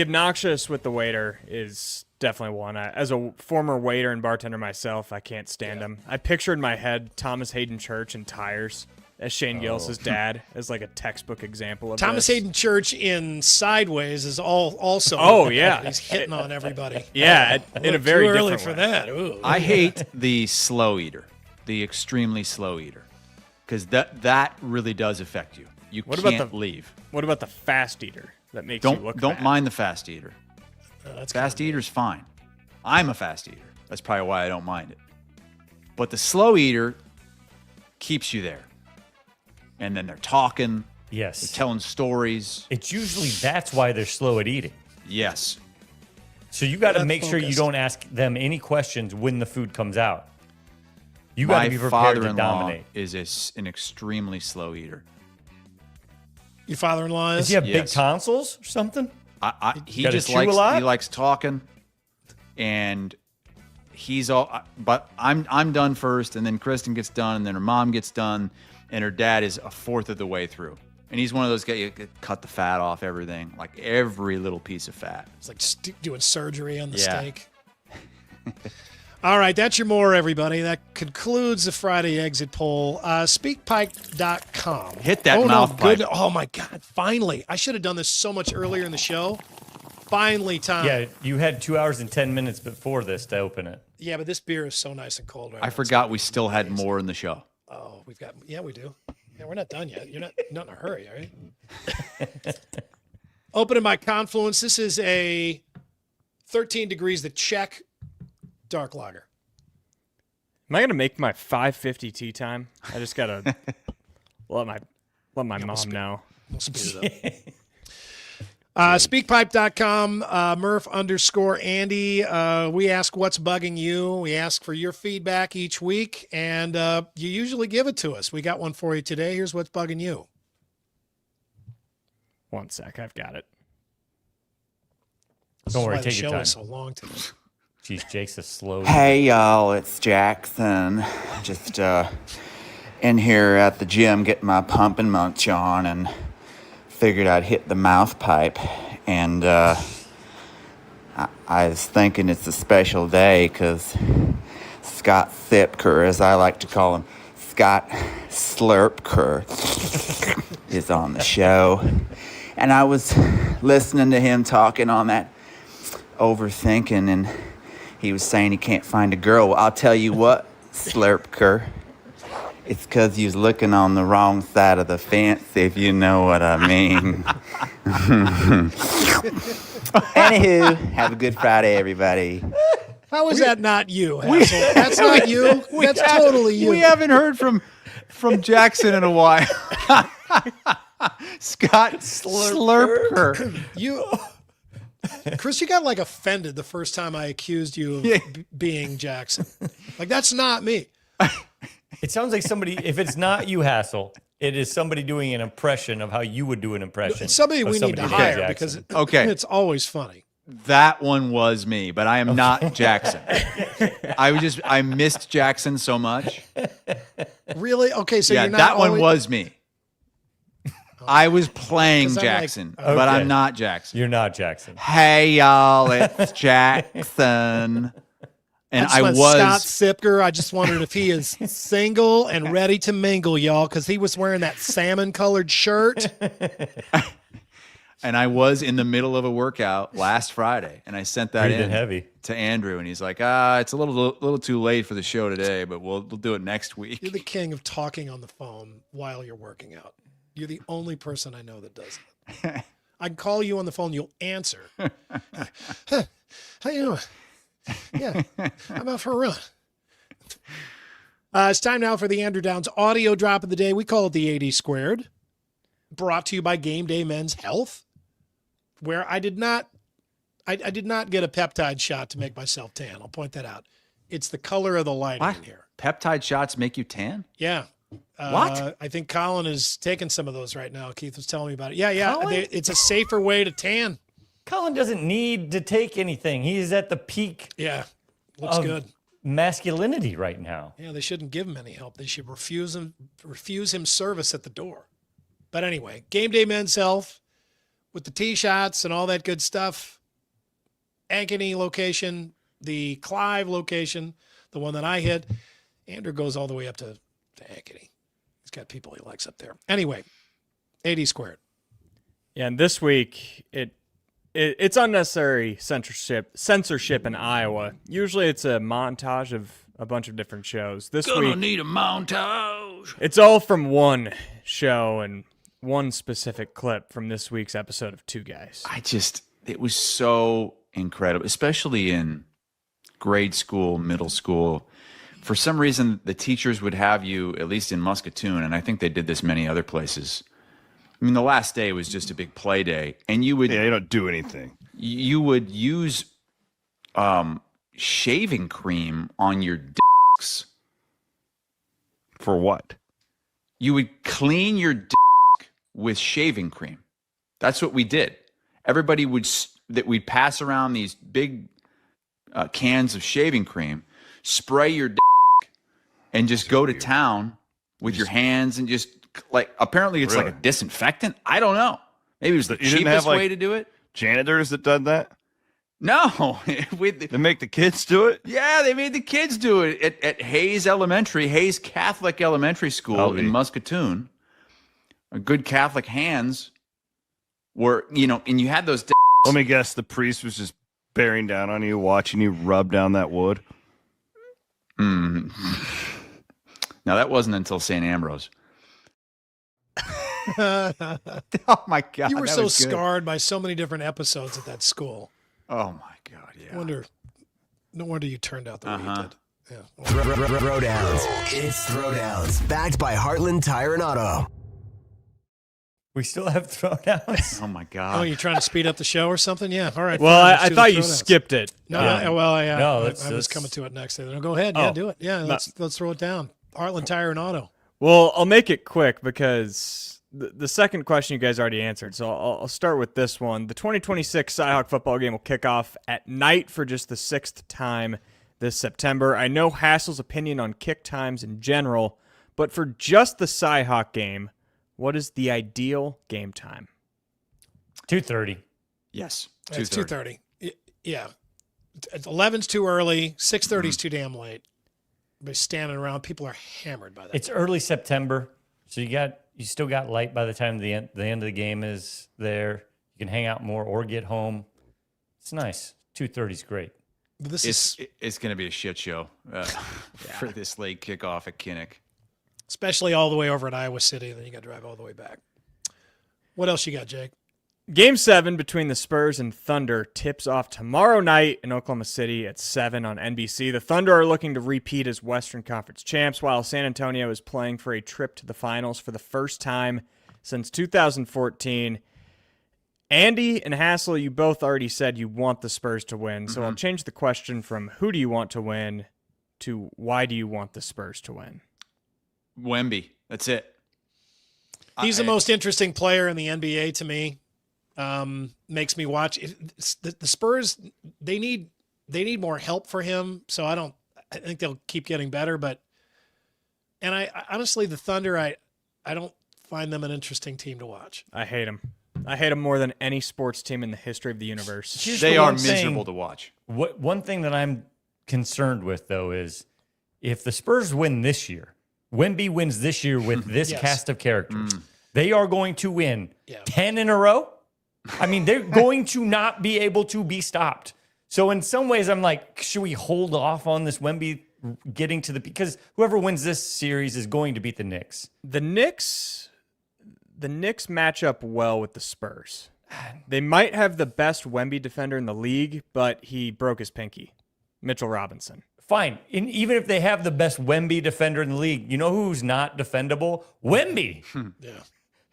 obnoxious with the waiter is definitely one. As a former waiter and bartender myself, I can't stand him. I picture in my head Thomas Hayden Church in Tires as Shane Gillis' dad as like a textbook example of Thomas this. Hayden Church in Sideways is also. Oh, yeah. He's hitting on everybody. Yeah, in a very too early different for way. that. Ooh. I hate the slow eater, the extremely slow eater, because that really does affect you. You can't leave. What about the fast eater that makes you look Don't fat? mind the fast eater. That's fast eater's fine. I'm a fast eater. That's probably why I don't mind it. But the slow eater keeps you there. And then they're talking. Yes. They're telling stories. It's usually that's why they're slow at eating. Yes. So you got to That's make sure you focused. don't ask them any questions when the food comes out. You got to be My prepared to father-in-law dominate. is an extremely slow eater. Your father-in-law is? Does he have Yes. big tonsils or something? He gotta just chew a lot? likes talking, and he's all. But I'm done first, and then Kristen gets done, and then her mom gets done, and her dad is a fourth of the way through. And he's one of those guys you cut the fat off everything, like every little piece of fat. It's like doing surgery on the Yeah. steak. All right, that's your more, everybody. That concludes the Friday exit poll. Speakpipe.com. Hit that oh, mouth no, pipe. good. Oh, my God. Finally. I should have done this so much earlier in the show. Finally, time. Yeah, you had 2 hours and 10 minutes before this to open it. Yeah, but this beer is so nice and cold right I now. forgot we still had more in the show. Oh, we do. Yeah, we're not done yet. You're not in a hurry, are you? Opening my Confluence. This is a 13 degrees the Czech dark lager. Am I gonna make my 5:50 tea time? I just gotta let my mom know. We'll speed it up. Speakpipe.com, Murph_Andy. We ask what's bugging you. We ask for your feedback each week, and you usually give it to us. We got one for you today. Here's what's bugging you. One sec, I've got it. Don't worry, why the take your show time. is so long today. Jeez, Jake's a slow. Hey y'all, it's Jackson. Just in here at the gym getting my pump and munch on, and figured I'd hit the mouth pipe. And I was thinking it's a special day because Scott Siepker, as I like to call him, Scott Slurpker, is on the show. And I was listening to him talking on that overthinking, and he was saying he can't find a girl. Well, I'll tell you what, Slurpker, it's because you was looking on the wrong side of the fence, if you know what I mean. Anywho, have a good Friday, everybody. How is that not you, Hassel? That's not you. That's totally you. We haven't heard from Jackson in a while. Scott Slurpker. Chris, you got like offended the first time I accused you of being Jackson. Like, that's not me. It sounds like somebody, if it's not you, Hassel, it is somebody doing an impression of how you would do an impression. It's somebody we need to hire because it's always funny. That one was me, but I am not Jackson. I missed Jackson so much. Really? Okay, so you're not that one was me. I was playing 'Cause I'm Jackson, like, but okay. I'm not Jackson. You're not Jackson. Hey y'all, it's Jackson. And I was Scott Siepker. I just wondered if he is single and ready to mingle, y'all, because he was wearing that salmon-colored shirt. And I was in the middle of a workout last Friday, and I sent that Breathing in heavy. to Andrew, and he's like, it's a little too late for the show today, but we'll do it next week. You're the king of talking on the phone while you're working out. You're the only person I know that does it. I can call you on the phone, you'll answer. How you doing? Yeah, I'm out for a run. It's time now for the Andrew Downs audio drop of the day. We call it the 80 Squared. Brought to you by Game Day Men's Health, where I did not get a peptide shot to make myself tan. I'll point that out. It's the color of the lighting in here. Peptide shots make you tan? Yeah. What? I think Colin is taking some of those right now. Keith was telling me about it. Yeah. Colin? It's a safer way to tan. Colin doesn't need to take anything. He's at the peak. Yeah. Looks good. Masculinity right now. Yeah, they shouldn't give him any help. They should refuse him service at the door. But anyway, Game Day Men's Health with the tee shots and all that good stuff. Ankeny location, the Clive location, the one that I hit. Andrew goes all the way up to Ankeny. He's got people he likes up there. Anyway, 80 Squared. Yeah, and this week it's unnecessary censorship in Iowa. Usually it's a montage of a bunch of different shows. This week need a montage. it's all from one show and one specific clip from this week's episode of Two Guys. It was so incredible, especially in grade school, middle school. For some reason, the teachers would have you, at least in Muscatoon, and I think they did this many other places. I mean, the last day was just a big play day, and you would... Yeah, you don't do anything. You would use shaving cream on your dicks. For what? You would clean your dick with shaving cream. That's what we did. Everybody we'd pass around these big cans of shaving cream, spray your dick, and just go to town with your hands and just like, apparently it's like a disinfectant. I don't know. Maybe it was the cheapest way to do it. Janitors that done that? No. They make the kids do it? Yeah, they made the kids do it at Hayes Catholic Elementary School in Muscatoon. Good Catholic hands were, and you had those. Let me guess, the priest was just bearing down on you, watching you rub down that wood. Now that wasn't until St. Ambrose. Oh my God! You were so scarred by so many different episodes at that school. Oh my God! Yeah. No wonder you turned out the way you did. Yeah. Throwdowns. It's Throwdowns. Backed by Heartland Tire and Auto. We still have throwdowns. Oh my God! Oh, you're trying to speed up the show or something? Yeah. All right. Well, I thought you skipped it. No. I was coming to it next. No, go ahead. Yeah, do it. Yeah. Let's throw it down. Heartland Tire and Auto. Well, I'll make it quick because the second question you guys already answered, so I'll start with this one. The 2026 Cyhawk football game will kick off at night for just the 6th time this September. I know Hassel's opinion on kick times in general, but for just the Cyhawk game, what is the ideal game time? 2:30. Yes. It's 2:30. Yeah. 11's too early. 6:30's too damn late. Everybody's standing around. People are hammered by that. It's early September, so you still got light by the time the end of the game is there. You can hang out more or get home. It's nice. 2:30 is great. It's going to be a shit show for this late kickoff at Kinnick. Especially all the way over at Iowa City, and then you got to drive all the way back. What else you got, Jake? Game 7 between the Spurs and Thunder tips off tomorrow night in Oklahoma City at 7 on NBC. The Thunder are looking to repeat as Western Conference champs, while San Antonio is playing for a trip to the finals for the first time since 2014. Andy and Hassel, you both already said you want the Spurs to win, so I'll change the question from who do you want to win to why do you want the Spurs to win? Wemby. That's it. He's the most interesting player in the NBA to me. Makes me watch. The Spurs, they need more help for him, so I think they'll keep getting better, and I honestly, the Thunder, I don't find them an interesting team to watch. I hate them. I hate them more than any sports team in the history of the universe. They are miserable to watch. One thing that I'm concerned with, though, is if the Spurs win this year, Wemby wins this year with this cast of characters, they are going to win 10 in a row. I mean, they're going to not be able to be stopped. So in some ways, I'm like, should we hold off on this Wemby getting to because whoever wins this series is going to beat the Knicks. The Knicks match up well with the Spurs. They might have the best Wemby defender in the league, but he broke his pinky. Mitchell Robinson. Fine. Even if they have the best Wemby defender in the league, you know who's not defendable? Wemby. Yeah.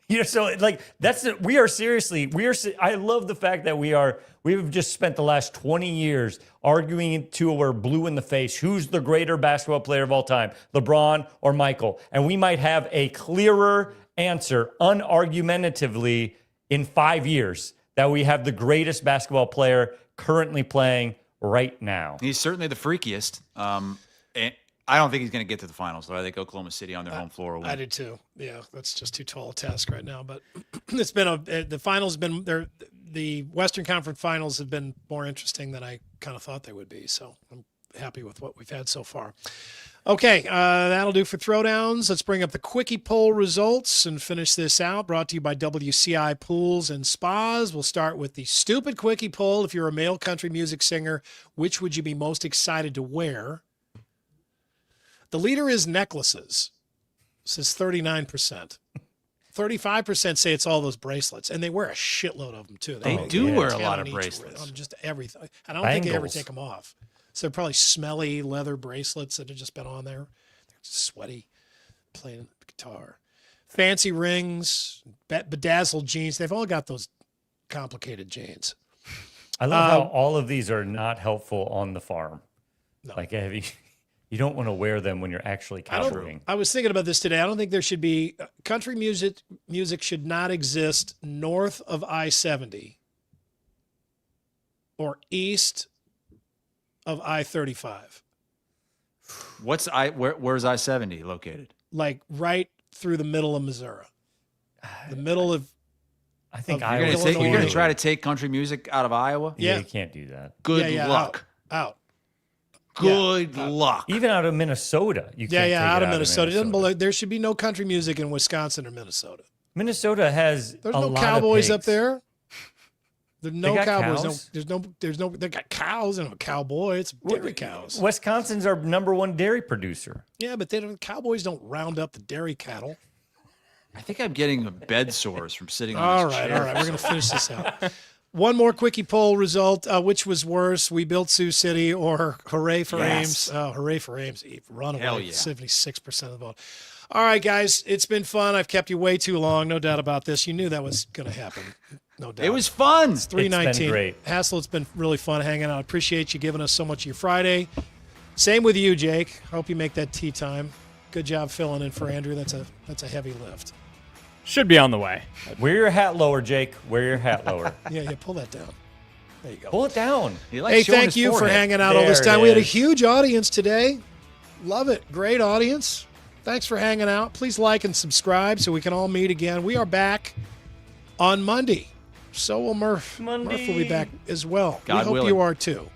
You know, so like I love the fact that we've just spent the last 20 years arguing until we're blue in the face. Who's the greater basketball player of all time, LeBron or Michael? And we might have a clearer answer unargumentatively in 5 years that we have the greatest basketball player currently playing right now. He's certainly the freakiest. And I don't think he's going to get to the finals, though. I think Oklahoma City on their home floor will win. I do too. Yeah, that's just too tall a task right now. But it's been the finals have been the Western Conference finals have been more interesting than I kind of thought they would be. So I'm happy with what we've had so far. Okay, that'll do for Throwdowns. Let's bring up the Quickie Poll results and finish this out. Brought to you by WCI Pools and Spas. We'll start with the stupid Quickie Poll. If you're a male country music singer, which would you be most excited to wear? The leader is necklaces. It says 39%. 35% say it's all those bracelets, and they wear a shitload of them too. They do wear a lot of bracelets. Just everything. I don't think they ever take them off. So they're probably smelly leather bracelets that have just been on there. They're sweaty, playing the guitar. Fancy rings, bedazzled jeans. They've all got those complicated jeans. I love how all of these are not helpful on the farm. No. Like, you don't want to wear them when you're actually cowering. I was thinking about this today. I don't think there should be country music should not exist north of I-70 or east of I-35. Where's I-70 located? Like right through the middle of Missouri. The middle of I think you're going to try to take country music out of Iowa? Yeah, you can't do that. Good luck. Out. Good luck. Even out of Minnesota, you can't take it out of Minnesota. It doesn't belong, there should be no country music in Wisconsin or Minnesota. Minnesota has There's no cowboys up there. There's no cowboys. Cows. There's no. They got cows and a cowboy. It's dairy cows. Wisconsin's our #1 dairy producer. Yeah, but cowboys don't round up the dairy cattle. I think I'm getting bed sores from sitting on All this right. chair. We're going to finish this out. One more Quickie Poll result. Which was worse, We Built Sioux City or Hooray for Ames? Hooray for Ames. Run away. Hell yeah. 76% of the vote. All right, guys. It's been fun. I've kept you way too long. No doubt about this. You knew that was going to happen. No doubt. It was fun. It's 3:19. It's been great. Hassel, it's been really fun hanging out. I appreciate you giving us so much of your Friday. Same with you, Jake. Hope you make that tea time. Good job filling in for Andrew. That's a heavy lift. Should be on the way. Wear your hat lower, Jake. Wear your hat lower. Yeah, pull that down. There you go. Pull it down. Hey, thank you for hanging out all this time. We had a huge audience today. Love it. Great audience. Thanks for hanging out. Please like and subscribe so we can all meet again. We are back on Monday. So will Murph. Murph will be back as well. God we hope willing. you are too.